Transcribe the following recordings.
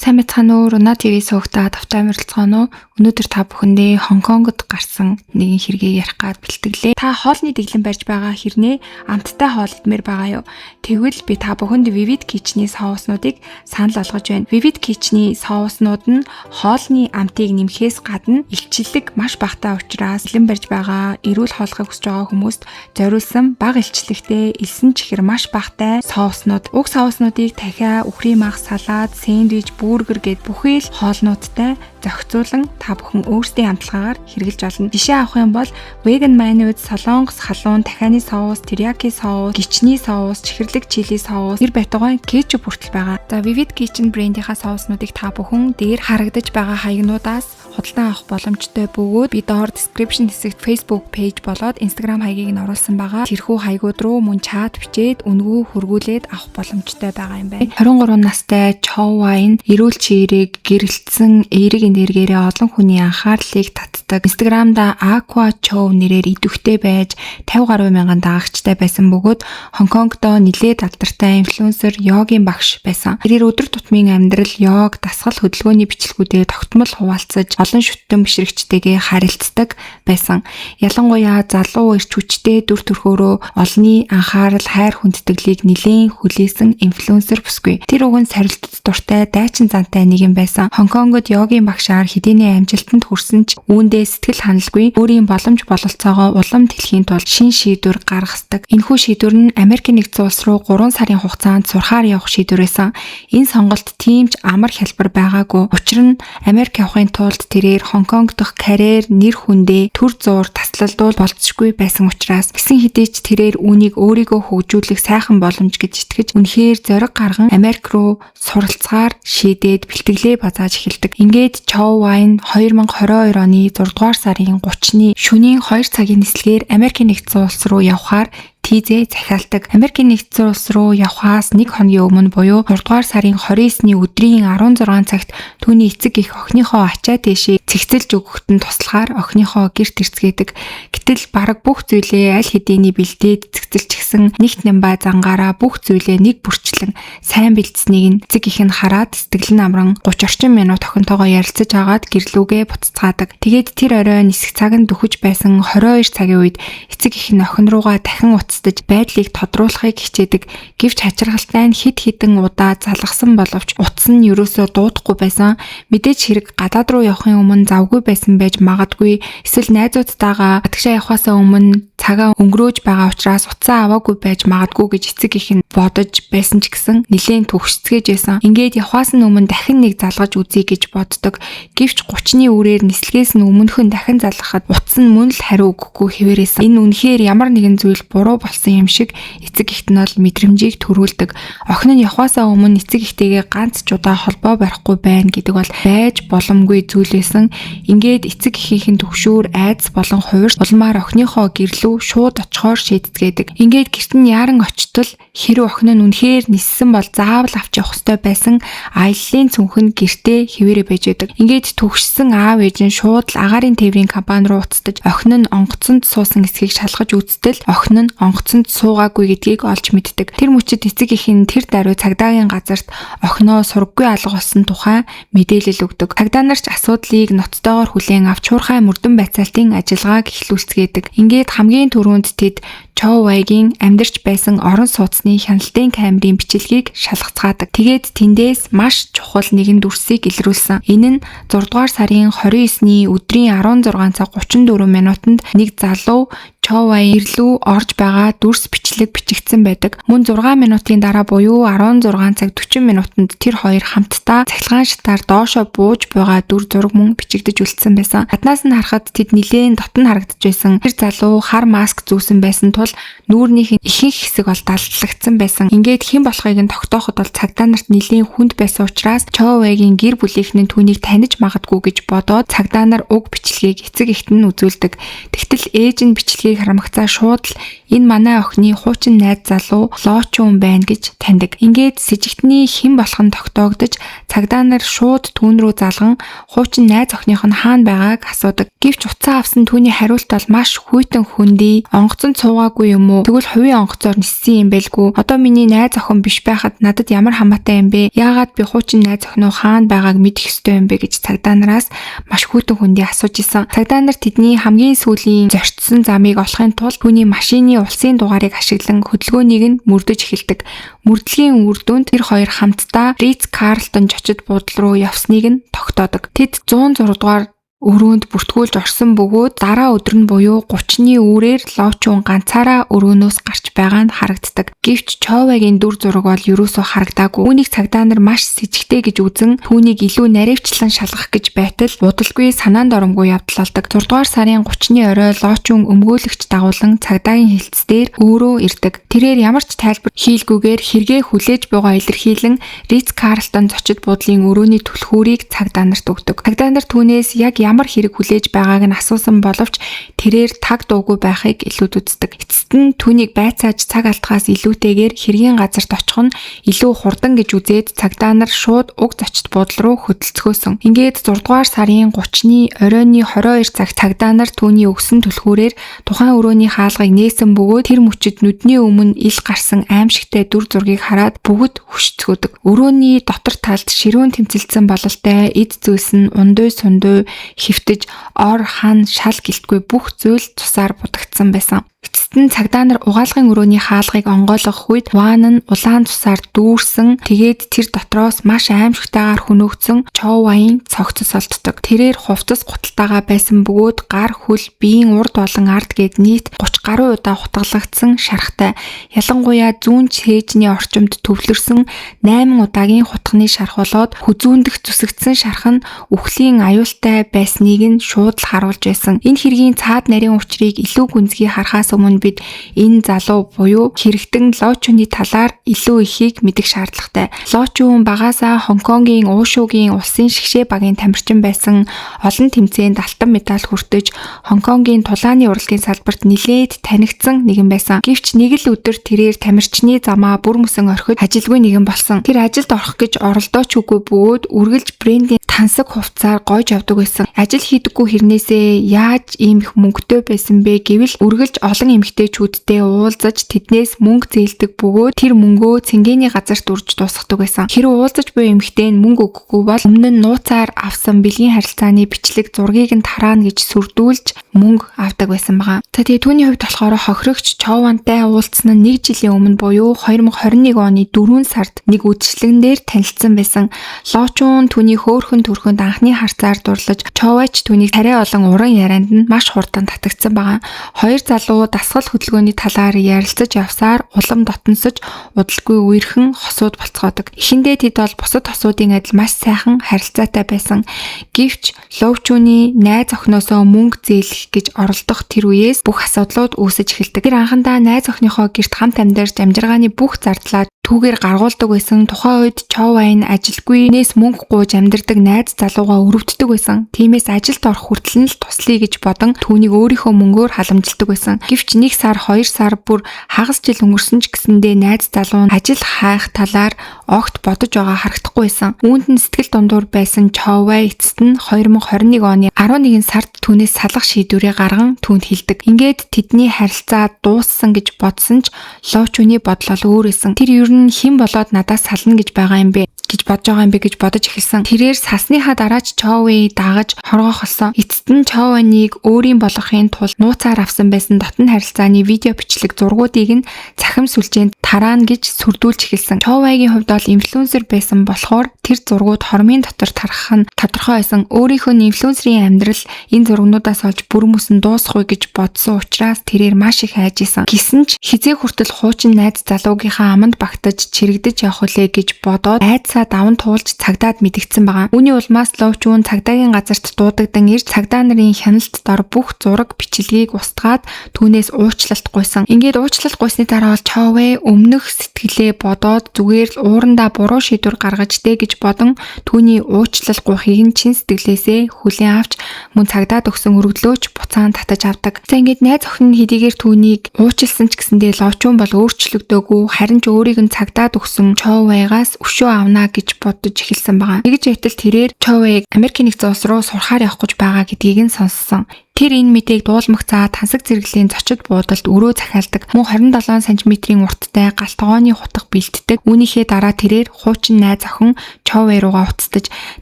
Сайн байцгаана уу? Руна ТV суугтаа тавтай мөрөлцгооноо. Өнөөдөр та бүхэндээ Хонконгод гарсан нэгэн хэргийг ярих гээд бэлтгэлээ. Та хоолны дэглэм барьж байгаа хэрнээ амттай хоол идмээр байгаа юу? Тэгвэл би та бүхэнд Vivid Kitchen-ийн соуснуудыг санал болгож байна. Vivid Kitchen-ийн соуснууд нь хоолны амтыг нэмэхээс гадна илчлэг маш багтаа учраас дэглэм барьж байгаа эрүүл хооллохыг хүсэж байгаа хүмүүст зориулсан бага илчлэгтэй элсэн чихэр маш багтай соуснууд. Уг соуснуудыг дахиа үхрийн мах, салаад, сэндвич, бургер гэд бүхий л хоолнуудтай зохицуулан та бүхэн өөрсдийн амтлагаар хэрэглэж болно. Жишээ авах юм бол vegan mayonnaise, солонгос халуун, дахианы соус, терияки соус, гичний соус, чихэрлэг чили соус, нэр байтугай кетчуп хүртэл байгаа. За Vivid Kitchen брэндийнхаа соуснуудыг та бүхэн дээр харагдаж байгаа хаягнуудаас худалдан авах боломжтой бөгөөд би доор description хэсэгт Facebook page болоод Instagram хаягийг нь оруулсан байгаа. Тэрхүү хаягууд руу мөн чат бичээд үнгүү хөргүүлээд авах боломжтой байгаа юм байна. 23 настай Chow Wine эрүүл чирэг гэрэлтсэн эерэг энергиэрээ олон хүний анхаарлыг татдаг. Instagram-да Aqua Chow нэрээр идэвхтэй байж 50 гаруй мянган дагагчтай байсан бөгөөд Хонконгдоо нэлээд алдартай инфлюенсер йогийн багш байсан. Тэрээр өдөр тутмын амьдрал, йог, дасгал хөдөлгөөний бичлэгүүдээр тогтмол хуваалцаж олон шүтэн бишрэгчтэйгээ харилцдаг байсан. Ялангуяа залуу эрч хүчтэй дүр төрхөөрөө олонний анхаарал, хайр хүндэтгэлийг нэлээн хүлээсэн инфлюенсер бүсгүй. Тэр өгөн сорилтод дуртай дайчин зантай нэг юм байсан. Хонконгод йогийн багшаар хэдийний амжилтанд хүрсэн ч үүндээ сэтгэл ханалгүй өөрийн боломж бололцоогоо улам тэлхийн тулд шин шийдвэр гаргасдаг. Энэхүү шийдвэр нь Америкийн нэгдсэн улс руу 3 сарын хугацаанд сурахаар явах шийдвэр байсан. Энэ сонголт тийм ч амар хялбар байгаагүй. Учир нь Америк явахын тулд тэрээр Хонконг дахь карьер, нэр хүндээ төр зуур таслалдуул болцсохгүй байсан учраас гисэн хэдий ч тэрээр үүнийг өөрийгөө хөгжүүлэх сайхан боломж гэж итгэж үнэхээр зориг гарган Америк руу суралцгаар шийдээд бэлтгэлээ базааж эхэлдэг. Ингээд Chow Wine 2022 оны 6 дугаар сарын 30-ны шөнийн 2 цагийн нислэгээр Америкийн нэгдсэн улс руу явхаар тийзээ захиалдаг. Америкийн нэгдсэн улс руу явхаас 1 хоногийн өмнө буюу 6 дугаар сарын 29-ны өдрийн 16 цагт түүний эцэг эх охиныхоо ачаа тийшээ цэгцэлж өгөхөд нь туслахаар охиныхоо гэрт ирцгээдэг. Гэтэл бараг бүх зүйлээ аль хэдийний бэлдээд цэгцэлчихсэн нэгт нямбай зангаараа бүх зүйлээ нэг бүрчлэн сайн бэлдсэнийг нь эцэг эх нь хараад сэтгэл нь амран 30 орчим минут охинтойгоо ярилцаж агаад гэрлүүгээ буцацгаадаг. Тэгээд тэр орой нисэх цаг нь дөхөж байсан 22 цагийн үед эцэг эх нь охин руугаа дахин байдлыг тодруулахыг хичээдэг. Гэвч хачиргалтай нь хид хідэн удаа залгасан боловч утас нь ерөөсөө дуудахгүй байсан. Мэдээж хэрэг гадаад руу явахын өмнө завгүй байсан байж магадгүй. Эсвэл найзуудтайгаа гадагшаа явахаас өмнө цагаа өнгөрөөж байгаа учраас утсаа аваагүй байж магадгүй гэж эцэг эх нь бодож байсан ч гэсэн нэлээд төгсцгээж байсан. Ингээд явахаас нь өмнө дахин нэг залгаж үзье гэж боддог. Гэвч 30-ны үрээр нислэгээс нь өмнөхөн дахин залгахад утас нь мөн л хариу өгөхгүй хэвээрээсэн. Энэ үнэхээр ямар нэгэн зүйл буруу болсон юм шиг эцэг эхт нь бол мэдрэмжийг төрүүлдэг. Охин нь явахаасаа өмнө эцэг эхтэйгээ ганц ч удаа холбоо барихгүй байна гэдэг бол байж боломгүй зүйл байсан. Ингээд эцэг эхийнхэн төгшүүр айдас болон хуурс улмаар охиныхоо гэрлүү шууд очихоор шийдцгээдэг. Ингээд гэрт нь яран очтол хэрэв охин нь үнэхээр ниссэн бол заавал авч явах ёстой байсан аяллаа цүнхэн гэртээ хэвээрээ байж байдаг. Ингээд төгссөн аав ээж нь шууд л агаарын тээврийн компани руу уцтаж охин нь онгоцонд суусан эсхийг шалгаж үзтэл охин нь онгоцонд суугаагүй гэдгийг олж мэддэг. Тэр мөчид эцэг эх нь тэр даруй цагдаагийн газарт охиноо сургаггүй алга болсон тухай мэдээлэл өгдөг. Цагдаа нар ч асуудлыг ноцтойгоор хүлээн авч хуурхай мөрдөн байцаалтын ажиллагааг эхлүүлцгээдэг. Ингээд хамгийн түрүүнд тэд Chow Wine-гийн амьдарч байсан орон сууцны хяналтын камерын бичлэгийг шалгацгаадаг. Тэгээд тэндээс маш чухал нэгэн дүрсийг илрүүлсэн. Энэ нь 6 дугаар сарын 29-ны өдрийн 16 цаг 34 минутанд нэг залуу Chow Wine ирлүү орж байгаа дүрс бичлэг бичигдсэн байдаг. Мөн 6 минутын дараа буюу 16 цаг 40 минутанд тэр хоёр хамтдаа цахилгаан шатаар доошоо бууж байгаа дүр зураг мөн бичигдэж үлдсэн байсан. Гаднаас нь харахад тэд нэлээд дотн харагдаж байсан. Тэр залуу хар маск зүүсэн байсан тул нүүрнийх нь ихэнх хэсэг бол далдлагдсан байсан. Ингээд хэн болохыг нь тогтооход бол цагдаа нарт нэлээд хүнд байсан учраас Chow Wine-гийн гэр бүлийнхэн нь түүнийг таних магадгүй гэж бодоод цагдаа нар уг бичлэгийг эцэг эхт нь үзүүлдэг. Тэгтэл ээж нь бичлэгийг харамгацаа шууд л Энэ манай охины хуучин найз залуу Лочун байна гэж таньдаг. Ингээд с жигтний хэн болох нь тогтоогдож цагдаа нар шууд түүн рүү залган хуучин найз охиных нь хаана байгааг асуудаг. Гэвч уцаа авсан түүний хариулт бол маш хүйтэн хүндий, онгоцон цуугаагүй юм уу? Тэгвэл хувийн онгоцоор ниссэн юм байлгүй. Одоо миний найз охин биш байхад надад ямар хамаатай юм бэ? Яагаад би хуучин найз охиноо хаана байгааг мэдэх ёстой юм бэ гэж цагдаа нараас маш хүйтэн хүндий асууж исэн. Цагдаа нар тэдний хамгийн сүүлийн зорчсон замыг олохын тулд түүний машины улсын дугаарыг ашиглан хөдөлгөөнийг нь мөрдөж эхэлдэг. Мөрдлөгийн үр дүнд тэр хоёр хамтдаа Ritz Carlton зочид буудлын руу явсныг нь тогтоодог. Тэд 106 дугаар өрөөнд бүртгүүлж орсон бөгөөд дараа өдөр нь буюу 30-ны үүрээр Лочун ганцаараа өрөөнөөс гарч байгаа нь харагддаг. Гэвч Човагийн дүр зураг бол ерөөсөө харагдаагүй. Үүнийг цагдаа нар маш с сэжигтэй гэж үзэн түүнийг илүү наривчлан шалгах гэж байтал удалгүй санаанд оромгүй явдал болдог. 6 дугаар сарын 30-ны орой Лочун өмгөөлөгч дагуулan цагдаагийн хилцс дээр өөрөө ирдэг. Тэрээр ямар ч тайлбар хийлгүйгээр хэрэгээ хүлээж буйгаа илэрхийлэн Ritz Carlton зочид буудлын өрөөний түлхүүрийг цагдаа нарт өгдөг. Цагдаа нар түүнээс яг ямар хэрэг хүлээж байгааг нь асуусан боловч тэрээр таг дуугүй байхыг илүүд үздэг. Эцэст нь түүнийг байцааж цаг алдахаас илүүтэйгээр хэргийн газарт очих нь илүү хурдан гэж үзээд цагдаа нар шууд уг зочид буудлын руу хөдөлцгөөсөн. Ингээд 6 дугаар сарын 30-ны оройны 22 цагт цагдаа нар түүний өгсөн түлхүүрээр тухайн өрөөний хаалгыг нээсэн бөгөөд тэр мөчид нүдний өмнө ил гарсан аимшигтай дүр зургийг хараад бүгд хөшцгөөдөг. Өрөөний дотор талд ширүүн тэмцэлсэн бололтой эд зүйлс нь ундуй сундуй хөвтөж ор хан шал гэлтгүй бүх зүйл цусаар будагдсан байсан. Эцэст нь цагдаа нар угаалгын өрөөний хаалгыг онгойлгох үед ван нь улаан цусаар дүүрсэн. Тэгээд тэр дотроос маш аимшигтайгаар хөнөөгдсөн Човагийн цогцос олддог. Тэрээр хувцас гуталтайгаа байсан бөгөөд гар хөл биеийн урд болон ард гээд нийт 30 гаруй удаа хутгалагдсан шархтай. Ялангуяа зүүн цээжний орчимд төвлөрсөн 8 удаагийн хутганы шарх болоод хүзүүндэх зүсэгдсэн шарх нь үхлийн аюултай байсныг нь шууд л харуулж байсан. Энэ хэргийн цаад нарийн учрыг илүү гүнзгий харахаас өмнө бид энэ залуу буюу хэрэгтэн Лочуны талаар илүү ихийг мэдэх шаардлагатай. Лочун багаасаа Хонконгийн уушуугийн улсын шгшээ багийн тамирчин байсан. Олон тэмцээнд алтан медаль хүртэж Хонконгийн тулааны урлагийн салбарт нэлээд танигдсан нэгэн байсан. Гэвч нэг л өдөр тэрээр тамирчны замаа бүр мөсөн орхид ажилгүй нэгэн болсон. Тэр ажилд орох гэж оролдооч үгүй бөгөөд үргэлж брендийн тансаг хувцаар гойж явдаг байсан. Ажил хийдэггүй хэрнээсээ яаж ийм их мөнгөтэй байсан бэ гэвэл үргэлж олон эмэгтэйчүүдтэй уулзаж тэднээс мөнгө зээлдэг бөгөөд тэр мөнгөө цэнгэний газарт үрж дуусгадаг байсан. Хэрэв уулзаж буй эмэгтэй нь мөнгө өгөхгүй бол өмнө нь нууцаар авсан бэлгийн харилцааны бичлэг зургийг нь тараана гэж сүрдүүлж мөнгө авдаг байсан байгаа. Тэгээ түүний хувьд болохоор хохирогч Човантай уулзсан нь 1 жилийн өмнө буюу 2021 оны 4 сард нэг үдшилгэн дээр танилцсан байсан. Лочун түүний хөөхөн төрхөнд анхны харцаар дурлаж Човач түүнийг тариа олон уран ярианд нь маш хурдан татагдсан байгаа. Хоёр залуу дасгал хөдөлгөөний талаар ярилцаж явсаар улам дотносож удалгүй үерхэн хосууд болцгоодог. Эхэндээ тэд бол бусад хосуудын адил маш сайхан харилцаатай байсан. Гэвч Лочуны найз охиноосоо мөнгө зээлэх гэж оролдох тэр үеэс бүх асуудлууд үүсэж эхэлдэг. Тэр анхандаа найз охиныхоо гэрт хамт амьдарч амжиргааны бүх зардлаа түүгээр гаргуулдаг байсан. Тухайн үед Човайн ажилгүйнээс мөнгө гууж амьдардаг найз залуугаа өрөвддөг байсан. Тиймээс ажилд орох хүртэл нь л туслая гэж бодон түүнийг өөрийнхөө мөнгөөр халамжилдаг байсан. Гэвч 1 сар 2 сар бүр хагас жил өнгөрсөн ч гэсэндээ найз залуу нь ажил хайх талаар огт бодож байгаа харагдахгүй байсан. Үүнд нь сэтгэл дундуур байсан Човай эцэст нь 2021 оны 11 сард түүнээс салах шийдвэрээ гарган түүнд хэлдэг. Ингээд тэдний харилцаа дууссан гэж бодсон ч Лочуны бодол өөр байсан. Тэр ер нь хэн болоод надаас сална гэж байгаа юм бэ гэж бодож эхэлсэн. Тэрээр сасныхаа дараач Човыг дагаж хоргоох болсон. Эцэст нь Чованыг өөрийн болгохын тулд нууцаар авсан байсан дотн харилцааны видео бичлэг зургуудыг нь цахим сүлжээнд тараана гэж сүрдүүлж эхэлсэн. Човагийн хувьд бол инфлюенсер байсан болохоор тэр зургууд хормын дотор тархах нь тодорхой байсан. Өөрийнхөө инфлюенсерийн амьдрал энэ зургнуудаас олж бүр мөсөн дуусахгүй гэж бодсон учраас тэрээр маш их хайж исэн. Гэсэн ч хизээ хүртэл хуучин найз залуугийнхаа аманд багтаж чирэгдэж явах үлээ гэж бодоод айдас хойлоо даван туулж цагдаад мэдгдсэн байгаа. Үүний улмаас Ловчун цагдаагийн газарт дуудагдан ирж цагдаа нарын хяналтд ор бүх зураг бичлэгийг устгаад түүнээс уучлалт гуйсан. Ингээд уучлалт гуйсны дараа бол Човэ өмнөх сэтгэлээ бодоод зүгээр л уурандаа буруу шийдвэр гаргаж дээ гэж бодон түүний уучлал гуйхыг нь чин сэтгэлээсээ хүлээн авч мөн цагдаад өгсөн өргөдлөөч буцаан татаж авдаг. За ингээд найз охин нь хэдийгээр түүнийг уучлсан ч гэсэндээ Ловчун бол өөрчлөгдөөгүй, харин ч өөрийг нь цагдаад өгсөн Човэгаас өшөө авна гэж бодож эхэлсэн байгаа. Тэгж байтал тэрээр Човэг Америкийн нэгдсэн улс руу сурахаар явах гэж байгаа гэдгийг нь сонссон. Тэр энэ мэдээг дуулмах цаа тансаг зэрэглэлийн зочид буудалд өрөө захиалдаг. Мөн 27 см-ийн урттай галт тогооны хутга бэлддэг. Үүнийхээ дараа тэрээр хуучин найз охин Човэ руугаа уцтаж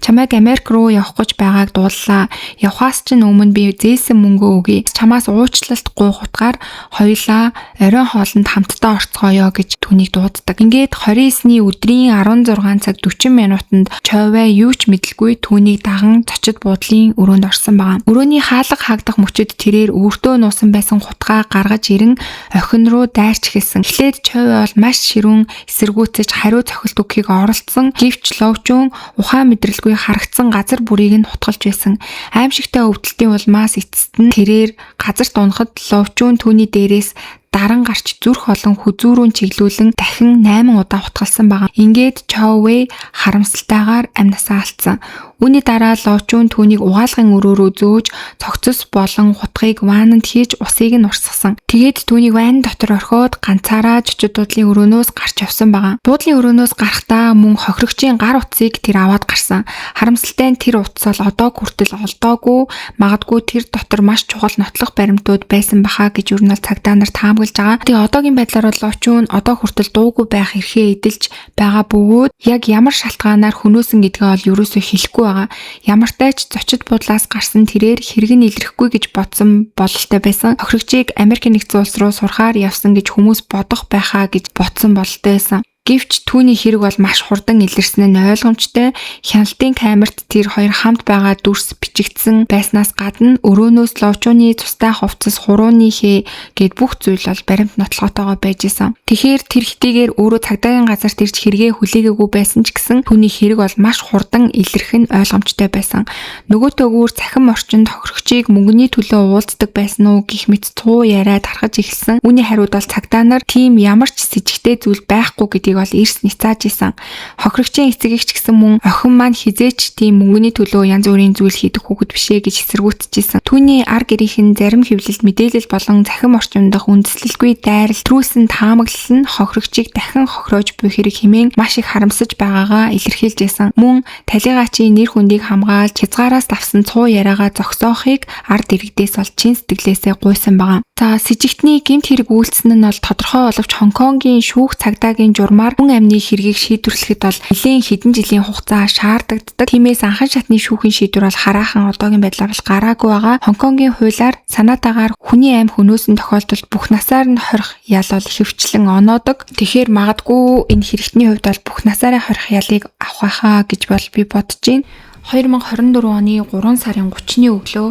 чамайг Америк руу явах гэж байгааг дууллаа. Явхаас ч өмнө би зээсэн мөнгөө өгье. Чамаас уучлалт гуйх утгаар хоёулаа оройн хоолнд хамтдаа орцгоё гэж түүнийг дууддаг. Ингээд 29-ний өдрийн 16 цаг 40 минутанд Човэ юу ч мэдлгүй түүнийг даган зочид буудлын өрөөнд орсон байгаа. Өрөөний хаалга мөчөд тэрээр өөртөө нуусан байсан хутгаа гаргаж ирэн охин руу дайрч эхэлсэн. Эхлээд Човэ бол маш ширүүн эсэргүүцэж хариу цохилт өгөхийг оролдсон. Гэвч Ловчун ухаан мэдрэлгүй харагдсан газар бүрийг нь хутгалж байсан. Аимшигтай өвдөлтийн улмаас эцэст нь тэрээр газарт унахад Ловчун түүний дээрээс даран гарч зүрх болон хүзүүрүүн чиглүүлэн дахин 8 удаа хутгалсан байгаа. Ингээд Човэ харамсалтайгаар амнасаа алдсан. Үүний дараа Ловчун түүнийг угаалгын өрөө рүү зөөж цогцос болон хутгийг вананд хийж усыг нь урсгасан. Тэгээд түүнийг ван дотор орхиод ганцаараа жижиг дуудлын өрөөнөөс гарч явсан байгаа. Дуудлын өрөөнөөс гарахдаа мөн хохирогчийн гар утсыг тэр аваад гарсан. Харамсалтай нь тэр утас бол одоо хүртэл олдоогүй, магадгүй тэр дотор маш чухал нотлох баримтууд байсан баха гэж юу нь цагдаа нар таамаглаж байгаа. Тэгээ одоогийн байдлаар Ловчун одоо хүртэл дуугүй байх эрхээ эдэлж байгаа бөгөөд яг ямар шалтгаанаар хөнөөсөн гэдгээ бол ерөөсөө хэлэхгүй байгаа. Ямартай ч зочид буудлаас гарсан тэрээр хэрэг нь илэрхгүй гэж бодсон бололтой байсан. Хохирогчийг Америкийн нэгдсэн улс руу сурахаар явсан гэж хүмүүс бодох байхаа гэж бодсон бололтой байсан. Гэвч түүний хэрэг бол маш хурдан илэрсэн нь ойлгомжтой. Хяналтын камерт тэр хоёр хамт байгаа дүрс бичигдсэн байснаас гадна өрөөнөөс Ловчуны цустай хувцас хурууныхээ гээд бүх зүйл бол баримт нотлоготойгоо байж исэн. Тэгэхээр тэр хитийгээр өөрөө цагдаагийн газарт ирж хэрэгээ хүлээгээгүй байсан ч гэсэн түүний хэрэг бол маш хурдан илэрх нь ойлгомжтой байсан. Нөгөө төгөөр цахим орчинд хохирогчийг мөнгөний төлөө уулздаг байсан уу гэх мэт цуу яриад харахаж эхэлсэн. Үүний хариуд бол цагдаа нар тийм ямар ч с ิจ гтэй зүйл байхгүй гэдгийг бол эрс ницааж исэн. Хохирогчийн эцэгийг ч гэсэн мөн охин маань хизээч тийм мөнгөний төлөө янз бүрийн зүйл хийдэг хүүхэд бишээ гэж эсэргүүцэжсэн. Түүний ар гэрийнхэн зарим хэвлэлд мэдээлэл болон захим орчинд дах үндэслэлгүй дайрал трүүсэн таамаглал нь хохирогчийг дахин хохироож буй хэрэг хэмээн маш их харамсаж байгаагаа илэрхийлж исэн. Мөн талигаачийн нэр хүндийг хамгаалж хязгаараас давсан цуу яриагаа зогсоохыг ард иргэдээс бол чин сэтгэлээсээ гуйсан байгаа. За с ิจ гтний гэмт хэрэг үйлдсэн нь бол тодорхой боловч Хонконгийн шүүх цагдаагийн журмаар хүн амны хэргийг шийдвэрлэхэд бол нэлээд хэдэн жилийн хугацаа шаардагддаг. Тиймээс анхан шатны шүүхийн шийдвэр бол хараахан одоогийн байдлаар бол гараагүй байгаа. Хонконгийн хуулиар санаатаагаар хүний амь хөнөөсөн тохиолдолд бүх насаар нь хорих ял бол ихэвчлэн оноодог. Тэгэхээр магадгүй энэ хэрэгтний хувьд бол бүх насаараа хорих ялыг авах байхаа гэж бол би бодож байна. 2024 оны 3 сарын 30-ны өглөө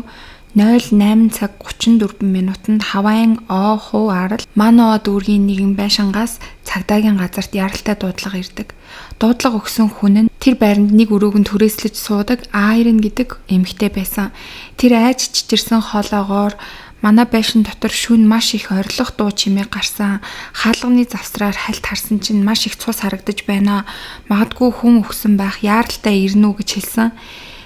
08 цаг 34 минутанд Хавайн ОХР Мано дүүргийн нэгэн байшингаас цагдаагийн газарт яралтай дуудлага ирдэг. Дуудлага өгсөн хүн нь тэр байранд нэг өрөөг нь түрээслэж суудаг Айрин гэдэг эмэгтэй байсан. Тэр айж чичирсэн хоолоогоор манай байшин дотор шүн маш их орилох дуу чимээ гарсан. Хаалганы завсраар хальт харсан чинь маш их цус харагдаж байна. Магадгүй хүн өгсөн байх, яаралтай ирнэ үү гэж хэлсэн.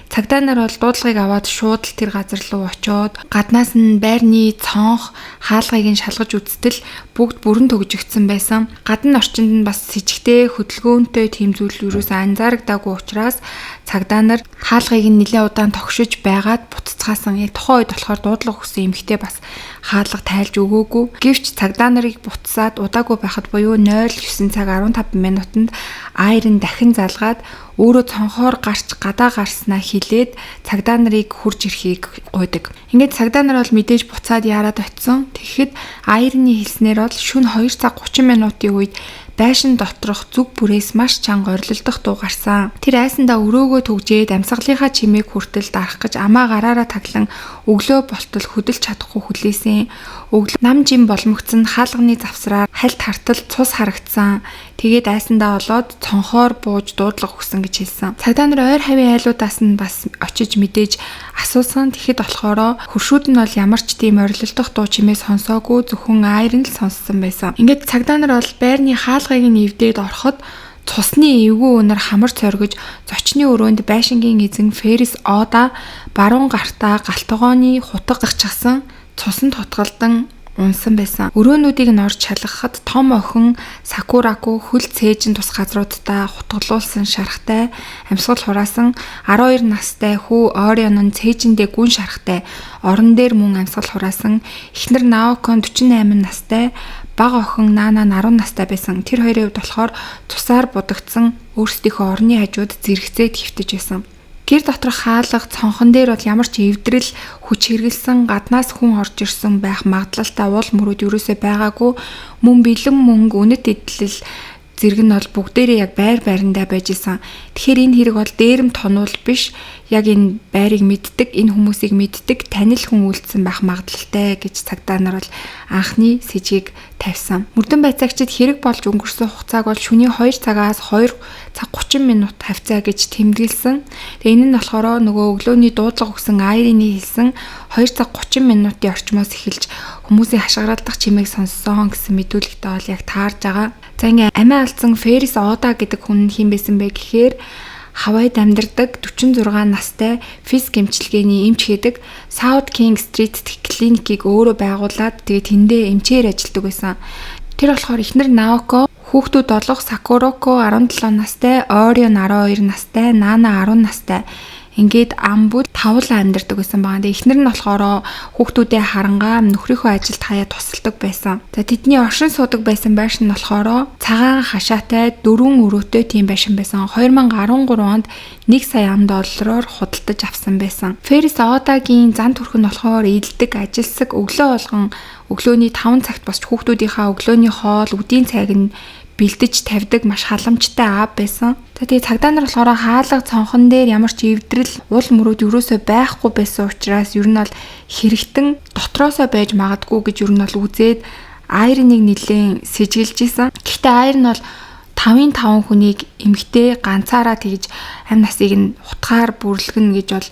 Цагдаа нар бол дуудлагыг аваад шууд л тэр газар руу очиод гаднаас нь байрны цонх хаалгыг нь шалгаж үзтэл бүгд бүрэн төгжигдсэн байсан. Гадна орчинд нь бас с ิจ гтэй хөдөлгөөнтэй тийм зүйл юус анзаарагдаагүй учраас цагдаа нар хаалгыг нь нэлээд удаан тогшиж байгаад буцацгаасан. Яг тухайн үед болохоор дуудлага өгсөн эмэгтэй бас хаалга тайлж өгөөгүй. Гэвч цагдаа нарыг буцаад удаагүй байхад буюу 09 цаг 15 минутанд Айрин дахин залгаад өөрөө цонхоор гарч гадаа гарснаа хэлээд цагдаа нарыг хурж ирэхийг гуйдаг. Ингээд цагдаа нар бол мэдээж буцаад яарад очисон. Тэгэхэд Айрины хэлснээр бол шөнө 2 цаг 30 минутын үед байшин доторх зүг бүрээс маш чанга орилдох дуу гарсан. Тэр айсандаа өрөөгөө төгжээд амьсгалынхаа чимээг хүртэл дарах гэж амаа гараараа таглан өглөө болтол хөдөлж чадахгүй хүлээсэн. Өглөө нам жим боломгцсон хаалганы завсраар хальт хартал цус харагдсан. Тэгээд айсандаа болоод цонхоор бууж дуудлага өгсөн гэж хэлсэн. Цагдаа нар ойр хавийн айлуудаас нь бас очиж мэдээж асуусан. Тэгэхэд болохоор хөршүүд нь бол ямар ч тийм орилдох дуу чимээ сонсоогүй, зөвхөн айр нь л сонссон байсан. Ингээд цагдаа нар бол байрны хаалгыг нэвдээд ороход цусны эвгүй өнөр хамар цоргиж зочны өрөөнд байшингийн эзэн Ферис Ода баруун гартаа галтгооны хутга гачсан цусанд хутгалдан унсан байсан. Өрөөнүүдийг нь орж шалгахад том охин Сакураку хөл цээжин тус газруудаа хутгалуулсан шархтай амьсгал хураасан 12 настай хүү Орион нь цээжиндээ гүн шархтай орон дээр мөн амьсгал хураасан эхнэр Наокон 48 настай бага охин Нана 10 настай байсан. Тэр хоёрын хувьд болохоор цусаар будагдсан өөрсдийнхөө орны хажууд зэрэгцээд хөвтөж байсан. Гэр доторх хаалга цонхон дээр бол ямар ч эвдрэл хүч хэргэлсэн гаднаас хүн орж ирсэн байх магадлалтай уул мөрүүд юусоо байгаагүй мөн бэлэн мөнгө үнэт эдлэл зэрэг нь бол бүгдээрээ яг байр байрандаа байж исэн. Тэгэхээр энэ хэрэг бол дээрэм тонуул биш яг энэ байрыг мэддэг, энэ хүмүүсийг мэддэг танил хүн үйлдсэн байх магадлалтай гэж цагдаа нар бол анхны сэжийг тавьсан. Мөрдөн байцаагчид хэрэг болж өнгөрсөн хугацааг бол шөнийн 2 цагаас 2 цаг 30 минут тавьцаа гэж тэмдэглэсэн. Тэгээ энэ нь болохоор нөгөө өглөөний дуудлага өгсөн Айрины хэлсэн 2 цаг 30 минутын орчмоос эхэлж хүмүүсийн хашгиралдах чимээг сонссон гэсэн мэдүүлэгтэй бол яг таарж байгаа. За ингээ амиа алдсан Ферис Ода гэдэг хүн хэн байсан бэ гэхээр Хавайд амьдардаг 46 настай физик эмчилгээний эмч хийдэг South King Street клиникийг өөрөө байгуулад тэгээд тэндээ эмчээр ажилладаг байсан. Тэр болохоор эхнэр Наоко, хүүхдүүд болох Сакураку 17 настай, Орион 12 настай, Нана 10 настай ингээд амбууд тавлаа амьдардаг байсан байгаа. Тэгээ эхнэр нь болохоор хүүхдүүдээ харангаа нөхрийнхөө ажилд хаяа тусалдаг байсан. За тэдний оршин суудаг байсан байшин нь болохоор цагаан хашаатай 4 өрөөтэй тийм байшин байсан. 2013 онд 1 сая $1 худалдаж авсан байсан. Ферис Одагийн зан төрх нь болохоор идэлдэг, ажилсаг, өглөө болгон өглөөний 5 цагт босч хүүхдүүдийнхаа өглөөний хоол, үдийн цайг нь бэлдэж тавьдаг маш халамжтай аав байсан. Тэгээ цагдаа нар болохоор хаалга цонхон дээр ямар ч эвдрэл уул мөрүүд юусоо байхгүй байсан учраас ер нь бол хэрэгтэн дотроосоо байж магадгүй гэж ер нь бол үзээд Айриныг нэлээд сэжиглэж исэн. Гэхдээ Айр нь бол 5-5 хүнийг эмгтээ ганцаараа тэгж амь насыг нь хутгаар бүрлгэнэ гэж бол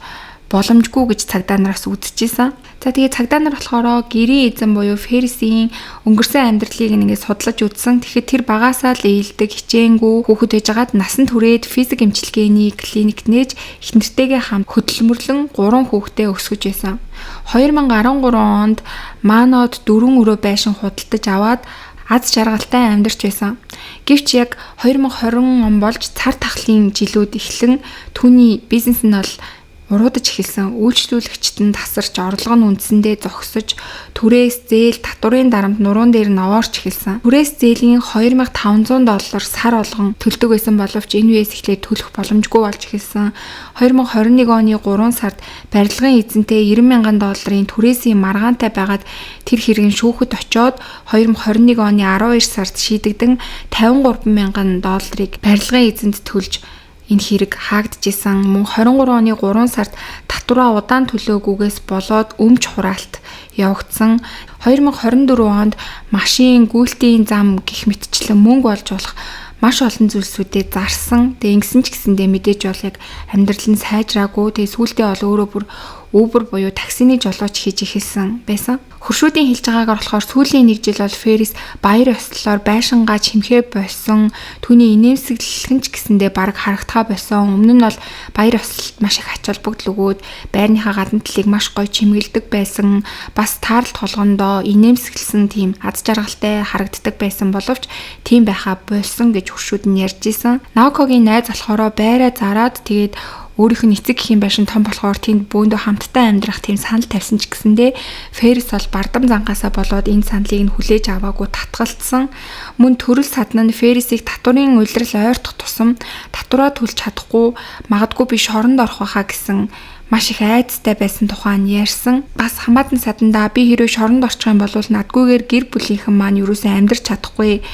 боломжгүй гэж цагдаа нараас үзчихсэн. За тэгээ цагдаа нар болохоор гэрийн эзэн буюу Ферисийн өнгөрсөн амьдралыг ингээд судлаж үзсэн. Тэгэхээр тэр багасаа л ээлдэг, хичээнгүй хүүхэд байжгаад насан туршид физик эмчилгээний клиник нээж их нэртэйгээ хамт хөдөлмөрлөн 3 хүүхдээ өсгөж байсан. 2013 онд Манод 4 өрөө байшин худалдаж аваад аз жаргалтай амьдарч байсан. Гэвч яг 2020 он болж цар тахлын жилүүд эхлэн түүний бизнес нь бол уруудаж эхэлсэн. Үйлчлүүлэгчд нь тасарч орлого нь үндсэндээ зогсож түрээс зээл татварын дарамт нуруунд дээр нь овоорч эхэлсэн. Түрээс зээлийн $2,500 сар болгон төлдөг байсан боловч энэ үеэс эхлээд төлөх боломжгүй болж эхэлсэн. 2021 оны 3 сард барилгын эзэнтэй $90,000 түрээсийн маргаантай байгаад тэр хэрэг нь шүүхэд очоод 2021 оны 12 сард шийдэгдэн $53,000 барилгын эзэнд төлж энэ хэрэг хаагдчихсан. Мөн 23 оны 3 сард татвараа удаан төлөөгүйгээс болоод өмч хураалт явагдсан. 2024 онд машин, гүйлтийн зам гэх мэтчлэн мөнгө олж болох маш олон зүйлсүүдэд зарсан. Тэгээ ингэсэн ч гэсэндээ мэдээж бол яг амьдрал нь сайжраагүй. Тэгээ сүүлдээ бол өөрөө бүр Uber буюу таксины жолооч хийж эхэлсэн байсан. Хөршүүдийн хэлж байгаагаар болохоор сүүлийн 1 жил бол Ферис баяр ёслолоор байшингаа чимхээ болсон. Түүний инээмсэглэлхэн ч гэсэндээ бараг харагдхаа болсон. Өмнө нь бол баяр ёслолд маш их ач холбогдол өгөөд байрныхаа гадна талыг маш гоё чимгэлдэг байсан. Бас тааралт толгондоо инээмсэглсэн тийм аз жаргалтай харагддаг байсан боловч тийм байхаа болсон гэж хөршүүд нь ярьж исэн. Наокогийн найз болохоор байраа зараад тэгээд өөрийнх нь эцэг гэх юм байшин том болохоор тэнд бөөндөө хамтдаа амьдрах тийм санал тавьсан ч гэсэндээ Ферис бол бардам зангаасаа болоод энэ саналыг нь хүлээж аваагүй татгалцсан. Мөн төрөл садна нь Ферисийг татварын улирал ойртох тусам татвараа төлж чадахгүй магадгүй би шоронд орох байхаа гэсэн маш их айцтай байсан тухай нь ярьсан. Бас хамаатан садандаа би хэрвээ шоронд орчих юм бол надгүйгээр гэр бүлийнхэн маань юусаа амьдрч чадахгүй.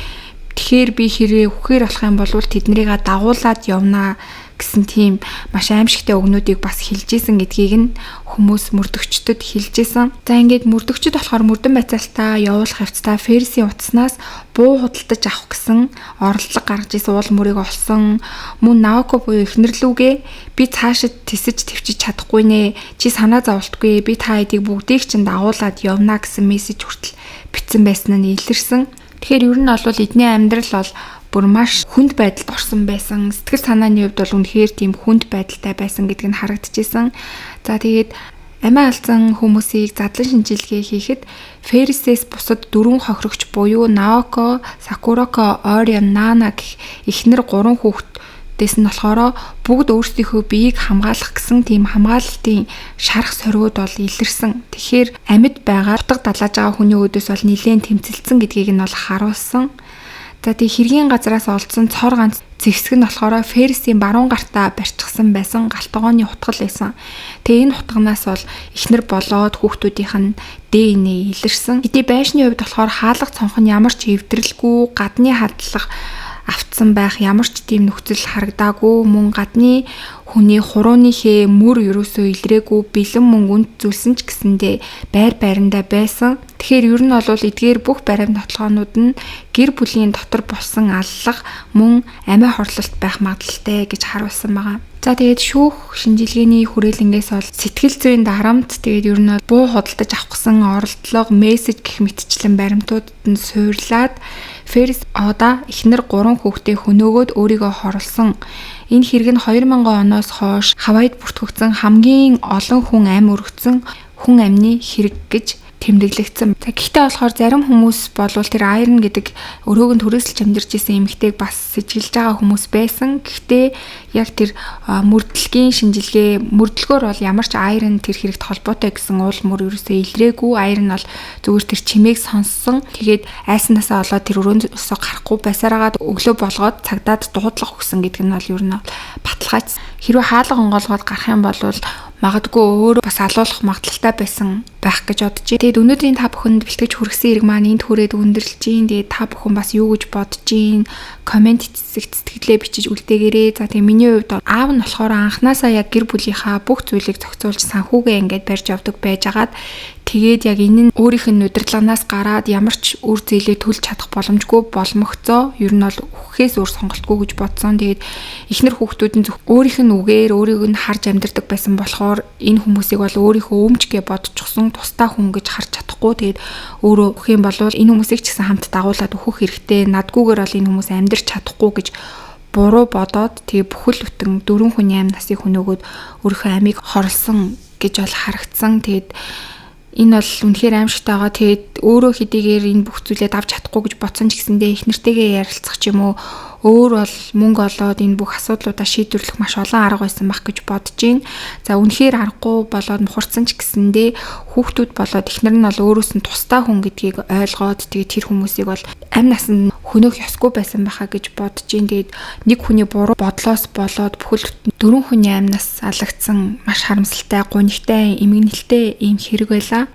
Тэгэхээр би хэрвээ үхээр болох юм бол тэднэрийг дагуулад явнаа гэсэн тийм маш аимшигтай үгнүүдийг бас хэлжсэн гэдгийг нь хүмүүс мөрдөгчдөд хэлжсэн. За ингээд мөрдөгчд болохоор мөрдөн байцаалтаа явуулах явцдаа Ферисийн утаснаас буу худалдаж авах гэсэн оролдлого гаргаж исэн уул мөрийг олсон. Мөн Наоко буюу эхнэрлүүгээ би цаашид тисэж твчиж чадахгүй нэ. Чи санаа зовлтгүй. Би та хэдийг бүгдийг чинь дагуулад явна гэсэн мессеж хүртэл бичсэн байсан нь илэрсэн. Тэгэхээр ер нь бол эдний амьдрал бол бүр маш хүнд байдалд орсон байсан. Сэтгэл санааны хувьд бол үнэхээр тийм хүнд байдалтай байсан гэдг нь харагдчихсэн. За тэгээд амиа алдсан хүмүүсийг задлан шинжилгээ хийхэд Ферисээс бусад 4 хохирогч буюу Наоко, Сакурако, Орион, Нана гэх эхнэр 3 хүүхдээс нь болохоор бүгд өөрсдийнхөө биеийг хамгаалах гэсэн тийм хамгаалалтын шарах соргууд бол илэрсэн. Тэгэхээр амьд байгаа утга далааж байгаа хүний өөдөөс бол нэлээд тэмцэлсэн гэдгийг нь бол харуулсан. За тий хэргийн газраас олдсон цор ганц зэвсэг нь болохоор Ферисийн баруун гартаа барьчихсан байсан галтгооны утгал байсан. Тэгээ энэ утганаас бол эхнэр болоод хүүхдүүдийнх нь ДНХ илэрсэн. Хэдий байшны хувьд болохоор хаалга цонх нь ямар ч эвдрэлгүй гадны хадлага автсан байх ямар ч тийм нөхцөл харагдаагүй. Мөн гадны хүний хурууныхээ мөр ерөөсөө илрээгүй бэлэн мөнгө үнд зүйлсэн ч гэсэндээ байр байрандаа байсан. Тэгэхээр ер нь бол эдгээр бүх баримт нотлохоонууд нь гэр бүлийн дотор болсон аллах мөн амиа хорлолт байх магадлалтай гэж харуулсан байгаа. За тэгээд шүүх шинжилгээний хүрээлэнгээс бол сэтгэл зүйн дарамт тэгээд ер нь буу худалдаж авах гэсэн оролдлого мессеж гэх мэтчлэн баримтуудад нь суурлаад Ферис Ода эхнэр 3 хүүхдээ хөнөөгөөд өөрийгөө хорлсон. Энэ хэрэг нь 2000 оноос хойш Хавайд бүртгэгдсэн хамгийн олон хүн амь өргөцсөн хүн амны хэрэг гэж тэмдэглэгдсэн. Гэхдээ болохоор зарим хүмүүс болвол тэр Айрон гэдэг өрөөг нь түрээсэлж амьдарч исэн эмэгтэйг бас сэжиглэж байгаа хүмүүс байсан. Гэхдээ яг тэр мөрдлөгийн шинжилгээ мөрдлөгөөр бол ямар ч Айрон тэр хэрэгт холбоотой гэсэн уул мөр ерөөсөө илрээгүй. Айрон бол зүгээр тэр чимээг сонссон. Тэгээд айснаасаа олоод тэр өрөөсөө гарахгүй байсараагаад өглөө болгоод цагдаад дуудлага өгсөн гэдэг нь бол ер нь баталгаач. Хэрвээ хаалга онгоолгоод гарах юм бол магадгүй өөрөө бас алуулах магадлалтай байсан байх гэж бодож байна. Тэгээд өнөөдрийн та бүхэнд бэлтгэж хүргэсэн хэрэг маань энд хүрээд өндөрлөж гин. Тэгээд та бүхэн бас юу гэж бодож гин? Комент хэсэгт сэтгэлээ бичиж үлдээгээрэй. За тэгээд миний хувьд аав нь болохоор анханасаа яг гэр бүлийнхаа бүх зүйлийг зохицуулж санхүүгээ ингээд барьж явдаг байжгаад тэгээд яг энэ нь өөрийнх нь удирдлаганаас гараад ямар ч үр зээлээ төлж чадах боломжгүй боломгцоо ер нь бол үхэхээс өөр сонголтгүй гэж бодсон. Тэгээд эхнэр хүүхдүүд нь өөрийнх нь үгээр өөрийг нь харж амьдардаг байсан болохоор энэ хүмүүсийг бол өөрийнхөө өмчгээ бодчихсон тустай хүн гэж харж чадахгүй. Тэгээд өөрөө өгөх юм бол энэ хүмүүсийг ч гэсэн хамт дагуулад өгөх хэрэгтэй. Надгүйгээр бол энэ хүмүүс амьдарч чадахгүй гэж буруу бодоод тэгээ бүхэл бүтэн 4 хүний амь насыг хөнөөгөөд өөрийнхөө амийг хорлсон гэж бол харагдсан. Тэгээд энэ бол үнэхээр аимшигтай байгаа. Тэгээд өөрөө хэдийгээр энэ бүх зүйлээ давж чадахгүй гэж бодсон ч гэсэндээ их нэртэйгээ ярилцах ч юм уу өөр бол мөнгө олоод энэ бүх асуудлуудаа шийдвэрлэх маш олон арга байсан байх гэж бодож байна. За үнэхээр аргагүй болоод мухарцсан ч гэсэндээ хүүхдүүд болоод эхнэр нь бол өөрөөс нь тустай хүн гэдгийг ойлгоод тэгээд тэр хүмүүсийг бол амь нас нь хөнөөх ёсгүй байсан байхаа гэж бодож байна. Тэгээд нэг хүний буруу бодлоос болоод бүхэл 4 хүний амь нас алагдсан маш харамсалтай, гунигтай, эмгэнэлтэй ийм хэрэг байлаа.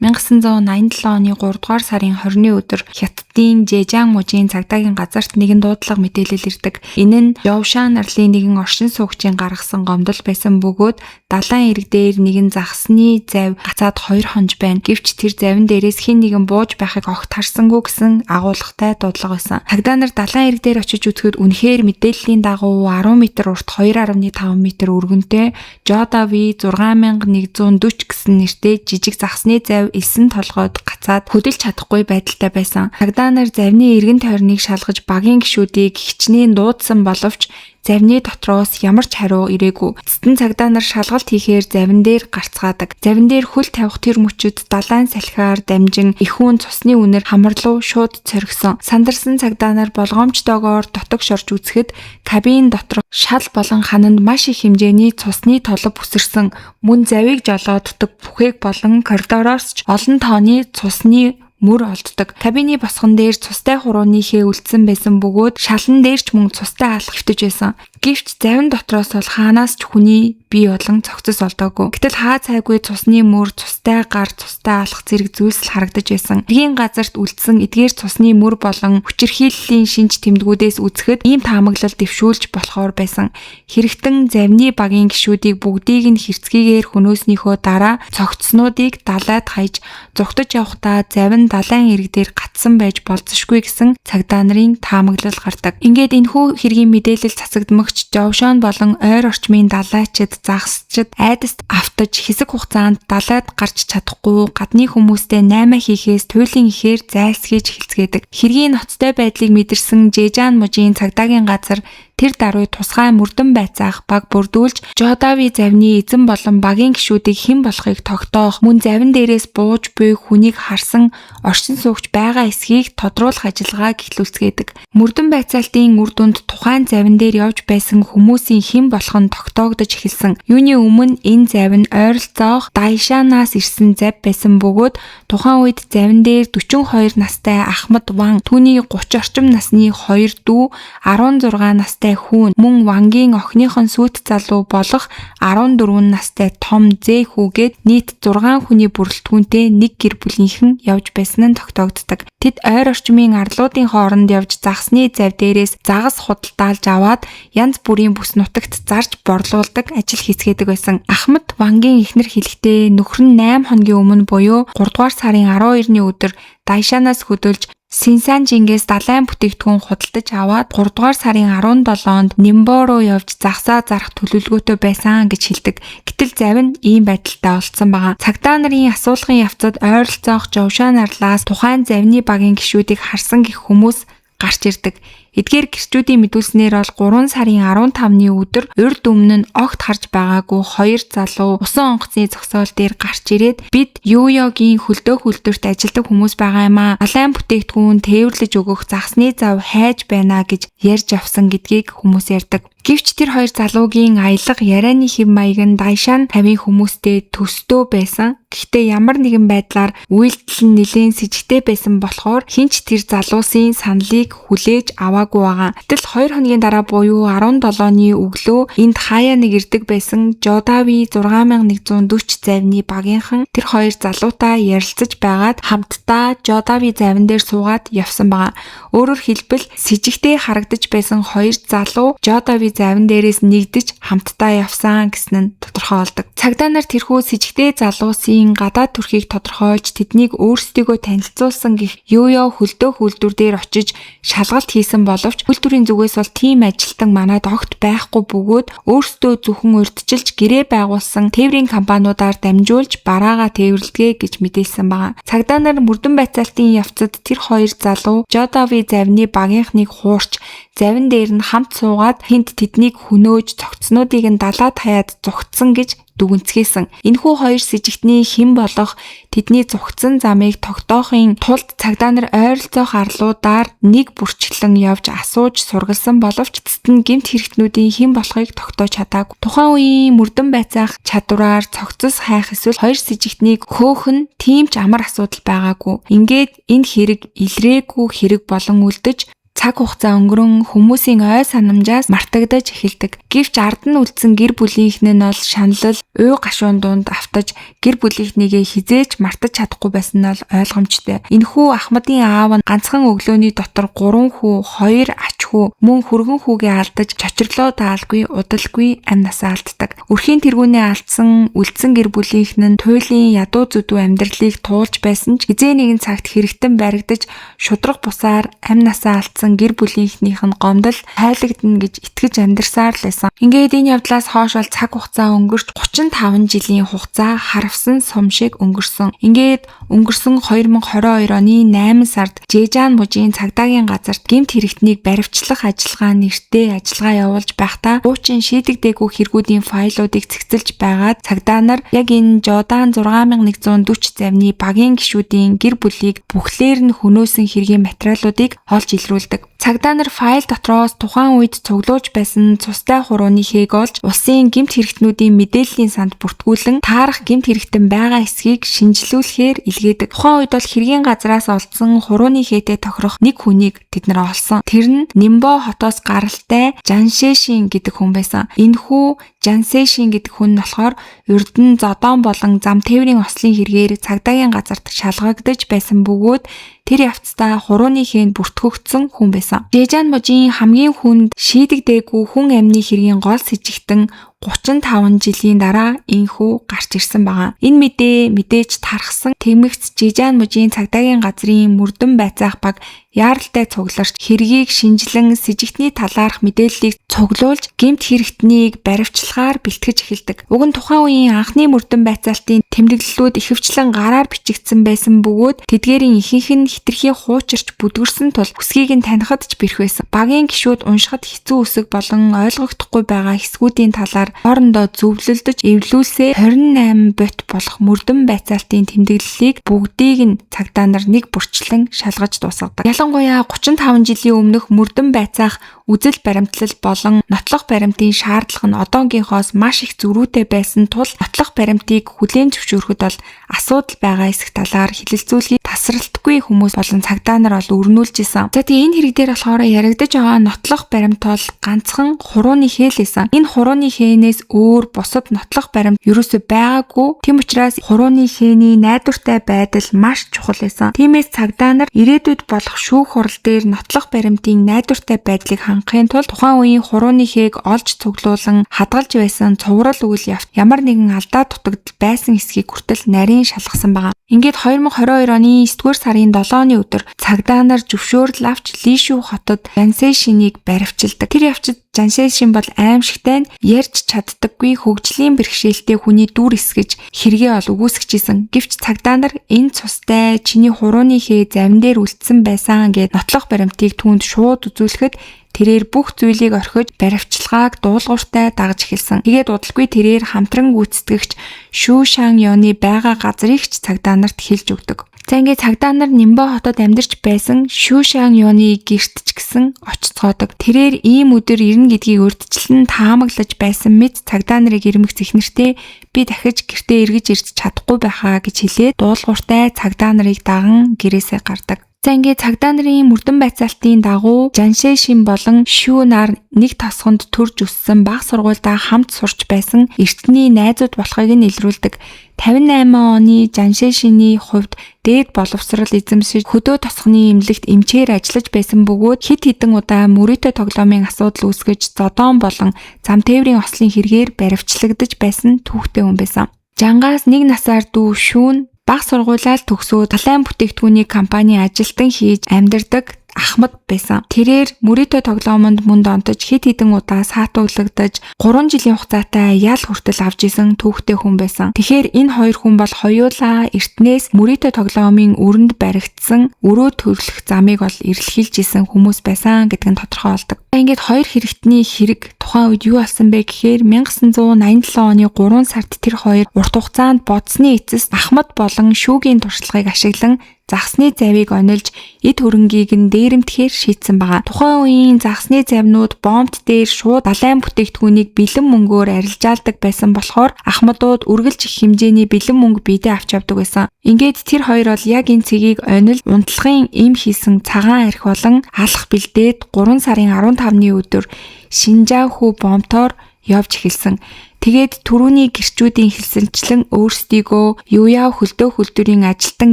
1987 оны 3 дугаар сарын 20-ны өдөр Хятадын Жэжан мужийн цагдаагийн газарт нэгэн дуудлага мэдээлэл ирдэг. Энэ нь Жовшан арлын нэгэн оршин суугчийн гаргасан гомдол байсан бөгөөд далайн эрэг дээр нэгэн загсны завь гацаад 2 хонж байна. Гэвч тэр завин дээрээс хэн нэгэн бууж байхыг огт харсангүй гэсэн агуулгатай дуудлага байсан. Цагдаа нар далайн эрэг дээр очиж үзэхэд үнэхээр мэдээллийн дагуу 10 м урт 2.5 м өргөнтэй Жодави 6140 гэсэн нэртэй жижиг загсны завь элсэн толгойд гацаад хөдөлж чадахгүй байдалтай байсан. Цагдаа нар завны эргэн тойрныг шалгаж багийн гишүүдийг хичнээн дуудсан боловч завны дотроос ямар ч хариу ирээгүй. Эцэст нь цагдаа нар шалгалт хийхээр завин дээр гарцгаадаг. Завин дээр хөл тавих тэр мөчөд далайн салхиар дамжин ихүүн цусны үнэр хамарлуу шууд цоргисон. Сандарсан цагдаа нар болгоомжтойгоор дотог шорж үзэхэд кабин доторх шал болон хананд маш их хэмжээний цусны толб үсэрсэн. Мөн завийг жолооддаг бүхээг болон коридороос ч олон тооны цусны мөр олддог. Кабины босгон дээр цустай хурууныхээ үлдсэн байсан бөгөөд шалан дээр ч мөн цустай алх хэвтэж байсан. Гэвч завин дотроос бол хаанаас ч хүний бие болон цогцос олдоогүй. Гэтэл хаа цайгүй цусны мөр, цустай гар, цустай алах зэрэг зүйлс л харагдаж байсан. Эргийн газарт үлдсэн эдгээр цусны мөр болон хүчирхийллийн шинж тэмдгүүдээс үзэхэд ийм таамаглал дэвшүүлж болохоор байсан. Хэрэгтэн завны багийн гишүүдийг бүгдийг нь хэрцгийгээр хөнөөснийхөө дараа цогцснуудыг далайд хаяж зүгтэж явахдаа завин далайн ирэг дээр гатсан байж болзошгүй гэсэн цагдаа нарын таамаглал гардаг. Ингээд энэхүү хэргийн мэдээлэл цацагдмагч Жовшон болон ойр орчмын далайчид загасчид айдаст автаж хэсэг хугацаанд далайд гарч чадахгүй гадны хүмүүстэй наймаа хийхээс туйлын ихээр зайлсхийж хэлцгээдэг. Хэргийн ноцтой байдлыг мэдэрсэн Жежан мужийн цагдаагийн газар тэр даруй тусгай мөрдөн байцаах баг бүрдүүлж Жодави завны эзэн болон багийн гишүүдийг хэн болохыг тогтоох, мөн завин дээрээс бууж буй хүнийг харсан оршин суугч байгаа эсхийг тодруулах ажиллагааг эхлүүлцгээдэг. Мөрдөн байцаалтын үр дүнд тухайн завин дээр явж байсан хүмүүсийн хэн болох нь тогтоогдож эхэлсэн. Юуны өмнө энэ завин ойролцоох Дайшанаас ирсэн зав байсан бөгөөд тухайн үед завин дээр 42 настай Ахмад Ван, түүний 30 орчим насны 2 дүү, 16 настай хүүн, мөн Вангийн охиныхон сүйт залуу болох 14 настай Том Зэ хүүгээд нийт 6 хүний бүрэлдэхүүнтэй нэг гэр бүлийнхэн явж байсан нь тогтоогддог. Тэд ойр орчмын арлуудын хооронд явж загсны зав дээрээс загас худалдаалж аваад янз бүрийн бүс нутагт зарж борлуулдаг ажил хийцгээдэг байсан. Ахмад Вангийн эхнэр хэлэхдээ нөхөр нь 8 хоногийн өмнө буюу 3 дугаар сарын 12-ны өдөр Дайшанаас хөдөлж Синсанжингээс далайн бүтээгдэхүүн худалдаж аваад 3 дугаар сарын 17-нд Нимбо руу явж загсаа зарах төлөвлөгөөтэй байсан гэж хэлдэг. Гэтэл завин ийм байдалтай олдсон байгаа. Цагдаа нарын асуулгын явцад ойролцоох Жовшан арлаас тухайн завны багийн гишүүдийг харсан гэх хүмүүс гарч ирдэг. Эдгээр гэрчүүдийн мэдүүлснээр бол 3 сарын 15-ны өдөр урд өмнө нь огт харж байгаагүй 2 залуу усан онгоцны зогсоол дээр гарч ирээд бид Юйогийн хөлдөө хөлдөрт ажилладаг хүмүүс байгаа юм аа. Далайн бүтээгдэхүүн тээвэрлэж өгөх загсны зав хайж байна гэж ярьж авсан гэдгийг хүмүүс ярьдаг. Гэвч тэр хоёр залуугийн аялга ярианы хэв маяг нь Дайшан тавийн хүмүүстэй төстөө байсан. Гэхдээ ямар нэгэн байдлаар үйлдэл нь нэлээд сэжигтэй байсан болохоор хинч тэр залуусын саналыг хүлээж аваагүй байгаа. Гэтэл 2 хоногийн дараа буюу 17-ны өглөө энд хаяа нэг ирдэг байсан Жодави 6140 завны багийнхан тэр хоёр залуутай ярилцаж байгаад хамтдаа Жодави завин дээр суугаад явсан байгаа. Өөрөөр хэлбэл сэжигтэй харагдаж байсан хоёр залуу Жодави завин дээрээс нэгдэж хамтдаа явсан гэсэн нь тодорхой болдог. Цагдаа нар тэрхүү сэжигтэй залуусын гадаад төрхийг тодорхойлж тэднийг өөрсдийгөө танилцуулсан гэх Юйо хөлдөө хөлдүр дээр очиж шалгалт хийсэн боловч хөлдүрийн зүгээс бол тийм ажилтан манад огт байхгүй бөгөөд өөрсдөө зөвхөн урьдчилж гэрээ байгуулсан тээврийн компаниудаар дамжуулж бараагаа тээвэрлэгээ гэж мэдээлсэн байгаа. Цагдаа нар мөрдөн байцаалтын явцад тэр хоёр залуу Жодави завны багийнхныг хуурч завин дээр нь хамт суугаад тэнд тэднийг хөнөөж цогцснуудыг нь далаад хаяад зүгтсэн гэж дүгнцгээсэн. Энэхүү хоёр сэжигтний хэн болох тэдний зүгтсэн замыг тогтоохын тулд цагдаа нар ойролцоох арлуудаар нэг бүрчлэн явж асууж сургалсан боловч эцэст нь гэмт хэрэгтнүүдийн хэн болохыг тогтоож чадаагүй. Тухайн үеийн мөрдөн байцаах чадвараар цогцос хайх эсвэл хоёр сэжигтнийг хөөх нь тийм ч амар асуудал байгаагүй. Ингээд энэ хэрэг илрээгүй хэрэг болон үлдэж цаг хугацаа өнгөрөн хүмүүсийн ой санамжаас мартагдаж эхэлдэг. Гэвч ард нь үлдсэн гэр бүлийнхэн нь бол шаналл, уй гашуун дунд автаж гэр бүлийнхнийгээ хизээж мартаж чадахгүй байсан нь бол ойлгомжтой. Энэхүү Ахмадын аав нь ганцхан өглөөний дотор 3 хүү, 2 ач хүү, мөн хүргэн хүүгээ алдаж чочрлоо даалгүй, удалгүй амь насаа алддаг. Өрхийн тэргүүнээ алдсан үлдсэн гэр бүлийнхэн нь туйлын ядуу зүдүү амьдралыг туулж байсан ч хизээ нэгэн цагт хэрэгтэн баригдаж шудраг бусаар амь насаа алдсан гэр бүлийнхнийх нь гомдол хайлагдана гэж итгэж амьдарсаар л байсан. Ингээд энэ явдлаас хойш бол цаг хугацаа өнгөрч 35 жилийн хугацаа харавсан сум шиг өнгөрсөн. Ингээд өнгөрсөн 2022 оны 8 сард Жежан мужийн цагдаагийн газарт гэмт хэрэгтнийг баривчлах ажиллагаа нэртэй ажиллагаа явуулж байхдаа хуучин шийдэгдээгүй хэрэгүүдийн файлуудыг цэгцэлж байгаад цагдаа нар яг энэ Жодан 6140 завны багийн гишүүдийн гэр бүлийг бүхлээр нь хөнөөсөн хэргийн материалуудыг олж илрүүлдэг. Цагдаа нар файл дотроос тухайн үед цуглуулж байсан цустай хурууны хээг олж улсын гэмт хэрэгтнүүдийн мэдээллийн санд бүртгүүлэн таарах гэмт хэрэгтэн байгаа эсхийг шинжилүүлэхээр илгээдэг. Тухайн үед бол хэргийн газраас олдсон хурууны хээтэй тохирох нэг хүнийг тэд нар олсон. Тэр нь Нимбо хотоос гаралтай Жаншэшин гэдэг хүн байсан. Энэхүү Жаншэшин гэдэг хүн нь болохоор Эрдэнэ, Зодон болон зам тээврийн ослын хэрэгээр цагдаагийн газарт шалгагдаж байсан бөгөөд тэр явцдаа хурууны хээнд бүртгэгдсэн хүн байсан. Жэжан мужийн хамгийн хүнд шийдэгдээгүй хүн амны хэргийн гол сэжигтэн 35 жилийн дараа энхүү гарч ирсэн байгаа. Энэ мэдээж тархсан тэмэгц Жижан мужийн цагдаагийн газрын мөрдөн байцаах баг яаралтай цугларч хэргийг шинжилэн сэжигтний талаарх мэдээллийг цуглуулж гэмт хэрэгтнийг баривчлагаар бэлтгэж эхэлдэг. Уг нь тухайн үеийн анхны мөрдөн байцаалтын тэмдэглэлүүд ихэвчлэн гараар бичигдсэн байсан бөгөөд тэдгээрийн ихэнх нь хитрхи хуучирч бүдгэрсэн тул хүсгийг нь танихад ч бэрх байсан. Багийн гишүүд уншихад хэцүү үсэг болон ойлгогдохгүй байгаа хэсгүүдийн талаар хоорондоо зөвлөлдөж эвлүүлсээ 28 бот болох мөрдөн байцаалтын тэмдэглэлийг бүгдийг нь цагдаа нар нэг бүрчлэн шалгаж дуусгадаг. Ялангуяа 35 жилийн өмнөх мөрдөн байцаах үзэл баримтлал болон нотлох баримтын шаардлага нь одоогийнхоос маш их зөрүүтэй байсан тул нотлох баримтыг хүлээн зөвшөөрөхөд бол асуудал байгаа эсэх талаар хэлэлцүүлгийг тасралтгүй хүмүүс болон цагдаа нар бол өрнүүлж исэн. За тэгээ энэ хэрэг дээр болохоор яригдаж байгаа нотлох баримт бол ганцхан хурууны хээлээсэн. Энэ хурууны хээнээс өөр бусад нотлох баримт ерөөсөй байгаагүй. Тэм учраас хурууны хээний найдвартай байдал маш чухал байсан. Тиймээс цагдаа нар ирээдүйд болох шүүх хурал дээр нотлох баримтын найдвартай байдлыг хангахын тулд тухайн үеийн хурууны хээг олж цуглуулан хадгалж байсан цуврал үйл явц ямар нэгэн алдаа дутагдал байсан эсхийг хүртэл нарийн шалгасан байгаа. Ингээд 2022 оны 9-р сарын 7-ны өдөр цагдаа нар зөвшөөрөл авч Лишүү хотод Жаншэшинийг баривчилдаг. Тэр явцад Жаншэшин бол аимшигтай нь ярьж чаддаггүй хөгжлийн бэрхшээлтэй хүний дүр эсгэж хэрэгээ ол үгүйсгэжсэн. Гэвч цагдаа нар энэ цустай чиний хурууны хээ завин дээр үлдсэн байсан гэд нотлох баримтыг түүнд шууд үзүүлэхэд тэрээр бүх зүйлийг орхиж баривчилгааг дуулууртай дагаж эхэлсэн. Тэгээд удалгүй тэрээр хамтран гүйцэтгэгч Шүүшан Ёны байгаа газрыг ч цагдаа нарт хэлж өгдөг. За ингээд цагдаа нар Нимбо хотод амьдарч байсан Шүүшан Ёны гэрт ч гэсэн очицгоодог. Тэрээр ийм өдөр ирнэ гэдгийг урьдчилан таамаглаж байсан мэт цагдаа нарыг ирмэгц ихнэртэй би дахиж гэртээ эргэж ирж чадахгүй байхаа гэж хэлээд дуулууртай цагдаа нарыг даган гэрээсээ гардаг. За ингээд цагдаа нарын мөрдөн байцаалтын дагуу Жаншэшин болон Шүү нар нэг тосгонд төрж өссөн бага сургуультай хамт сурч байсан эртний найзууд болохыг нь илрүүлдэг. 58 оны Жаншэшиний хувьд дээд боловсрал эзэмшиж хөдөө тосгоны эмнэлэгт эмчээр ажиллаж байсан бөгөөд хэд хэдэн удаа мөрөөдө тоглоомын асуудал үүсгэж Зодон болон зам тээврийн ослын хэрэгээр баривчлагдаж байсан түүхтэй хүн байсан. Жангаас 1 насаар дүү Шүүн бага сургуулиас төгсөөд талайн бүтээгдэхүүний компани ажилтан хийж амьдардаг Ахмад байсан. Тэрээр мөрөөдө тоглоомонд мөн донтож хэд хэдэн удаа саатуулагдаж 3 жилийн хугацаатай ял хүртэл авч исэн түүхтэй хүн байсан. Тэгэхээр энэ хоёр хүн бол хоёулаа эртнээс мөрөөдө тоглоомын өрөнд баригдсан өрөө төрлөх замыг бол эрэлхийлж исэн хүмүүс байсан гэдэг нь тодорхой болдог. Ингээд хоёр хэрэгтний хэрэг тухайн үед юу болсон бэ гэхээр 1987 оны 3 сард тэр хоёр урт хугацаанд бодсны эцэст Ахмад болон Шүүгийн туршлагыг ашиглан загсны завийг онилж эд хөрөнгийг нь дээрэмтгэхээр шийдсэн байгаа. Тухайн үеийн загсны завнууд бомбт дээр шууд далайн бүтээгдэхүүнийг бэлэн мөнгөөр арилжаалдаг байсан болохоор Ахмадууд үргэлж их хэмжээний бэлэн мөнгө биедээ авч явдаг байсан. Ингээд тэр хоёр бол яг энэ цэгийг онил унтлагын эм хийсэн цагаан архи болон алах бэлдээд 3 сарын 15-ны өдөр Шинжааху бомбтоор явж эхэлсэн. Тэгээд түрүүний гэрчүүдийн хэлсэлчлэн өөрсдийгөө Юяв хөлдөө хөлдөрийн ажилтан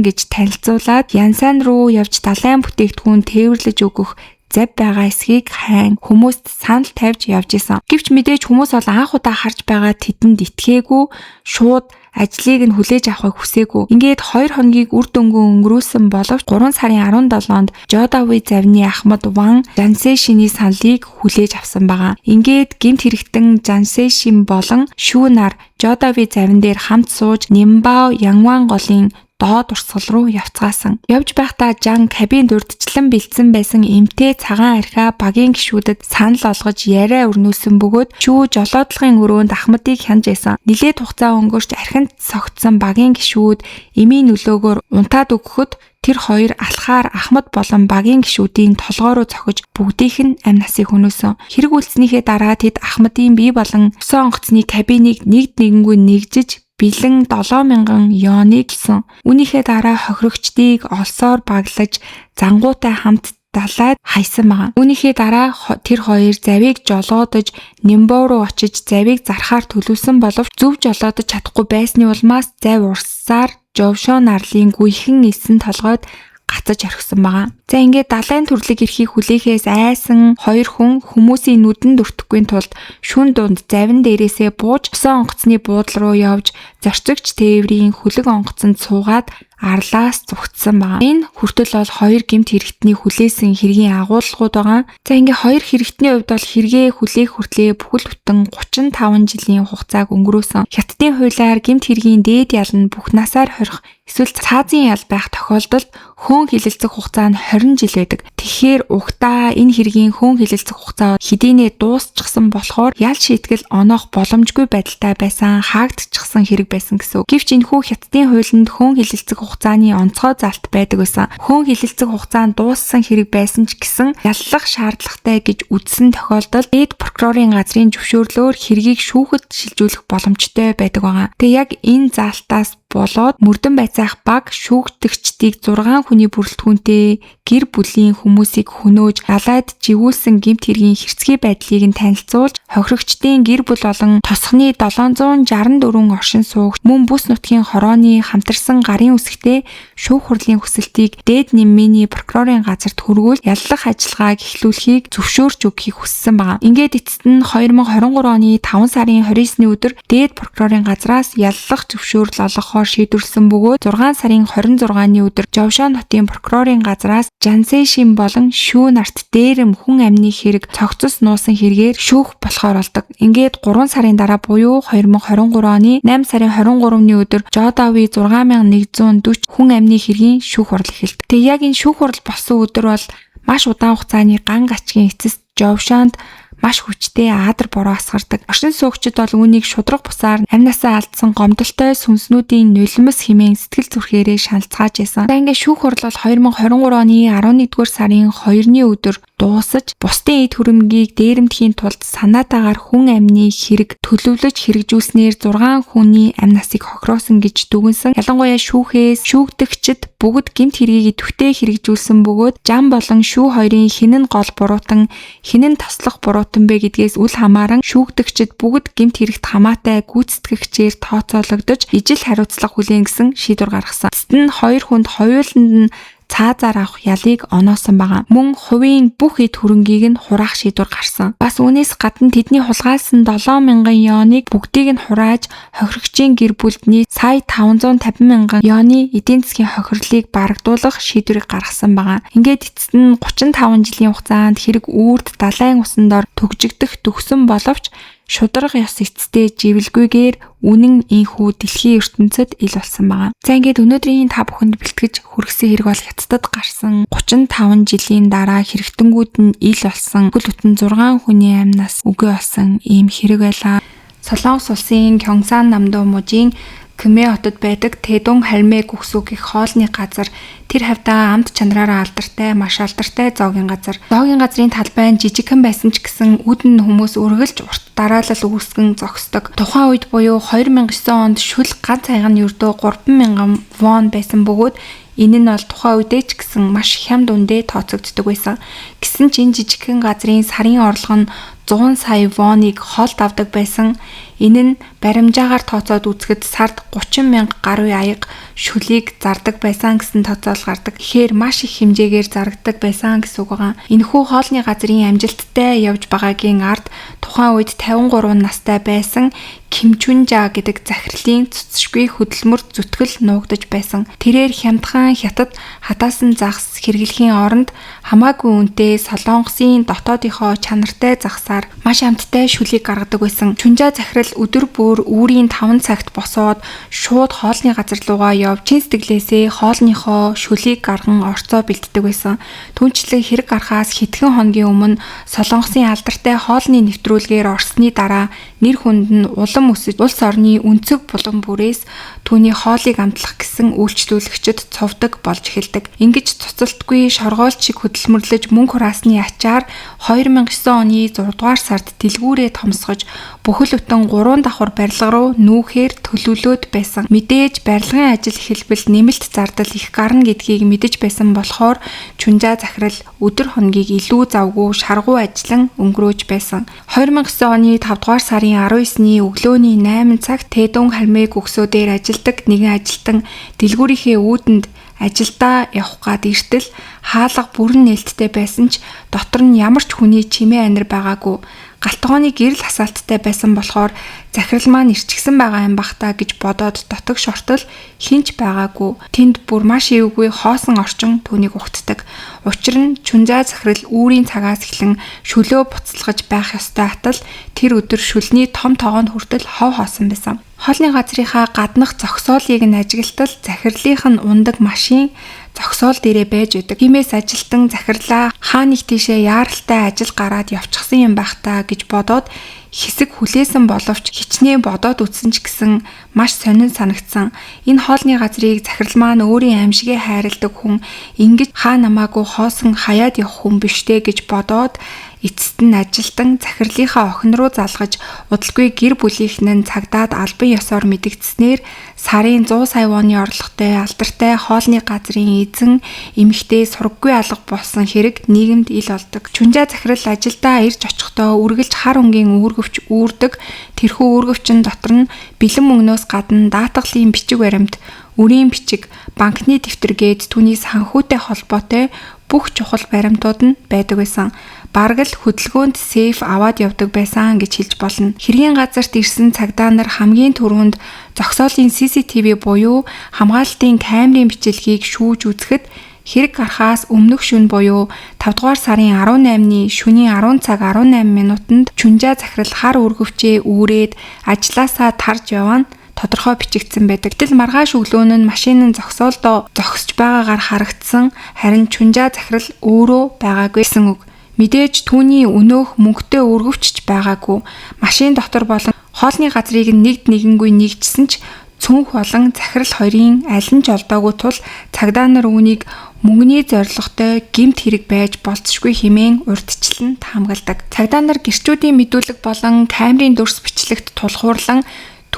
гэж танилцуулаад Янсан руу явж далайн бүтээгдэхүүн тээвэрлэж өгөх зав байгаа эсхийг хайн хүмүүст санал тавьж явж исэн. Гэвч мэдээж хүмүүс бол анх удаа харж байгаа тэдэнд итгээгүй шууд ажлыг нь хүлээж авахыг хүсээгүй. Ингээд 2 хоногийг үр дүнгүй өнгөрүүлсэн боловч 3 сарын 17-нд Жодави завны Ахмад Ван Жаншэшиний саналыг хүлээж авсан байгаа. Ингээд гэмт хэрэгтэн Жаншэшин болон Шүү нар Жодави завин дээр хамт сууж Нимбао Янгван голын доод урсгал руу явцгаасан. Явж байхдаа Жан кабинд урдчлан бэлдсэн байсан эмтэй цагаан архиа багийн гишүүдэд санал олгож яриа өрнүүлсэн бөгөөд Шүү жолоодлогын өрөөнд Ахмадыг хянж байсан. Нилээд хугацаа өнгөрч архинд согтсон багийн гишүүд эмийн нөлөөгөөр унтаад өгөхөд тэр хоёр алхаар Ахмад болон багийн гишүүдийн толгой руу цохиж бүгдийнх нь амь насыг хөнөөсөн. Хэрэг үлдснийхээ дараа тэд Ахмадын бие болон усан онгоцны кабиныг нэгд нэгэнгүй нэгжиж бэлэн 7000 ёныг хэлсэн. Үүнийхээ дараа хохирогчдыг олсоор баглаж зангуутай хамт далайд хайсан байгаа. Үүнийхээ дараа тэр хоёр завийг жолоодож Нимбов руу очиж завийг зархаар төлөвлөсөн боловч зөв жолоодож чадахгүй байсны улмаас зав урсаар Жовшон арлын гүйхэн эсэн толгойд гацаж орхисон байгаа. За ингээд далайн төрлөг эрхийг хүлээхээс айсан хоёр хүн хүмүүсийн нүдэнд өртөхгүй тулд шүн дунд завин дээрээсээ бууж усан онгоцны буудлын руу явж зорцогч тээврийн хөлөг онгоцонд суугаад арлаас зүгтсэн байгаа. Энэ хүртэл бол хоёр гэмт хэрэгтний хүлээсэн хэргийн агуулгууд байгаа. За ингээ хоёр хэрэгтний хувьд бол хэрэгээ хүлээх хүртлээр бүхэл бүтэн 35 жилийн хугацааг өнгөрөөсөн. Хятадын хуулиар гэмт хэргийн дээд ял нь бүх насаар хорих эсвэл цаазын ял байх тохиолдолд хөөн хилэлцэх хугацаа нь 20 жил байдаг. Тэгэхээр угтаа энэ хэргийн хөөн хилэлцэх хугацаа хэдийнэ дуусчихсан болохоор ял шийтгэл оноох боломжгүй байдалтай байсан, хаагдчихсан хэрэг байсан гэсэн. Гэвч энэхүү хятадын хуулинд хөөн хилэлцэх хугацааны онцгой залт байдаг байсан. Хөөн хилэлцэх хугацаанд дууссан хэрэг байсан ч гэсэн яллах шаардлагатай гэж үзсэн тохиолдолд дээд прокурорын газрын зөвшөөрлөөр хэргийг шүүхэд шилжүүлэх боломжтой байдаг байгаа. Тэгээ яг энэ залтаас болоод мөрдөн байцаах баг шүүгдэгчдийг 6 хүний бүрэлдэхүүнтэй гэр бүлийн хүмүүсийг хөнөөж далайд живүүлсэн гэмт хэргийн хэрцгий байдлыг нь танилцуулж хохирогчдын гэр бүл болон тосхны 764 оршин суугч мөн бүс нутгийн хорооны хамтарсан гарын үсэгтээ шүүх хурлын хүсэлтийг дээд нэммэний прокурорын газарт хүргүүл яллах ажиллагааг эхлүүлэхийг зөвшөөрч өгөхийг хүссэн байна. Ингээд эцэст нь 2023 оны 5 сарын 29-ний өдөр дээд прокурорын газраас яллах зөвшөөрөл олгох шийдвэрлсэн бөгөөд 6 сарын 26-ны өдөр Жовшон хотын прокурорын газраас Жансэшин болон Шүү нарт дээрэм хүн амны хэрэг цогцос нуусан хэрэгээр шүүх болохоор болдог. Ингээд 3 сарын дараа буюу 2023 оны 8 сарын 23-ны өдөр Жодави 6140 хүн амны хэргийн шүүх хурал эхэлдэг. Тэгээ яг энэ шүүх хурал болсон өдөр бол маш удаан хугацааны ган гачгийн эцэст Жовшонд маш хүчтэй аадар бороо асгардаг. Оршин суугчид бол үүнийг шудраг бусаар амнасаа алдсан гомдолтой сүнснүүдийн нулимс хэмээн сэтгэл зүрхээрээ шаналцгааж байсан. За ингээд шүүх хурал бол 2023 оны 11-р сарын 2-ны өдөр дуусаж бусдын эд хөрөмгийг дээрэмдэхийн тулд санаатаагаар хүн амны хэрэг төлөвлөж хэрэгжүүлснээр 6 хүний амь насыг хохироосон гэж дүгнсэн. Ялангуяа шүүхээс шүүгдэгчид бүгд гэмт хэргийг идэвхтэй хэрэгжүүлсэн бөгөөд жам болон шүү хоёрын хэн нь гол буруутан хэн нь тослох буруутан бэ гэдгээс үл хамааран шүүгдэгчид бүгд гэмт хэрэгт хамаатай гүйцэтгэгчээр тооцоологдож ижил хариуцлага хүлээн гэсэн шийдвэр гаргасан. Эцэст нь хоёр хүнд хоёуланд нь цаазаар авах ялыг оноосон байгаа. Мөн хувийн бүх эд хөрөнгийг нь хураах шийдвэр гарсан. Бас үүнээс гадна тэдний хулгайлсан 7000 ёныг бүгдийг нь хурааж хохирогчийн гэр бүлд нийт сая 550,000 ёны эдийн засгийн хохирлыг барагдуулах шийдвэрийг гаргасан байгаа. Ингээд эцэст нь 35 жилийн хугацаанд хэрэг үрд далайн усан дор төгжигдөх төгсөн боловч шударга ёс эцтэй живэлгүйгээр үнэн инхүү дэлхийн ертөнцид ил болсон байгаа. За ингээд өнөөдрийн та бүхэнд бэлтгэж хүргэсэн хэрэг бол Хятадд гарсан 35 жилийн дараа хэрэгтэнгүүд нь ил болсон бүл бүтэн 6 хүний амнаас үгүй болсон ийм хэрэг байлаа. Солонгос улсын Кёнгсан намдуу мужийн Кэмэ хотод байдаг Тэдун харьмээ гүгсүү гэх хоолны газар тэр хавьдаа амт чанараараа алдартай маш алдартай зоогийн газар. Зоогийн газрын талбай нь жижигхэн байсан ч гэсэн үдэн хүмүүс үргэлж урт дараалал үүсгэн зогсдог. Тухайн үед буюу 2009 онд шүл ганц аяга нь ердөө 3,000 вон байсан бөгөөд энэ нь бол тухайн үедээ ч гэсэн маш хямд үндэ тооцогддог байсан. Гэсэн ч энэ жижигхэн газрын сарын орлого нь 100 сая воныг хоолд авдаг байсан. Энэ нь баримжаагаар тооцоод үзэхэд сард 30,000 гаруй аяга шүлийг зардаг байсан гэсэн тооцоол гардаг. Тэгэхээр маш их хэмжээгээр зарагддаг байсан гэсэн үг байгаа. Энэхүү хоолны газрын амжилттай явж байгаагийн ард тухайн үед 53 настай байсан Кимчүнжа гэдэг захирлын цэцшгүй хөдөлмөр зүтгэл нуугдаж байсан. Тэрээр хямдхан хятад хатаасан загас хэрэглэхийн оронд хамаагүй үнэтэй Солонгосын дотоодынхоо чанартай загсаар маш амттай шүлийг гаргадаг байсан. Чүнжа захирал өдөр бүр үүрийн 5 цагт босоод шууд хоолны газар руугаа явж чин сэтгэлээсээ хоолныхоо шүлийг гарган орцоо бэлддэг байсан. Түүнчлэн хэрэг гарахаас хэдхэн хоногийн өмнө Солонгосын алдартай хоолны нэвтрүүлгээр орсны дараа нэр хүнд нь улам өсөж улс орны өнцөг булан бүрээс түүний хоолыг амтлах гэсэн үйлчлүүлэгчид цовдөг болж эхэлдэг. Ингэж цуцалтгүй шоргоолч шиг хөдөлмөрлөж мөнгө хураасны ачаар 2009 оны 6 дугаар сард дэлгүүрээ томсгож бүхэл бүтэн 3 давхар барилга руу нүүхээр төлөвлөөд байсан. Мэдээж барилгын ажил эхэлбэл нэмэлт зардал их гарна гэдгийг мэдэж байсан болохоор Чүнжаа захирал өдөр хоногийг илүү завгүй шаргуу ажиллан өнгөрөөж байсан. 2009 оны 5 дугаар сарын 19-ний өглөөний 8 цагт Тэдэн хармыг өгсөдөр ажилдаг нэгэн ажилтан дэлгүүрийнхээ үүдэнд ажилдаа явах гад иртэл хаалга бүрэн нээлттэй байсан ч дотор нь ямар ч хүний чимээ анир байгаагүй. Галтгооны гэрэл хасаалттай байсан болохоор захирал маань ирчихсэн байгаа юм бахтаа гэж бодоод дотог шортол хинч байгаагүй. Тэнд бүр маш эвгүй хоосон орчин түүнийг угтдаг. Учир нь Чүнжаа захирал үүрийн цагаас эхлэн шүлөө буцалгаж байх ёстой атал тэр өдөр шүлний том тоогонд хүртэл хов хоосон байсан. Хоолны газрынхаа гаднах зогсоолыг нь ажиглалтал захирлынх нь ундаг машин зогсоол дээрээ байж байдаг. Тиймээс ажилтан захирлаа хаа нэг тийшээ яаралтай ажил гараад явчихсан юм байх та гэж бодоод хэсэг хүлээсэн боловч хичнээн бодоод үтсэн ч гэсэн маш сонин санагдсан. Энэ хоолны газрыг захирал маань өөрийн аимшигээ хайрладаг хүн ингэж хаа намаагүй хоосон хаяад явах хүн биштэй гэж бодоод эцэст нь ажилтан захирлынхаа охин руу залгаж удалгүй гэр бүлийнхэн нь цагдаад албан ёсоор мэдэгдснээр сарын 100 сая вонны орлоготой алдартай хоолны газрын эзэн эмэгтэй сургаггүй алга болсон хэрэг нийгэмд ил болдог. Чүнжаа захирал ажилдаа ирж очихдоо үргэлж хар өнгийн үүргэвч үүрдэг. Тэрхүү үүргэвчин дотор нь бэлэн мөнгнөөс гадна даатгалын бичиг баримт, үрийн бичиг, банкны дэвтэргээд түүний санхүүтэй холбоотой бүх чухал баримтууд нь байдаг байсан. Бараг л хөдөлгөөнд сейф аваад явдаг байсан гэж хэлж болно. Хэргийн газарт ирсэн цагдаа нар хамгийн түрүүнд зогсоолын CCTV буюу хамгаалалтын камерын бичлэгийг шүүж үзэхэд хэрэг гарахаас өмнөх шөнө буюу 5 дугаар сарын 18-ны шөнийн 10 цаг 18 минутанд Чүнжаа захирал хар үргэвчээ үүрээд ажилласаа тарж явна тодорхой бичигдсэн байдаг. Гэтэл маргааш өглөөн нь машин нь зогсоолдоо зогсож байгаагаар харагдсан. Харин Чүнжаа захирал өөрөө байгаагүй гэсэн үг. Мэдээж түүний өнөөх мөнгөтэй өргөвчж байгаагүй. Машин дотор болон хоолны газрыг нэгд нэгэнгүй нэгжсэн ч цүнх болон захирал хоёрын аль нь ч олдоогүй тул цагдаа нар үүнийг мөнгөний зорилготой гэмт хэрэг байж болцсохгүй хэмээн урьдчилан таамагладаг. Цагдаа нар гэрчүүдийн мэдүүлэг болон камерын дүрс бичлэгт тулхуурлан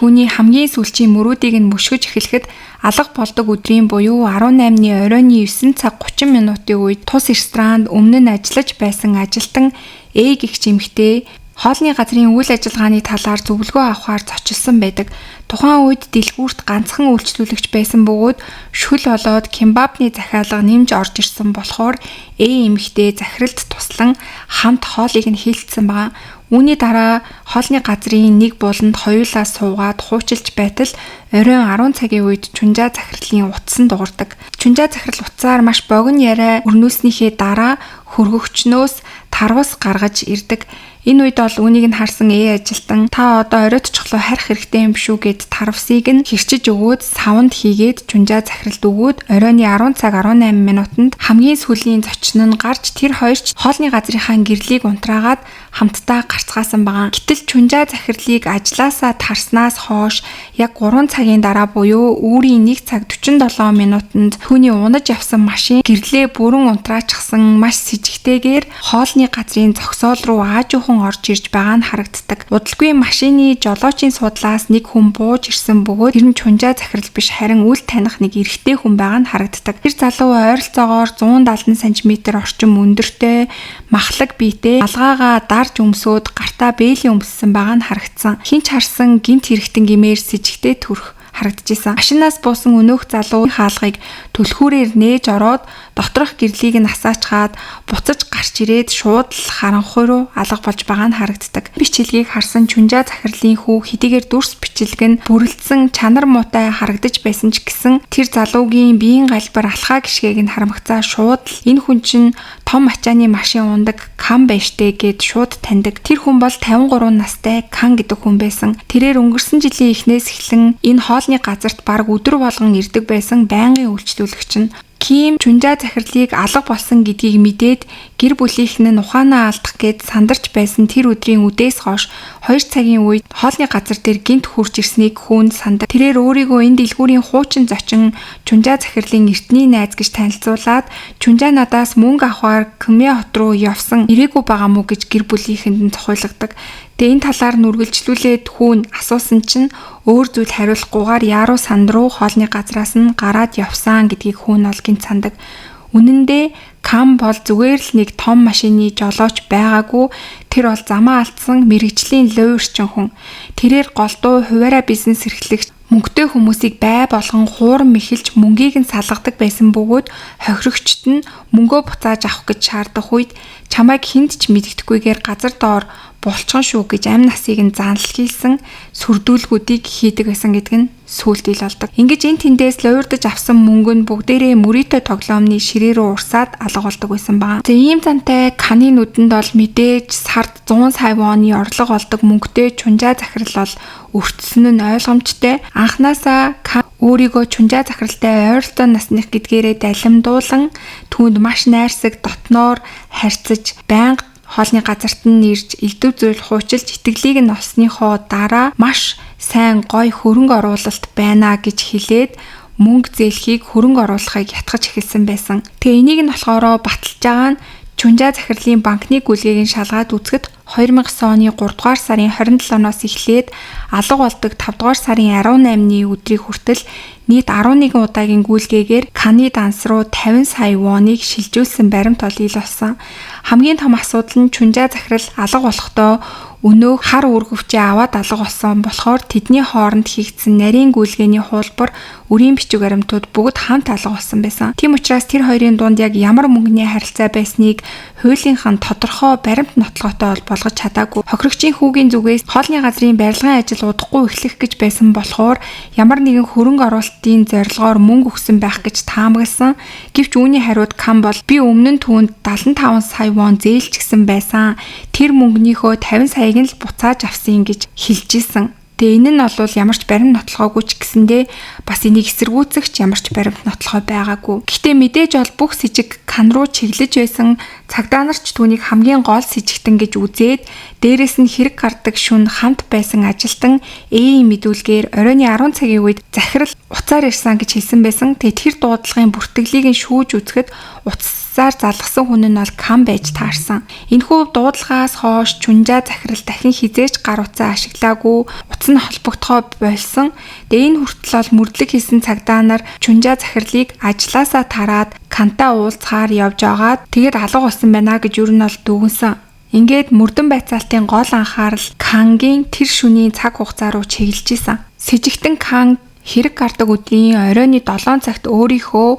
түүний хамгийн сүүлчийн мөрүүдийг нь мөшгөж эхлэхэд алга болдог өдрийн буюу 18-ны оройн 9 цаг 30 минутын үед тус ресторанд өмнө нь ажиллаж байсан ажилтан A гэгч эмэгтэй хоолны газрын үйл ажиллагааны талаар зөвлөгөө авахар зочилсон байдаг. Тухайн үед дэлгүүрт ганцхан үйлчлүүлэгч байсан бөгөөд шүл болоод кебабны захиалга нэмж орж ирсэн болохоор A эмэгтэй захиралд туслан хамт хоолыг нь хийлцсэн байгаа. Үүний дараа хоолны газрын нэг бууланд хоёулаа суугаад хуучилж байтал оройн 10 цагийн үед Чүнжаа захирлын утсан дуурдаг. Чүнжаа захирал утсаар маш богино яриа өрнүүлснийхээ дараа хөргөгчнөөс тарвас гаргаж ирдэг. Энэ үед бол үүнийг нь харсан ажилтан та одоо оройтчлоо харих хэрэгтэй юм шүү гэд тарвсыг нь хэрчиж өгөөд савнд хийгээд Чүнжаа захиралд өгөөд оройн 10 цаг 18 минутанд хамгийн сүүлийн зочин нь гарч тэр хоёрч хоолны газрынхаа гэрлийг унтраагаад хамтдаа гарцгаасан байгаа. Гэтэл Чүнжаа захирлыг ажилласаа тарснаас хойш яг 3 цагийн дараа буюу үүрийн 1 цаг 47 минутанд түүний унаж явсан машин гэрлээ бүрэн унтраачихсан маш с жигтэйгээр хоолны газрын зогсоол руу аажуухан орж ирж байгаа нь харагддаг. Удалгүй машины жолоочийн судлаас нэг хүн бууж ирсэн бөгөөд тэр нь Чүнжаа захирал биш харин үл таних нэг эрэгтэй хүн байгаа нь харагддаг. Тэр залуу ойролцоогоор 170 см орчим өндөртэй, махлаг биетэй, алгаагаа дарж өмсөөд гартаа бээлийн өмссөн байгаа нь харагдсан. Хинч харсан гэмт хэрэгтэн гимээр с жигтэй төрх харагдчихсан. Машинаас буусан өнөөх залуу хаалгыг түлхүүрээр нээж ороод доторх гэрлийг нь асаачгаад буцаж гарч ирээд шууд л харанхуй руу алга болж байгаа нь харагддаг. Бичлэгийг харсан Чүнжаа захирлын хүү хэдийгээр дүрс бичлэг нь бүрэлдсэн чанар муутай харагдаж байсан ч гэсэн тэр залуугийн биеийн галбар алхаа гიშгээг нь харамгацаа шууд л энэ хүн чинь том ачааны машин ундаг Кан байштэй гэд шууд таньдаг. Тэр хүн бол 53 настай Кан гэдэг хүн байсан. Тэрээр өнгөрсөн жилийн эхнээс эхлэн энэ хоолны газарт бараг өдөр болгон ирдэг байсан байнгын үйлчлүүлэгч нь Ким Чүнжаа захирлыг алга болсон гэдгийг мэдээд гэр бүлийнхэн нь ухаанаа алдах гээд сандарч байсан тэр өдрийн үдээс хойш 2 цагийн үед хоолны газар дээр гинт хурж ирснийг хүүнд сандаг. Тэрээр өөрийгөө энэ дэлгүүрийн хуучин зочин Чунжаа захирлын эртний найз гэж танилцуулаад Чунжаа надаас мөнгө авахаар Кмя хот руу явсан ирээгүй байгаа мó гэж гэр бүлийнхэнд нь цохиулгадаг. Тэгээ энэ талаар нүргэлжлүүлээд хүүн асуусан чинь өөр зүйл хариулахгүйгээр Яруу сан руу хоолны газраас нь гараад явсан гэдгийг хүүн ол гинт сандаг. Үнэн дээр Кам бол зүгээр л нэг том машины жолооч байгаагүй. Тэр бол замаа алдсан мэрэгжлийн луйрчин хүн. Тэрээр голдуу хуваараа бизнес эрхлэгч мөнгөтэй хүмүүсийг бай болгон хууран мэхэлж мөнгийг нь салгадаг байсан бөгөөд хохирогчд нь мөнгөө буцааж авах гэж шаардах үед чамайг хүнд ч мэддэхгүйгээр газар доор булчхан шүү гэж амь насыг нь заналхийлсан сүрдүүлгүүдийг хийдэг байсан гэдэг нь сүулт ил болдог. Ингэж энэ тэндээс луйрдаж авсан мөнгө нь бүгдээрээ мөрөөдө тоглоомны ширээ рүү урсаад алга болдог байсан байна. За ийм зантай Каны нүдэнд бол мэдээж сард 100 сая воны орлого олдог мөнгөтэй Чунжаа захирал бол өртсөн нь ойлгомжтой. Анханасаа Кан өөрийгөө Чунжаа захиралтай ойролцоо насных гэдгээрээ далимдуулан түүнд маш найрсаг дотноор харьцаж байнга хоолны газарт нь ирж элдв зүйл хуучилж итгэлийг нь олсныхоо дараа маш сайн гой хөрөнгө оруулалт байна гэж хэлээд мөнгө зээлхийг хөрөнгө оруулахыг ятгах эхэлсэн байсан. Тэгээ энийг нь болохоор баталж байгаа нь Чунжаа захирлын банкны гүйлгээг нь шалгаад үзэхэд 2009 оны 3 дугаар сарын 27-ноос эхлээд алга болдог 5 дугаар сарын 18-ны өдрийг хүртэл нийт 11 удаагийн гүйлгээгээр Каны данс руу 50 сая воныг шилжүүлсэн баримт ол ил болсон. Хамгийн том асуудал нь Чунжаа захирал алга болохдоо өнөө хар үргэвчээ аваад алга болсон болохоор тэдний хооронд хийгдсэн нарийн гүйлгээний хуулбар, үрийн бичиг баримтууд бүгд хамт алга болсон байсан. Тийм учраас тэр хоёрын дунд яг ямар мөнгөний харилцаа байсныг хуулийнхаа тодорхой баримт нотлоготой болгож чадаагүй. Хохирогчийн хүүгийн зүгээс хоолны газрын барилгын ажил удахгүй эхлэх гэж байсан болохоор ямар нэгэн хөрөнгө оруулалтын зорилгоор мөнгө өгсөн байх гэж таамагласан. Гэвч үүний хариуд Кам бол би өмнө нь түүнд 75 сая вон зээлчихсэн байсан. Тэр мөнгөнийхөө 50 саяг нь л буцааж авсан гэж хэлжсэн. Тэгээ энэ нь бол ямар ч баримт нотлохоогүй ч гэсэндээ бас энийг эсэргүүцэгч ямар ч баримт нотлохоо байгаагүй. Гэхдээ мэдээж бол бүх с жиг Кан руу чиглэж байсан цагдаа нар ч түүнийг хамгийн гол с жигтэн гэж үзээд дээрэс нь хэрэг гардаг шүн хамт байсан ажилтан мэдүүлгээр оройн 10 цагийн үед захирал уцаар ирсэн гэж хэлсэн байсан. Тэгээ тэр дуудлагын бүртгэлийг нь шүүж үзэхэд уцаар залгасан хүн нь бол Кам байж таарсан. Энэхүү дуудлагаас хойш Чунжаа захирал дахин хизээч гар утсаа ашиглаагүй, утас нь холбогдохоо болсон. Тэгээ энэ хүртэл бол мөрдлөг хийсэн цагдаа нар Чунжаа захирлыг ажлаасаа тараад Кантай уулзахаар явж агаад тэгээд алга болсон байна гэж юу нь бол дүгнсэн. Ингээд мөрдөн байцаалтын гол анхаарал Кангийн тэр шөнийн цаг хугацаа руу чиглэж исэн. Сэжигтэн Кан хэрэг гардаг өдрийн оройн 7 цагт өөрийнхөө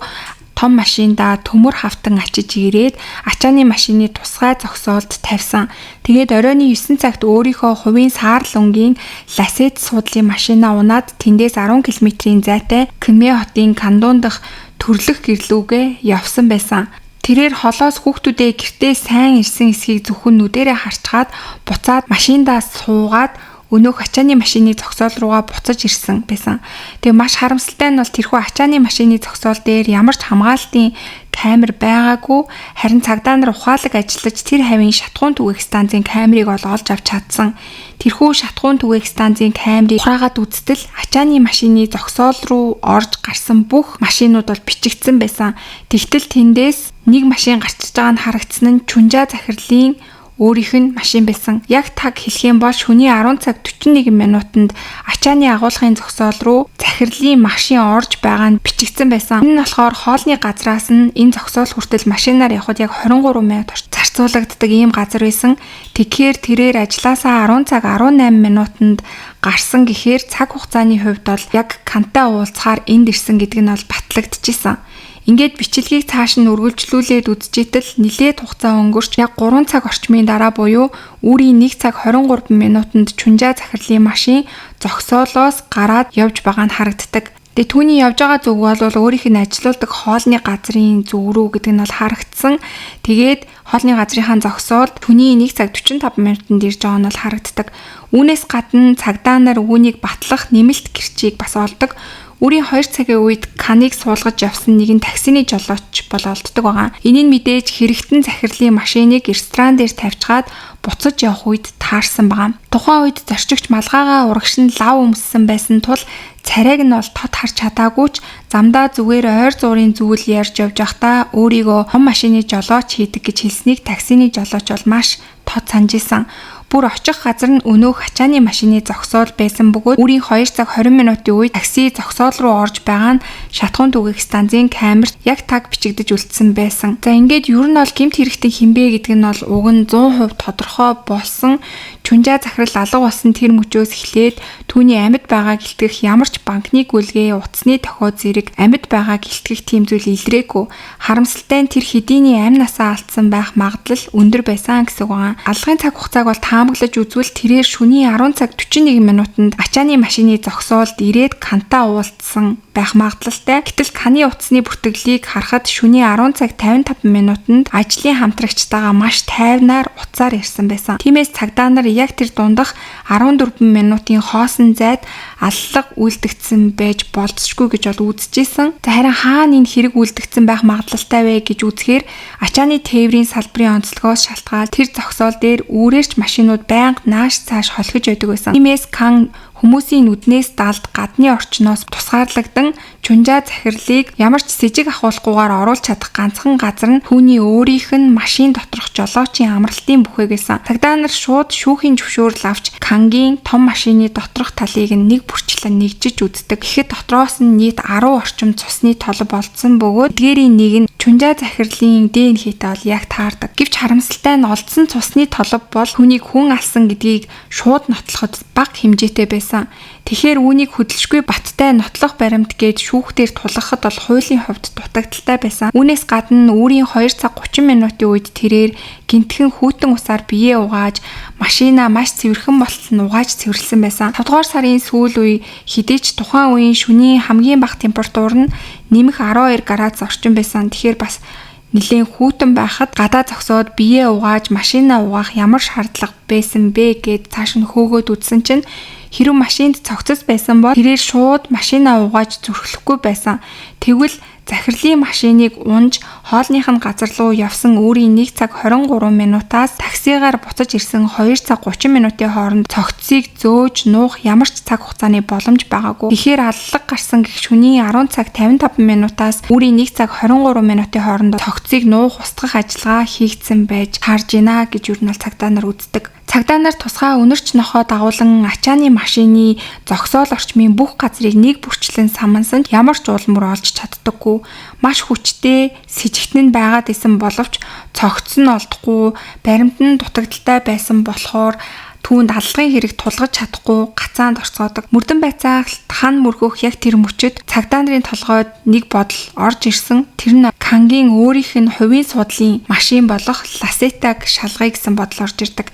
том машиндаа төмөр хавтан ачиж ирээд ачааны машины тусгай зогсоолд тавьсан. Тэгээд оройн 9 цагт өөрийнхөө хувийн саарл өнгийн Ласет суудлын машинаа унаад тэндээс 10 км-ийн зайтай Кмя хотын Кандун дахь төрлөх гэрлүүгээ явсан байсан. Тэрээр холоос хүүхдүүдээ гэртээ сайн ирсэн эсхийг зөвхөн нүдэрээ харчгаад буцаад машиндаа суугаад өнөөх ачааны машины зогсоол руугаа буцаж ирсэн байсан. Тэгээ маш харамсалтай нь бол тэрхүү ачааны машины зогсоол дээр ямар ч хамгаалтын камер байгаагүй. Харин цагдаа нар ухаалаг ажиллаж тэр хавийн шатхуун түгээх станцын камерыг олж авч чадсан. Тэрхүү шатхуун түгээх станцын камерыг хураагаад үзтэл ачааны машины зогсоол руу орж гарсан бүх машинууд бол бичигдсэн байсан. Тэгтэл тэндээс нэг машин гарчиж байгаа нь харагдсан нь Чунжаа захирлын өөрийнх нь машин байсан. Яг таг хэлэх юм бол шөнийн 10 цаг 41 минутанд ачааны агуулгын зогсоол руу захирлын машин орж байгаа нь бичигдсэн байсан. Энэ нь болохоор хоолны газраас нь энэ зогсоол хүртэл машинаар явхад яг 23 минут зарцуулагддаг ийм газар байсан. Тэгэхээр тэрээр ажилласаа 10 цаг 18 минутанд гарсан гэхээр цаг хугацааны хувьд бол яг Кантай уулзахаар энд ирсэн гэдэг нь бол батлагдчихсан. Ингээд бичлэгийг цааш нь үргэлжлүүлээд үзчихтэл нилээд хугацаа өнгөрч яг 3 цаг орчмын дараа буюу үүрийн 1 цаг 23 минутанд Чунжаа захирлын машин зогсоолоос гараад явж байгаа нь харагддаг. Тэгээ түүний явж байгаа зүг бол өөрийнх нь ажилуулдаг хоолны газрын зүг рүү гэдэг нь бол харагдсан. Тэгээд хоолны газрынхаа зогсоол түүний 1 цаг 45 минутанд ирж байгаа нь бол харагддаг. Үүнээс гадна цагдаа нар үүнийг батлах нэмэлт гэрчийг бас олдог. Үрийн 2 цагийн үед Каныг суулгаж явсан нэгэн таксины жолооч бол олддог байгаа. Энийг мэдээж хэрэгтэн захирлын машиныг ресторан дээр тавьчихад буцаж явах үед таарсан байгаа. Тухайн үед зорчигч малгайгаа урагш нь лав өмссөн байсан тул царайг нь бол тод харж чадаагүй ч замдаа зүгээр ойр зуурын зүйл ярьж явж байхдаа өөрийгөө том машины жолооч хийдэг гэж хэлснийг таксины жолооч бол маш тод санаж исэн. Бүр очих газар нь өнөөх ачааны машины зогсоол байсан бөгөөд үрийн 2 цаг 20 минутын үед такси зогсоол руу орж байгаа нь шатхуун түгээх станцын камерт яг таг бичигдэж үлдсэн байсан. За ингээд ер нь бол гэмт хэрэгтэй хинбэ гэдэг нь бол уг нь 100% тодорхой болсон. Чүнжаа захирал алга болсон тэр мөчөөс эхлээд түүний амьд байгааг илтгэх ямар ч банкны гүйлгээ, утасны тохио зэрэг амьд байгааг илтгэх тийм зүйл илрээгүй. Харамсалтай нь тэр хэдийний амь насаа алдсан байх магадлал өндөр байсан гэсэн үг байна. Алгын цаг хугацааг бол таамаглаж үзвэл тэрээр шөнийн 10 цаг 41 минутанд ачааны машины зогсоолд ирээд Кантаа уулзсан байх магадлалтай. Гэтэл Каны утасны бүртгэлийг харахад шөнийн 10 цаг 55 минутанд ажлын хамтрагчтайгаа маш тайвнаар утсаар ярьсан байсан. Тиймээс цагдаа нар яг тэр дундах 14 минутын хоосон зайд аллах үйлдэгдсэн байж болцсохгүй гэж бол үзэжсэн. За харин хаана энэ хэрэг үйлдэгдсэн байх магадлалтай вэ гэж үзэхээр ачааны тээврийн салбарын онцлогоос шалтгаалж тэр зогсоол дээр үүрээрч машинууд байнга нааш цааш холхиж байдаг байсан. Тиймээс Кан хүмүүсийн нүднээс далд гадны орчноос тусгаарлагдан чунжаа захирлыг ямар ч сэжиг ахуулахгүйгээр оруулж чадах ганцхан газар нь түүний өөрийнх нь машин доторх жолоочийн амралтын бүхэй гэсэн. Цагдаа нар шууд шүүхийн зөвшөөрөл авч Кангийн том машины доторх талыг нэг бүрчлэн нэгжиж үздэг. Гэхэд дотроос нь нийт 10 орчим цусны толб олдсон бөгөөд эдгээрийн нэг нь чунжаа захирлын ДНХ-тэй бол яг таардаг. Гэвч харамсалтай нь олдсон цусны толб бол хүнийг хүн алсан гэдгийг шууд нотлоход бага хэмжээтэй байсан. Тэгэхээр үүнийг хөдөлшгүй баттай нотлох баримт гээд шүүхтээр тулгахад бол хуулийн хувьд дутагдaltaй байсан. Үүнээс гадна үүрийн 2 цаг 30 минутын үед тэрээр гинтхэн хүйтэн усаар биеэ угааж машина маш цэвэрхэн болтол нь угааж цэвэрлсэн байсан. 5 дугаар сарын сүүл үе хідээч тухайн үеийн шөнийн хамгийн бага температур нь нэмэх 12 градус орчим байсан. Тэгэхээр бас нилийн хүйтэн байхад гадаа зогсоод биеэ угааж машина угаах ямар шаардлага байсан бэ гэд цааш нь хөөгөөд үзсэн чинь хэрэв машинд цогцос байсан бол тэрээр шууд машина угааж зүрхлэхгүй байсан. Тэгвэл захирлын машиныг унж хоолных нь газар руу явсан өөрийн 1 цаг 23 минутаас таксигаар буцаж ирсэн 2 цаг 30 минутын хооронд цогцсыг зөөж нуух ямар ч цаг хугацааны боломж байгаагүй. Тэгэхээр аллах гарсан гэх шөнийн 10 цаг 55 минутаас өөрийн 1 цаг 23 минутын хооронд цогцсыг нуух устгах ажиллагаа хийгдсэн байж харж байна гэж юу нь цагдаа нар үздэг. Цагдаа нар тусгай үнэрч нохоо дагуулan ачааны машины зогсоол орчмын бүх газрыг нэг бүрчлэн самансан ямар ч улмөр олж чаддаггүй. Маш хүчтэй сэжигтэн байгаад исэн боловч цогц нь олдохгүй, баримт нь дутагдaltaй байсан болохоор түүнд аллагын хэрэг тулгаж чадахгүй гацаанд орцоодог. Мөрдөн байцаах хан мөргөх яг тэр мөчөд цагдаа нарын толгойд нэг бодол орж ирсэн. Тэр нь Кангийн өөрийнх нь хувийн судлалын машин болох Ласетаг шалгая гэсэн бодол орж ирдэг.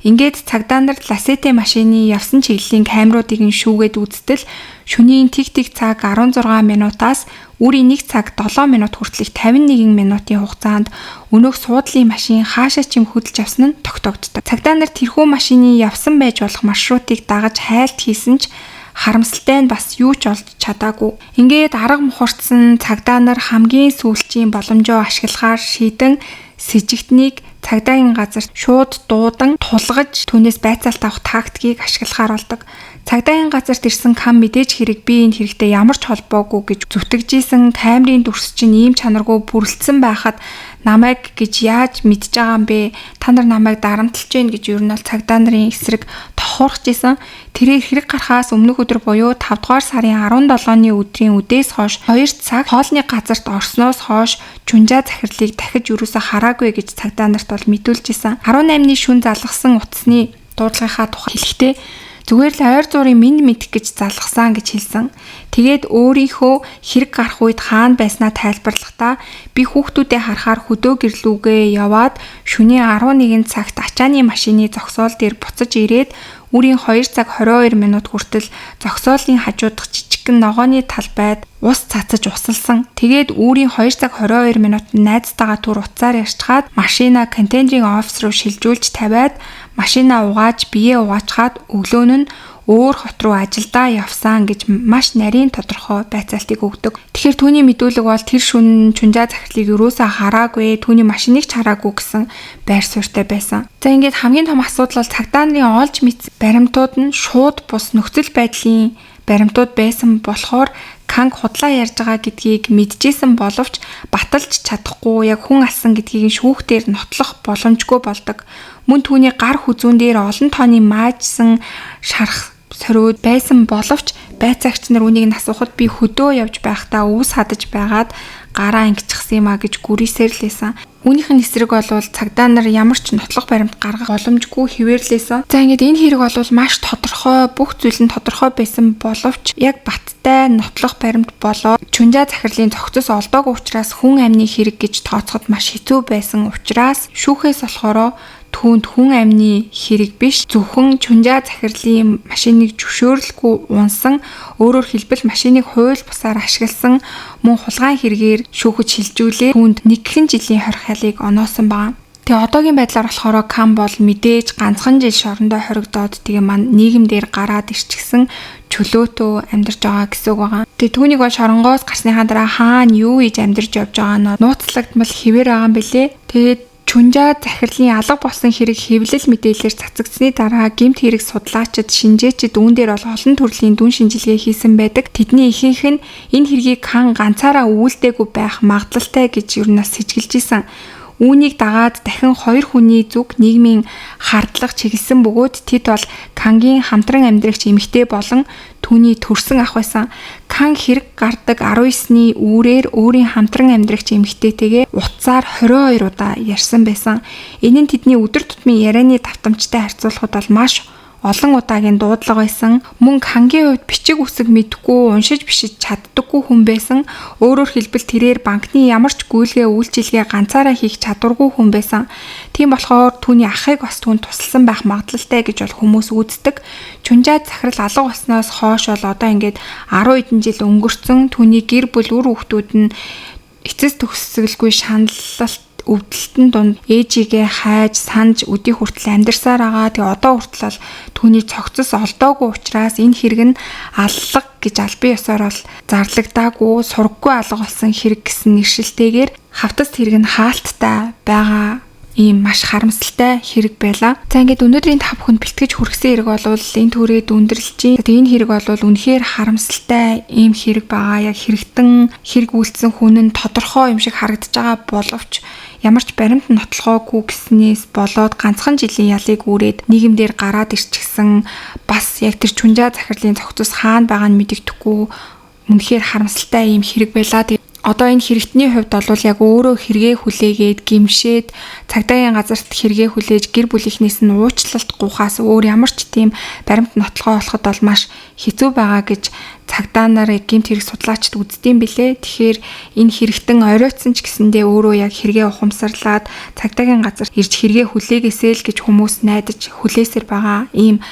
Ингээд цагдаа нар Ласете машины явсан чиглэлийн камеруудыг нь шүүгээд үзтэл шөнийн тэг цаг 16 минутаас үрийн 1 цаг 7 минут хүртэлх 51 минутын хугацаанд өнөөх суудлын машин хаашаа ч юм хөдөлж авсан нь тогтоогддог. Цагдаа нар тэрхүү машины явсан байж болох маршрутыг дагаж хайлт хийсэн ч харамсалтай нь бас юу ч олж чадаагүй. Ингээд арга мухардсан цагдаа нар хамгийн сүүлчийн боломжоо ашиглахаар шийдэн сэжигтнийг цагдаагийн газар шууд дуудан тулгаж түүнээс байцаалт авах тактикийг ашиглахаар болдог. Цагдаагийн газарт ирсэн Кан мэдээж хэрэг би энэ хэрэгтэй ямар ч холбоогүй гэж зүтгэжсэн камерын дүрс чинь ийм чанаргүй бүрлдсэн байхад намайг гэж яаж мэдж байгаа юм бэ? Та нар намайг дарамтлж гин гэж ер нь бол цагдаа нарын эсрэг тохуурч исэн. Тэрээр хэрэг гарахаас өмнөх өдөр буюу 5 дугаар сарын 17-ны өдрийн үдээс хойш 2 цаг хоолны газарт орсноос хойш чунжаа захирлыг дахиж юусаа хараагүй гэж цагдаа нарт бол мэдүүлж исэн. 18-ны шүн залгасан утасны дуудлагынхаа тухай хэлэхдээ зүгээр л ойр зуурын минь мэдэх гэж залгасан гэж хэлсэн. Тэгээд өөрийнхөө хэрэг гарах үед хаана байснаа тайлбарлахдаа би хүүхдүүдээ харахаар хөдөө гэрлүүгээ яваад шөнийн 11 цагт ачааны машины зогсоол дээр буцаж ирээд үрийн 2 цаг 22 минут хүртэл зогсоолын хажуудах жижигхэн ногооны талбайд ус цацаж усалсан. Тэгээд үрийн 2 цаг 22 минут найзтайгаа түр уцаар ярьчаад машина контейнерийн офис руу шилжүүлж тавиад машина угааж биеэ угаачгаад өглөөн нь өөр хот руу ажилдаа явсан гэж маш нарийн тодорхой байцаалтыг өгдөг. Тэгэхээр түүний мэдүүлэг бол тэр шөнө Чунжаа захирлыг юусаа хараагүй, түүний машиныг ч хараагүй гэсэн байр суурьтай байсан. За ингээд хамгийн том асуудал бол цагдаа нарын олж мэд баримтууд нь шууд бус нөхцөл байдлын баримтууд байсан болохоор Канг худлаа ярьж байгаа гэдгийг мэдчихсэн боловч баталж чадахгүй яг хүн алсан гэдгийг шүүхтээр нотлох боломжгүй болдог. Мөн түүний гар хүзүүн дээр олон тооны маажсан шарах сориуд байсан боловч байцаагч нар үнийг асуухад би хөдөө явж байхдаа өвс хадаж байгаад гараа ингэчихсэн юм а гэж гүрийсээр л байсан. Үүнийх нь эсрэг бол цагдаа нар ямар ч нотлох баримт гаргах боломжгүй хിവэрлээсэн. За ингээд энэ хэрэг бол маш тодорхой, бүх зүйл нь тодорхой байсан боловч яг баттай нотлох баримт болоо Чунжаа захирлын цогцос олдоогүй учраас хүн амны хэрэг гэж тооцоход маш хэцүү байсан учраас шүүхээс болохоро түүнд хүн амны хэрэг биш зөвхөн Чунжаа захирлын машиныг зөвшөөрлгүй унсан, өөрөөр хэлбэл машиныг хууль бусаар ашигласан мөн хулгайн хэрэгээр шүүхэд шилжүүлээ түүнд 1 жилийн хорхиалыг оноосон байна. Тэгээ одоогийн байдлаар болохоор Кам бол мэдээж ганцхан жил шорондоо хоригдоод тэгээ маань нийгэмдэр гараад ирчихсэн чөлөөтөө амьдарч байгаа гэсэн үг байгаа. Тэгээ түүнийг бол шоронгоос гарсныхаа дараа хаана юу хийж амьдарч явж байгаа нь нууцлагдмал хэвээр байгаа юм бэлээ. Тэгээд Чунжаа захирлын алга болсон хэрэг хэвлэл мэдээлэлээр цацагдсны дараа гэмт хэрэг судлаачид, шинжээчид үүн дээр бол олон төрлийн дүн шинжилгээ хийсэн байдаг. Тэдний ихэнх нь энэ хэргийг Кан ганцаараа үйлдээгүй байх магадлалтай гэж юунаас сэжгэлж исэн. Үүнийг дагаад дахин 2 хүний зүг нийгмийн хардлага чиглэсэн бөгөөд тэд бол Кангийн хамтран амьдрагч эмэгтэй болон түүний төрсөн ах байсан. Кан хэрэг гардаг 19-ны үүрээр өөрийн хамтран амьдрагч эмэгтэйтэйгээ утсаар 22 удаа ярьсан байсан. Энэ нь тэдний өдөр тутмын ярианы давтамжтай харьцуулахад бол маш олон удаагийн дуудлага байсан. Мөн Кангийн хувьд бичиг үсэг мэдгүй, уншиж бишиж чаддаггүй хүн байсан. Өөрөөр хэлбэл тэрээр банкны ямар ч гүйлгээ үйлчилгээ ганцаараа хийх чадваргүй хүн байсан. Тийм болохоор түүний ахыг бас түүнд тусалсан байх магадлалтай гэж бол хүмүүс үздэг. Чунжаа захирал алга болсноос хойш бол одоо ингээд 10 хэдэн жил өнгөрцөн түүний гэр бүл үр хүүхдүүд нь эцэс төгсгөлгүй шаналлалт өвдөлтөн дунд ээжигээ хайж санаж өдий хүртэл амьдарсаар байгаа. Тэгээ одоо хүртэл бол түүний цогцос олдоогүй учраас энэ хэрэг нь аллах гэж албан ёсоор бол зарлагдаагүй сургаггүй алга болсон хэрэг гэсэн нэршилтэйгээр хавтас хэрэг нь хаалттай байгаа. Ийм маш харамсалтай хэрэг байлаа. За ингээд өнөөдрийн та бүхэнд бэлтгэж хүргэсэн хэрэг бол энэ төрөйд өндөрлөж байна. Тэгээ энэ хэрэг бол үнэхээр харамсалтай ийм хэрэг байгаа. Яг хэрэгтэн хэрэг үйлдсэн хүн нь тодорхой юм шиг харагдаж байгаа боловч ямар ч баримт нотлохоогүй гэснээс болоод ганцхан жилийн ялыг үрээд нийгэмдэр гараад ирчихсэн. Бас яг тэр Чунжаа захирлын цогцос хаана байгааг нь мэдэгдэхгүй үнэхээр харамсалтай ийм хэрэг байлаа. Одоо энэ хэрэгтний хувьд бол яг өөрөө хэрэгээ хүлээгээд гимшээд цагдаагийн газарт хэрэгээ хүлээж гэр бүлийнхнээс нь уучлалт гуйхаас өөр ямар ч тийм баримт нотлохоо болоход бол маш хэцүү байгаа гэж цагдаа нар гэмт хэрэг судлаачид үздэм билээ. Тэгэхээр энэ хэрэгтэн оройтсон ч гэсэндээ өөрөө яг хэрэгээ ухамсарлаад цагдаагийн газарт ирж хэрэгээ хүлээгээсэй л гэж хүмүүс найдаж хүлээсээр байгаа ийм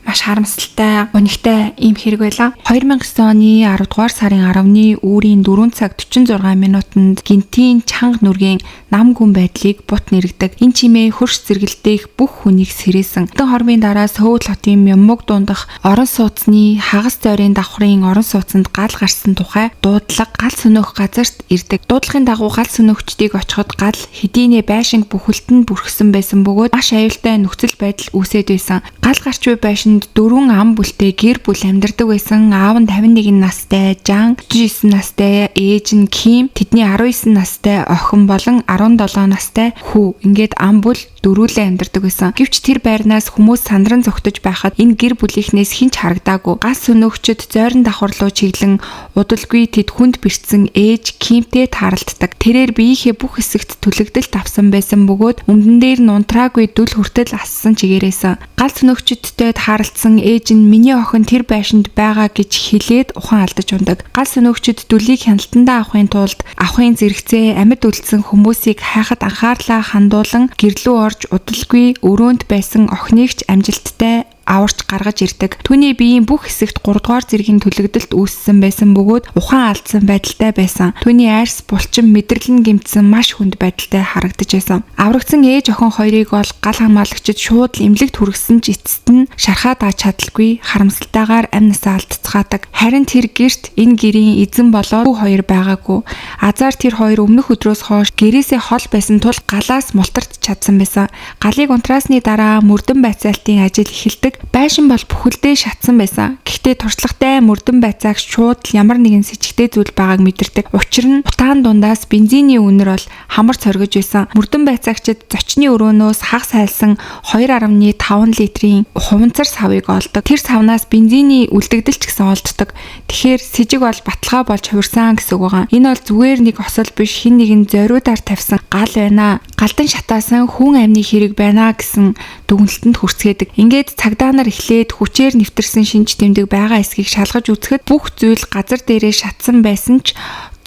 маш харамсалтай, унигтай ийм хэрэг байлаа. 2009 оны 10 дугаар сарын 10-ны үүрийн 4 цаг 46 минутанд гинтийн чанга нүргийн нам гүн байдлыг бут нэрэгдэг. Энэ чимээ хөрш зэрэгэлдээх бүх хүнийг сэрээсэн. Хэдэн хормын дараа Сөүл хотын Мямуг дундах орон сууцны хагас зойрын давхрын орон сууцанд гал гарсан тухай дуудлага гал сөнөөх газарт ирдэг. Дуудлагын дагуу гал сөнөөгчдийг очиход гал хэдийнэ байшинг бүхэлдэн бүрхсэн байсан бөгөөд маш аюултай нөхцөл байдал үүсээд байсан. Гал гарч буй байшинд 4 ам бүлтэй гэр бүл амьдардаг байсан. Аав нь 51 настай Жан, 49 настай ээж нь Ким, тэдний 19 настай охин болон 17 настай хүү. Ингээд ам бүл дөрүүлээ амьдардаг байсан. Гэвч тэр байрнаас хүмүүс сандран зогтож байхад энэ гэр бүлийнхнээс хинч харагдаагүй. Гал сөнөөгчд зойрон давхарлуу чиглэн удалгүй тэд хүнд бэрцсэн ээж Кимтэй тааралддаг. Тэрээр биеийнхээ бүх хэсэгт түлэгдэлт авсан байсан бөгөөд өмдөн дээр нь унтраагүй дүл хүртэл ассан чигээрээсэн. Гал сөнөөгчдтэй тааралдсан ээж нь миний охин тэр байшинд байгаа гэж хэлээд ухаан алдаж ундаг. Гал сөнөөгчд дүлийг хяналтандаа авахын тулд авахын зэрэгцээ амьд үлдсэн хүмүүсийг хайхад анхаарлаа хандуулан гэрлүү орж удалгүй өрөөнд байсан охиныг ч амжилттай аварч гаргаж ирдэг. Түүний биеийн бүх хэсэгт 3 дугаар зэргийн төлөгдөлт үүссэн байсан бөгөөд ухаан алдсан байдалтай байсан. Түүний арьс булчин мэдрэлэн гэмтсэн маш хүнд байдалтай харагдаж байсан. Аврагдсан ээж охин хоёрыг бол гал хамгаалагчид шууд эмнэлэгт хүргэсэн ч эцэст нь шархаад аач чадалгүй харамсалтайгаар амь насаа алдцгаадаг. Харин тэр гэрт энэ гэрийн эзэн болоод хүү хоёр байгаагүй. Азар тэр хоёр өмнөх өдрөөс хойш гэрээсээ хол байсан тул галаас мултарч чадсан байсан. Галыг унтраасны дараа мөрдөн байцаалтын ажил эхэлдэг. Байшин бол бүхэлдээ шатсан байсан. Гэхдээ туршлагатай мөрдөн байцаагч шууд ямар нэгэн сэжигтэй зүйл байгааг мэдэрдэг. Учир нь утаан дундаас бензиний үнэр бол хамар цоргиж байсан. Мөрдөн байцаагчид зочны өрөөнөөс хагас хайлсан 2.5 литрийн хуванцар савыг олдог. Тэр савнаас бензиний үлдэгдэл ч гэсэн олддог. Тэгэхээр сэжиг бол баталгаа болж хувирсан гэсэн үг байгаа. Энэ бол зүгээр нэг осол биш, хин нэгэн зориудаар тавьсан гал байна. Галдан шатаасан хүн амны хэрэг байна гэсэн дүгнэлтэнд хүрцгээдэг. Ингээд цагдаа нар эхлээд хүчээр нэвтэрсэн шинж тэмдэг байгаа эсхийг шалгаж үзэхэд бүх зүйл газар дээрээ шатсан байсан ч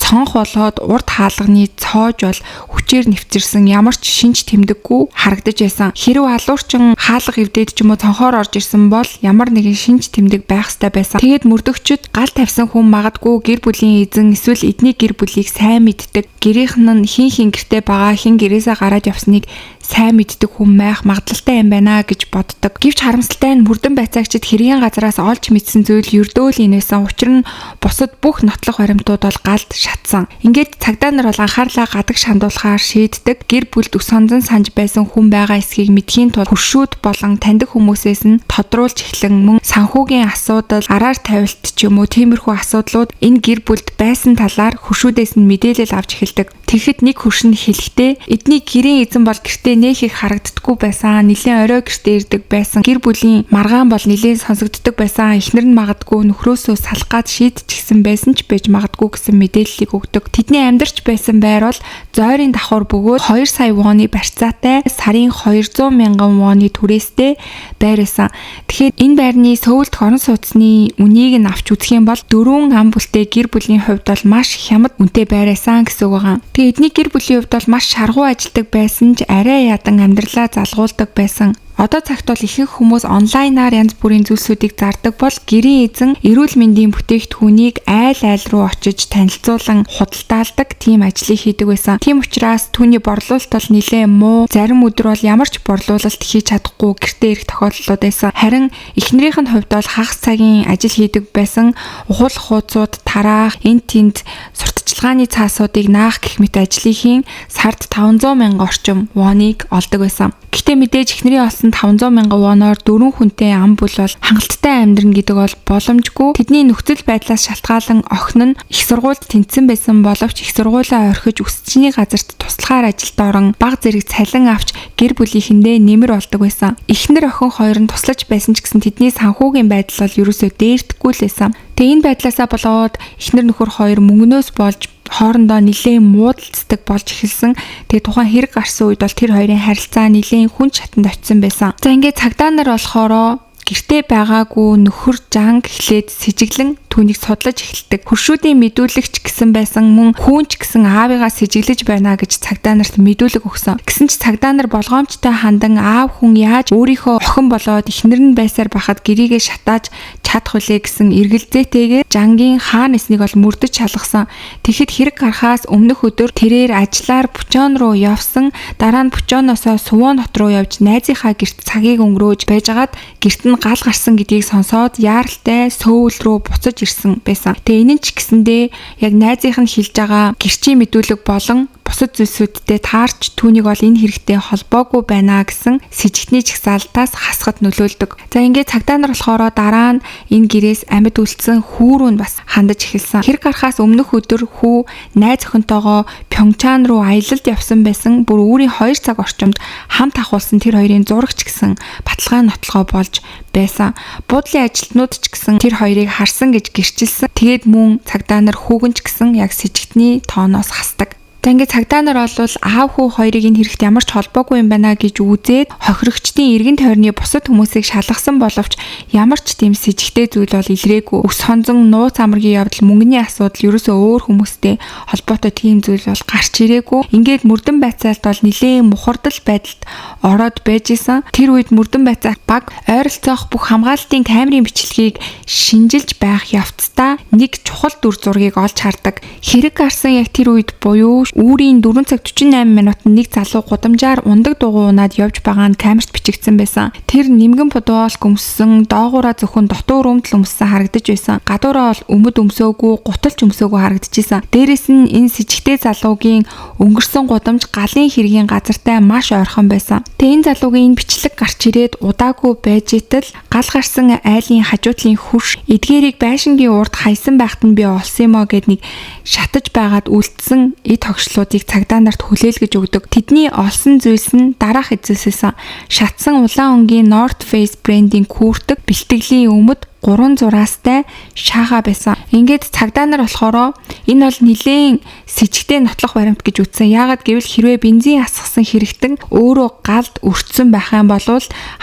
цонх болоод урд хаалганы цоож бол хүчээр нэвчэрсэн ямар ч шинж тэмдэггүй харагдаж байсан. Хэрв алуурчин хаалга эвдээд ч юм уу цонхоор орж ирсэн бол ямар нэгэн шинж тэмдэг байх ёстой байсан. Тэгээд мөрдөгчд гал тавьсан хүн магадгүй гэр бүлийн эзэн эсвэл эдний гэр бүлийг сайн мэддэг. Гэрийнх нь хин гэртээ байгаа, хин гэрээсээ гараад явсныг сайн мэддэг хүн байх магадлалтай юм байна гэж боддог. Гэвч харамсалтай нь мөрдөн байцаагчид хэргийн газараас олж мэдсэн зүйл ердөө л энэ байсан. Учир нь бусад бүх нотлох баримтууд бол галд шатсан. Ингээд цагдаа нар бол анхаарлаа гадаг шандуулахаар шийддэг. Гэр бүлд өс сонзон санж байсан хүн байгаа эсхийг мэдхийн тулд хуршүүд болон таньдаг хүмүүсээс нь тодруулж эхлэн мөн санхүүгийн асуудал, араар тавилт ч юм уу тиймэрхүү асуудлууд энэ гэр бүлд байсан талаар хуршүүдээс нь мэдээлэл авч эхэлдэг. Тэгэхэд нэг хурш нь хэлэхдээ эдний гэрийн эзэн бол гэртээ нэх их харагддаггүй байсан. Нилээн орой гэртээ ирдэг байсан. Гэр бүлийн маргаан бол нилээн сонсогддог байсан. Эхнэр нь магадгүй нөхрөөсөө салах гад шийдчихсэн байсан ч байж магадгүй гэсэн мэдээллийг өгдөг. Тэдний амьдарч байсан байр бол зойрын давхар бөгөөд 2 сая воны барьцаатай сарын 200 мянган воны түрээстэй байр байсан. Тэгэхээр энэ байрны Сөүлд орон сууцны үнийг нь авч үзэх юм бол 4 ам бүлтэй гэр бүлийн хувьд бол маш хямд үнэтэй байр байсан гэсэн үг байгаа. Тэгээ эдний гэр бүлийн хувьд бол маш шаргуу ажилдаг байсан ч арай ядан амьдралаа залгуулдаг байсан. Одоо цагт бол ихэнх хүмүүс онлайнаар янз бүрийн зүйлсүүдийг зардаг бол гэрийн эзэн эрүүл мэндийн бүтээгдэхүүнийг айл руу очиж танилцуулан худалдаалдаг тийм ажлыг хийдэг байсан. Тийм учраас түүний борлуулалт бол нэлээд муу. Зарим өдөр бол ямар ч борлуулалт хийж чадахгүй гэртээ ирэх тохиолдлууд байсан. Харин эхнэрийнх нь хувьд бол хагас цагийн ажил хийдэг байсан. Ухуул хуудсууд тараах, энд тэнд сурталчилгааны цаасуудыг наах гэх мэт ажлыг хийн сард 500 мянган орчим воныг олдог байсан. Гэхдээ мэдээж эхнэрийн олсон 500 мянган воноор 4 хүнтэй ам бүл бол хангалттай амьдрна гэдэг бол боломжгүй. Тэдний нөхцөл байдлаас шалтгаалan охин нь их сургуульд тэнцсэн байсан боловч их сургуулаа орхиж өсчний газарт туслахаар ажилд орон баг зэрэг цалин авч гэр бүлийнхэндээ нэмэр болдог байсан. Эхнэр охин хоёр нь туслаж байсан ч гэсэн тэдний санхүүгийн байдал бол ерөөсөө дээрдэхгүй л байсан. Тэгээ энэ байдлаасаа болоод эхнэр нөхөр хоёр мөнгнөөс болж хоорондоо нэлээд муудалцдаг болж эхэлсэн. Тэгээ тухайн хэрэг гарсан үед бол тэр хоёрын харилцаа нэлээд хүн чатанд очисон байсан. За ингээд цагдаа нар болохоро гэртээ байгаагүй нөхөр жанг эхлээд сэжиглэн түүнийг судлаж эхэлдэг. Хуршүүдийн мэдүүлэгч гэсэн байсан мөн хүүнч гэсэн аавыгаа сэжиглэж байна гэж цагдаа нарт мэдүүлэг өгсөн. Гэсэн ч цагдаа нар болгоомжтой хандан аав хүн яаж өөрийнхөө охин болоод эхнэр нь байсаар бахад гэрийгээ шатааж чадах вүлээ гэсэн эргэлзээтэйгээр жангийн хаан эснийг бол мөрдөж шалгасан. Тэгэхэд хэрэг гарахаас өмнөх өдөр тэрээр ажиллаар Бучон руу явсан. Дараа нь Бучоноосоо Сувон хот руу явж найзынхаа гэрт цагийг өнгөрөөж байжгаад гэрт нь гал гарсан гэдгийг сонсоод яаралтай Сөүл рүү буцаж ирсэн байсан. Тэгээ энэ ч гэсэндээ яг найзынх нь хэлж байгаа гэрчийн мэдүүлэг болон бусад зүйлсүүдтэй таарч түүнийг бол энэ хэрэгтэй холбоогүй байна гэсэн сэжигтний жагсаалтаас хасахад нөлөөлдөг. За ингээд цагдаа нар болохоор дараа нь энэ гэрээс амьд үлдсэн хүү рүү бас хандаж эхэлсэн. Хэрэг гарахаас өмнөх өдөр хүү найз охинтойгоо Пьончан руу аялалд явсан байсан. Бүр өөрийн 2 цаг орчимд хамт ахуулсан тэр хоёрын зурагч гэсэн баталгаа нотлогоо болж байсан. Буудлын ажилтнууд ч гэсэн тэр хоёрыг харсан гэж гэрчилсэн. Тэгээд мөн цагдаа нар хүүгэнч гэсэн яг сэжигтний тооноос хасдаг. За ингээд цагдаа нар бол аав хүү хоёрыг энэ хэрэгт ямар ч холбоогүй юм байна гэж үзээд хохирогчдын эргэн тойрны бусад хүмүүсийг шалгасан боловч ямар ч тийм с сэжигтэй зүйл бол илрээгүй. Өс хонзон нууц амаргийн явдал мөнгөний асуудал ерөөсөө өөр хүмүүстэй холбоотой тийм зүйл бол гарч ирээгүй. Ингээд мөрдөн байцаалт бол нэлээд мухардал байдалд ороод байж исэн. Тэр үед мөрдөн байцаалт баг ойролцоох бүх хамгаалалтын камерын бичлэгийг шинжилж байх явцдаа нэг чухал дүр зургийг олж хардаг. Хэрэг гарсан яг тэр үед буюу үүрийн 4 цаг 48 минутанд нэг залуу гудамжаар ундаг дугуй унаад явж байгаа нь камерт бичигдсэн байсан. Тэр нэмгэн подвол göмссөн, доогуура зөвхөн дотор өрөмтөл өмссөн харагдаж байсан. Гадуураа бол өмд өмсөөгүй, гуталж өмсөөгүй харагдажсэн. Дээрээс нь энэ с сэжигтэй залуугийн өнгөрсөн гудамж галын хэргийн газартай маш ойрхон байсан. Тэгээ энэ залуугийн энэ бичлэг гарч ирээд удаагүй байж итэл гал гарсан айлын хажуудлын хөрш эдгээрийг байшингийн урд хайсан байхад нь би олсон юм аа гэд нэг шатаж байгаад үлдсэн эд тогшлуудыг цагдаа нарт хүлээлгэж өгдөг. Тэдний олсон зүйлс нь дараах эзэссэн шатсан улаан өнгийн North Face брендийн куртэг, бэлтгэлийн өмд 3 зураастай шааха байсан. Ингээд цагдаа нар болохоор энэ бол нилээн с сэжигтэй нотлох баримт гэж үзсэн. Яагаад гэвэл хэрвээ бензин асгасан хэрэгтэн өөрөө галд өртсөн байх юм бол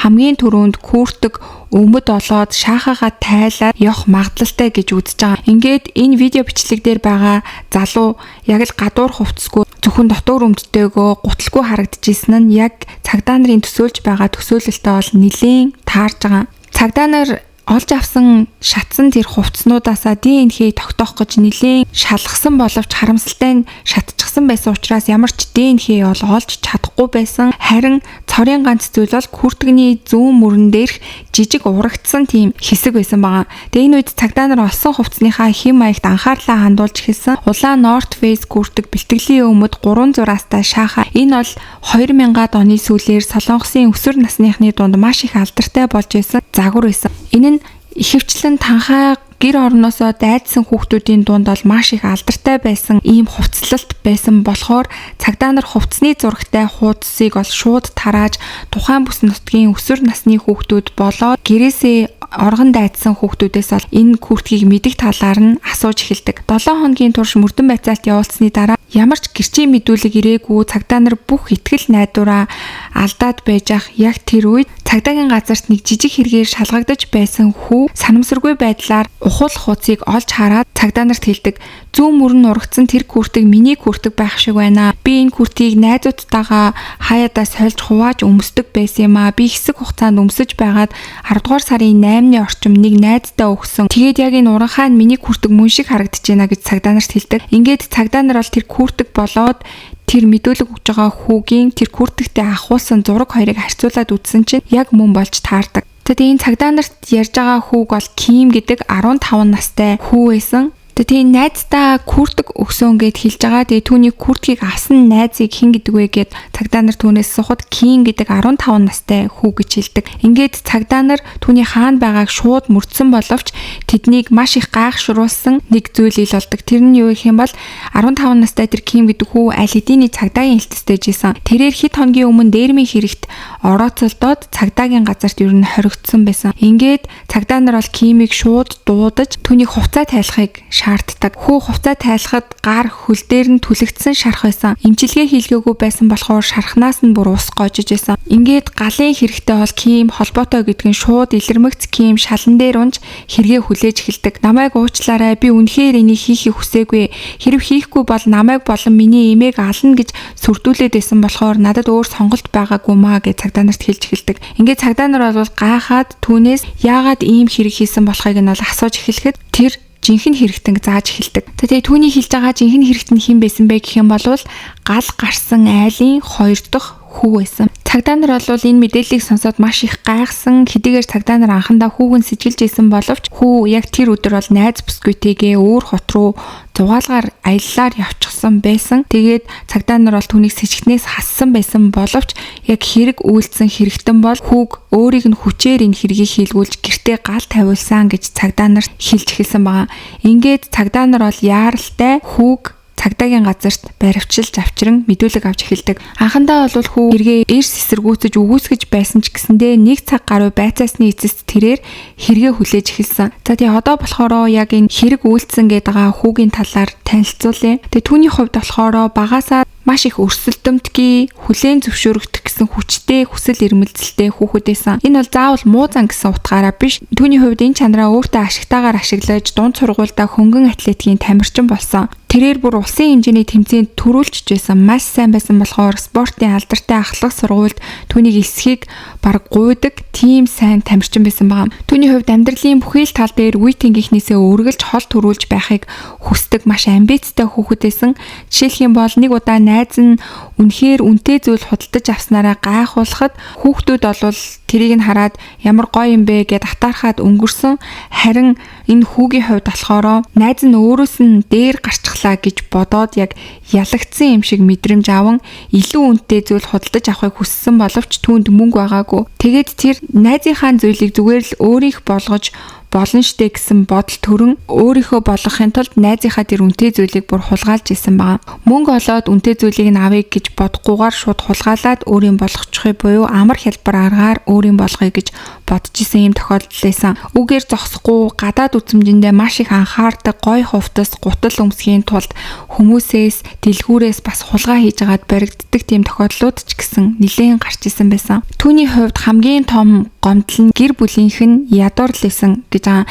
хамгийн түрүүнд куртэг өмд олоод шаахагаа тайлаад явах магадлалтай гэж үзэж байгаа. Ингээд энэ видео бичлэг дээр байгаа залуу яг л гадуур хувцсгүй зөвхөн дотор өмдтэйгөө гуталгүй харагдажсэн нь яг цагдаа нарын төсөөлж байгаа төсөөлөлтөй бол нилээн таарж байгаа. Цагдаа нар олж авсан шатсан тэр хувцснуудаасаа ДНХ тогтоох гэж нилээн шалгасан боловч харамсалтай нь шатчихсан байсан учраас ямар ч ДНХ бол олж чадахгүй байсан. Харин цорын ганц зүйл бол куртгний зүүн мөрөн дээрх жижиг урагдсан тийм хэсэг байсан байгаа. Тэгээ энэ үед цагдаа нар олсон хувцсныхаа хэм маягт анхаарлаа хандуулж эхэлсэн. Улаан North Face куртэг, бэлтгэлийн өмд 3 зураастай шааха. Энэ бол 2000-аад оны сүүлээр Солонгосын өсвөр насныхны дунд маш их алдартай болж байсан загвар байсан. Энэ нь ихэвчлэн танхаа гэр орноосоо дайдсан хүүхдүүдийн дунд бол маш их алдартай байсан ийм хувцлалт байсан болохоор цагдаа нар хувцсны зурагтай хуудсыг бол шууд тарааж тухайн бүс нутгийн өсвөр насны хүүхдүүд болоод гэрээсээ оргон дайдсан хүүхдүүдээс бол энэ куртгийг мэдих талаар нь асууж эхэлдэг. 7 хоногийн турш мөрдөн байцаалт явуулсны дараа ямар ч гэрчийн мэдүүлэг ирээгүй цагдаа нар бүх итгэл найдвараа алдаад байж ах яг тэр үед цагдаагийн газарт нэг жижиг хэрэгээр шалгагдаж байсан хүү санамсаргүй байдлаар ухуул хуудсыг олж хараад цагдаа нарт хэлдэг. Зүүн мөрөн урагдсан тэр куртэг миний куртэг байх шиг байна. Би энэ куртгийг найзуудтайгаа хаяадаа сольж хувааж өмсдөг байсан юм аа. Би хэсэг хугацаанд өмсөж байгаад 10 дугаар сарын 8-ны орчим нэг найздаа өгсөн. Тэгээд яг энэ уранхай нь миний куртэг мөн шиг харагдаж байна гэж цагдаа нарт хэлдэг. Ингээд цагдаа нар бол тэр куртэг болоод тэр мэдүүлэг өгж байгаа хүүгийн тэр куртэгтэй ахуулсан зураг хоёрыг харьцуулаад үзсэн чинь яг мөн болж таардаг. Тэгээд энэ цагдаа нарт ярьж байгаа хүүг бол Ким гэдэг 15 настай хүү байсан. Тэгээд найздаа куртэг өгсөн гэд хэлж байгаа. Тэгээд түүний куртгийг авсан найзыг хэн гэдэг вэ гэд цагдаа нар түүнээс сухад Ким гэдэг 15 настай хүү гэж хэлдэг. Ингээд цагдаа нар түүний хаана байгааг шууд мөрдсөн боловч тэднийг маш их гайхшруулсан нэг зүйл ил болдог. Тэр нь юу гэх юм бол 15 настай тэр Ким гэдэг хүү аль хэдийн цагдаагийн хэлтэстэй жисэн. Тэрээр хэд хоногийн өмнө дээрмийн хэрэгт орооцолдоод цагдаагийн газарт ер нь хоригдсон байсан. Ингээд цагдаа нар бол Кимийг шууд дуудаж түүний хувцас тайлахыг шаарддаг. Хүү хувцас тайлахад гар хөл дээр нь түлэгдсэн шарх байсан. Имчилгээ хийлгээгүй байсан болохоор шархнаас нь бүр ус гоожиж байсан. Ингээд галын хэрэгтэй бол Ким холбоотой гэдг нь шууд илэрмэгц Ким шалан дээр унж хэрэгээ хүлээж эхэлдэг. Намайг уучлаарай. Би үнэхээр энийг хийхийг хүсээгүй. Хэрв хийхгүй бол намайг болон миний эмээг ална гэж сүрдүүлээд байсан болохоор надад өөр сонголт байгаагүй маа гэж цагдаа нарт хэлж эхэлдэг. Ингээд цагдаа нар бол гайхаад түүнээс яагаад ийм хэрэг хийсэн болохыг нь бол асууж эхлэхэд тэр жинхэнэ хэрэгтэн зааж эхэлдэг. Тэгээ түүний хэлж байгаа жинхэнэ хэрэгтэн хэн байсан бэ гэх юм бол гал гарсан айлын 2 дахь хүү байсан. Цагдаа нар бол энэ мэдээллийг сонсоод маш их гайхсан. Хэдийгээр цагдаа нар анхандаа хүүгэн сэжилж исэн боловч хүү яг тэр өдөр бол найз бүсгүйтэйгээ өөр хот руу зугаалгаар аяллаар явчихсан байсан. Тэгээд цагдаа нар бол түүнийг сэжигтнээс хассан байсан боловч яг хэрэг үйлдсэн хэрэгтэн бол хүүг өөрийг нь хүчээр энэ хэргийг хийлгүүлж гэртээ гал тавиулсан гэж цагдаа нарт хэлж эхэлсэн байгаа. Ингээд цагдаа нар бол яаралтай хүүг цагдаагийн газарт баривчилж авчран мэдүүлэг авч эхэлдэг. Анхандаа бол хүү эргээ эрс эсэргүүцэж үгүйсгэж байсан ч гэсэндээ нэг цаг гаруй байцаасны эцэст тэрээр хэрэгээ хүлээж эхэлсэн. За тий одоо болохоор яг энэ хэрэг үйлдсэн гэдэг хүүгийн талаар танилцуулъя. Тэгээ түүний хувьд болохоор багаасаа маш их өрсөлдөмтгий, хүлээн зөвшөөрөгдөх гэсэн хүчтэй хүсэл эрмэлзэлтэй хүүхэд байсан. Энэ бол заавал муу зан гэсэн утгаараа биш. Түүний хувьд энэ чанараа өөртөө ашигтайгаар ашиглаж дунд сургуультай хөнгөн атлетикийн тамирчин болсон. Тэрээр бүр улсын хэмжээний тэмцээнд төрүүлж байсан. Маш сайн байсан болохоор спортын алдартай ахлах сургуульд түүнийг элсхийг баг гуйдаг тийм сайн тамирчин байсан байгаа. Түүний хувьд амьдралын бүхий л тал дээр үе тэнгийнхнээсээ өргөлж хол төрүүлж байхыг хүсдэг маш амбицтай хүүхэд байсан. Жишээлх юм бол нэг удаа найз нь үнэхээр үнэтэй зүйл худалдаж авснараа гайхуулахад хүүхдүүд олвол тэрийг нь хараад ямар гоё юм бэ гэд атаархаад өнгөрсөн. Харин энэ хүүгийн хувьд болохоор найз нь өөрөөс нь дээр гарчихлаа гэж бодоод яг ялагдсан юм шиг мэдрэмж аван илүү үнэтэй зүйл худалдаж авахыг хүссэн боловч түүнд мөнгө байгаагүй. Тэгээд тэр найзынхаа зүйлийг зүгээр л өөрийнх болгож болно штэ гэсэн бодол төрөн өөрийнхөө болгохын тулд найзынхаа тэр үнэтэй зүйлийг бүр хулгайлж исэн байгаа. Мөнгө олоод үнэтэй зүйлийг нь авъя гэж бодохгүйгээр шууд хулгайлаад өөрийн болгочихыг буюу амар хялбар аргаар өөрийн болгоё гэж бодож исэн юм тохиолдол байсан. Үгээр зогсохгүй гадаад үзмжиндээ маш их анхаардаг гой хувцас гутал өмсхийн тулд хүмүүсээс дэлгүүрээс бас хулгай хийж агаад баригддаг тийм тохиолдлууд ч гэсэн нэлээд гарч исэн байсан. Түүний хувьд хамгийн том гомдол нь гэр бүлийнх нь ядуур л исэн гэж байгаа.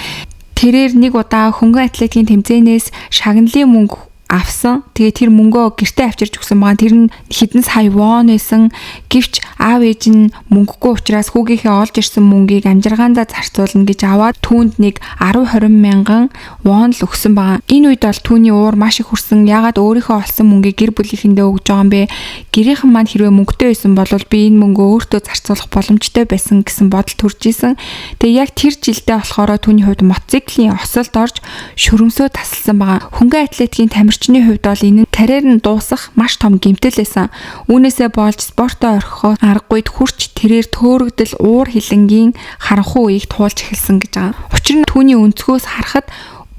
Тэрээр нэг удаа хөнгөн атлетикийн тэмцээнээс шагналын мөнгө авсан. Тэгээ тэр мөнгөө гэртээ авчирч өгсөн байгаа. Тэр нь хэдэн сая вон байсан. Гэвч аав ээж нь мөнгөгүй учраас хүүгийнхээ олж ирсэн мөнгийг амжиргаандаа зарцуулна гэж аваад түүнд нэг 10-20 мянган вон л өгсөн байгаа. Энэ үед бол түүний уур маш их хүрсэн. Ягаад өөрийнхөө олсон мөнгийг гэр бүлийнхэндээ өгж байгаа юм бэ? Гэрийнхэн маань хэрвээ мөнгөтэй байсан бол би энэ мөнгөө өөртөө зарцуулах боломжтой байсан гэсэн бодол төрж исэн. Тэгээ яг тэр жилдээ болохоор түүний хувьд мотоциклийн осолд орж шөрөмсөө тасалсан байгаа. Хөнгөн атлетикийн тамирчны хувьд бол энэ карьер нь дуусах маш том гэмтэл байсан. Үүнээсээ болж спортоо орхихоо аргагүйд хүрч тэрээр төөрөгдөл уур хилэнгийн харанхуй үеийг туулж эхэлсэн гэж байгаа. Учир нь түүний өнцгөөс харахад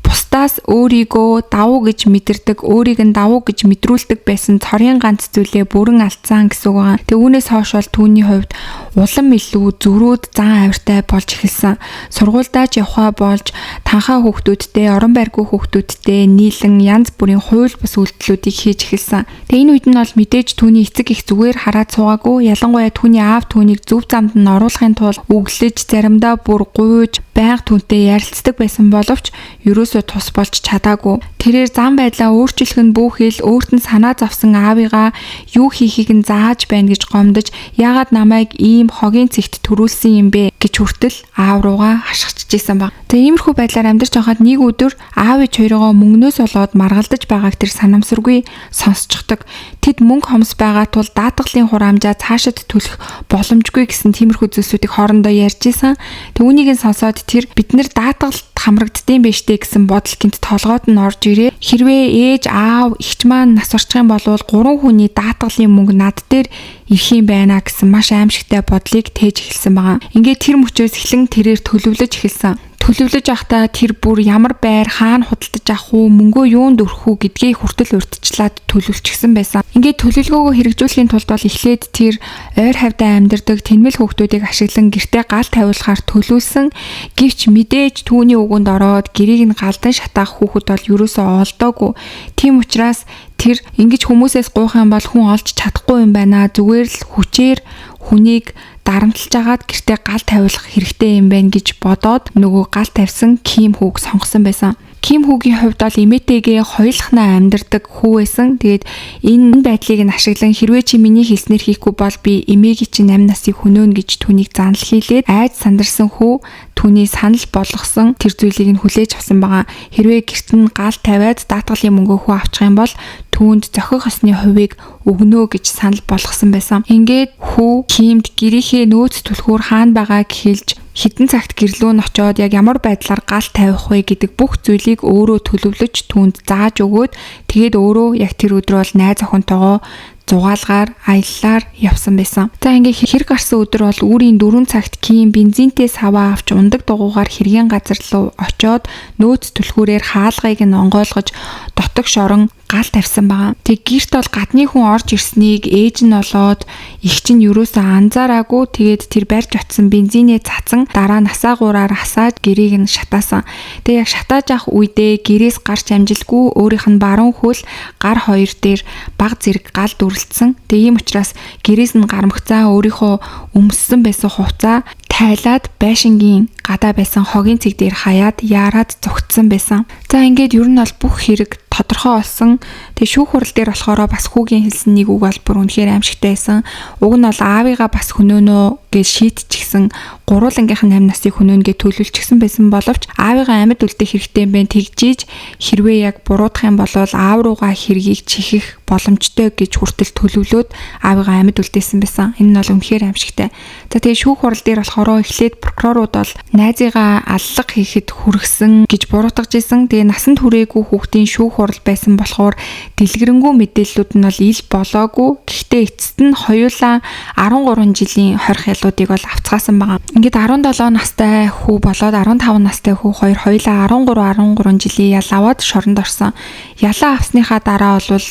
бусдаас өөрийгөө давуу гэж мэдэрдэг, өөрийг нь давуу гэж мэдрүүлдэг байсан цорын ганц зүйлээ бүрэн алдсан гэсэн үг байгаа. Тэгээ үүнээс хойш бол түүний хувьд улам илүү зөрүүд зан авиртай болж эхэлсэн. Сургуульдаач явхаа болж танхаа хүүхдүүдтэй, орон байргүй хүүхдүүдтэй нийлэн янз бүрийн хууль бус үйлдэлүүдийг хийж эхэлсэн. Тэгээ энэ үед нь бол мэдээж түүний эцэг их зүгээр хараад суугаагүй. Ялангуяа түүний аав түүнийг зөв замд нь оруулахын тулд үглэж, заримдаа бүр гуйж, байнга түүнтэй ярилцдаг байсан боловч ерөөсөө тус болж чадаагүй. Тэрээр зам байдлаа өөрчлөх нь бүхэл өөрт нь санаа зовсон аавыгаа юу хийхийг нь зааж байна гэж гомдож яагаад намайг ийм хогийн цэгт төрүүлсэн юм бэ гэж хүртэл аав руугаа хашгичж исэн баг. Тэгээ иймэрхүү байдлаар амьдарч байхад нэг өдөр аав ээж хоёроо мөнгнөөс олоод маргалдаж байгааг тэр санамсаргүй сонсчихдог. Тэд мөнгө хомс байгаа тул даатгалын хураамжаа цаашид төлөх боломжгүй гэсэн тиймэрхүү зүйлсүүдийг хоорондоо ярьж исэн. Тэг үүнийг нь сонсоод тэр бид нэр даатгалд хамрагддсан байж тээ гэсэн бодол гинт толгойд нь орж ирээ. Хэрвээ ээж, аав, эгч маань нас орчих юм бол 3 хүний даатгалын мөнгө над дээр ирэх юм байна гэсэн маш аимшигтай бодлыг тээж эхэлсэн байгаа. Ингээд тэр мөчөөс эхлэн тэрээр төлөвлөж эхэлсэн. Төлөвлөж байхдаа тэр бүр ямар байр хаана худалдаж авах уу, мөнгөө юунд өрөх үү гэдгийг хүртэл урьдчилаад төлөвлөчихсөн байсан. Ингээд төлөвлөгөөгөө хэрэгжүүлэхийн тулд бол эхлээд тэр ойр хавьдаа амьдардаг тэнмэл хүүхдүүдийг ашиглан гэртээ гал тавиулахаар төлөвлөсөн. Гэвч мэдээж түүний үгэнд ороод гэрийг нь галдан шатаах хүүхэд бол ерөөсөө олдоогүй. Тийм учраас тэр ингэж хүмүүсээс гуйх юм бол хүн олж чадахгүй юм байна. Зүгээр л хүчээр хүнийг дарамтлж агаад гэртээ гал тавиулах хэрэгтэй юм байна гэж бодоод нөгөө гал тавьсан Ким хүүг сонгосон байсан. Ким хүүгийн хувьд бол эмээтэйгээ хоёулахнаа амьдардаг хүү байсан. Тэгээд энэ байдлыг нь ашиглан хэрвээ чи миний хэлснээр хийхгүй бол би эмээгийн чинь 8 насыг хөнөөнө гэж түүнийг занал хийлээд айд сандарсан хүү түүний санал болгосон тэр зүйлийг нь хүлээж авсан байгаа. Хэрвээ гэрт нь гал тавиад даатгалын мөнгөө хүү авчих юм бол түүнд зохих ёсны хувийг өгнө гэж санал болгосон байсан. Ингээд хүү Кимд гэрийнхээ нөөц түлхүүр хаана байгааг хэлж хідэн цагт гэрлөө нь очоод яг ямар байдлаар гал тавих вэ гэдэг бүх зүйлийг өөрөө төлөвлөж түүнд зааж өгөөд тэгээд өөрөө яг тэр өдөр бол найз охинтойгоо зугаалгаар аяллаар явсан байсан. За ингээ хэрэг гарсан өдөр бол үүрийн 4 цагт Ким бензинтэй саваа авч ундаг дугуугаар хэргийн газар руу очоод нөөц түлхүүрээр хаалгыг нь онгойлгож дотог шорон гал тавьсан байгаа. Тэг гэрт бол гадны хүн орж ирснийг ээж нь олоод их чинь юусоо анзаараагүй тэгээд тэр барьж очсон бензинээ цацсан дараа насаагуураар хасаад гэрийг нь шатаасан. Тэг яг шатааж авах үедээ гэрээс гарч амжилгүй өөрийнх нь баруун хөл гар хоёр дээр баг зэрэг гал дүрлцсэн. Тэг ийм учраас гэрээс нь гармагцаа өөрийнхөө өмссөн байсан хувцаа тайлаад байшингийн гадаа байсан хогийн цэг дээр хаяад яарад зүгтсэн байсан. За ингээд ер нь бол бүх хэрэг тодорхой болсон. Тэгээ шүүх хурал дээр болохоор бас хүүгийн хэлсэн нэг үг бол бүр үнэхээр аимшигтай байсан. Уг нь бол аавыгаа бас хөнөөнөө гэж шийтчихсэн, гурвуулангийнх нь 8 насыг хөнөөнө гэж төлөвлөчихсөн байсан боловч аавыгаа амьд үлдэх хэрэгтэй юм байна тэгжиж хэрвээ яг буруудах юм бол аав руугаа хэргийг чихэх боломжтой гэж хүртэл төлөвлөөд аавыгаа амьд үлдээсэн байсан. Энэ нь бол үнэхээр аимшигтай. За тэгээ шүүх хурал дээр болохоор эхлээд прокурорууд бол найзыгаа аллах хийхэд хүргэсэн гэж буруутгаж исэн. Тэгээ насанд хүрээгүй хүүхдийн шүүх хурал байсан болохоор дэлгэрэнгүй мэдээллүүд нь бол ил болоогүй. Гэхдээ эцэст нь хоёулаа 13 жилийн хорих ялуудыг бол авцгаасан байгаа. Ингээд 17 настай хүү болоод 15 настай хүү хоёулаа 13 жилийн ял аваад шоронд орсон. Ялаа авсныхаа дараа бол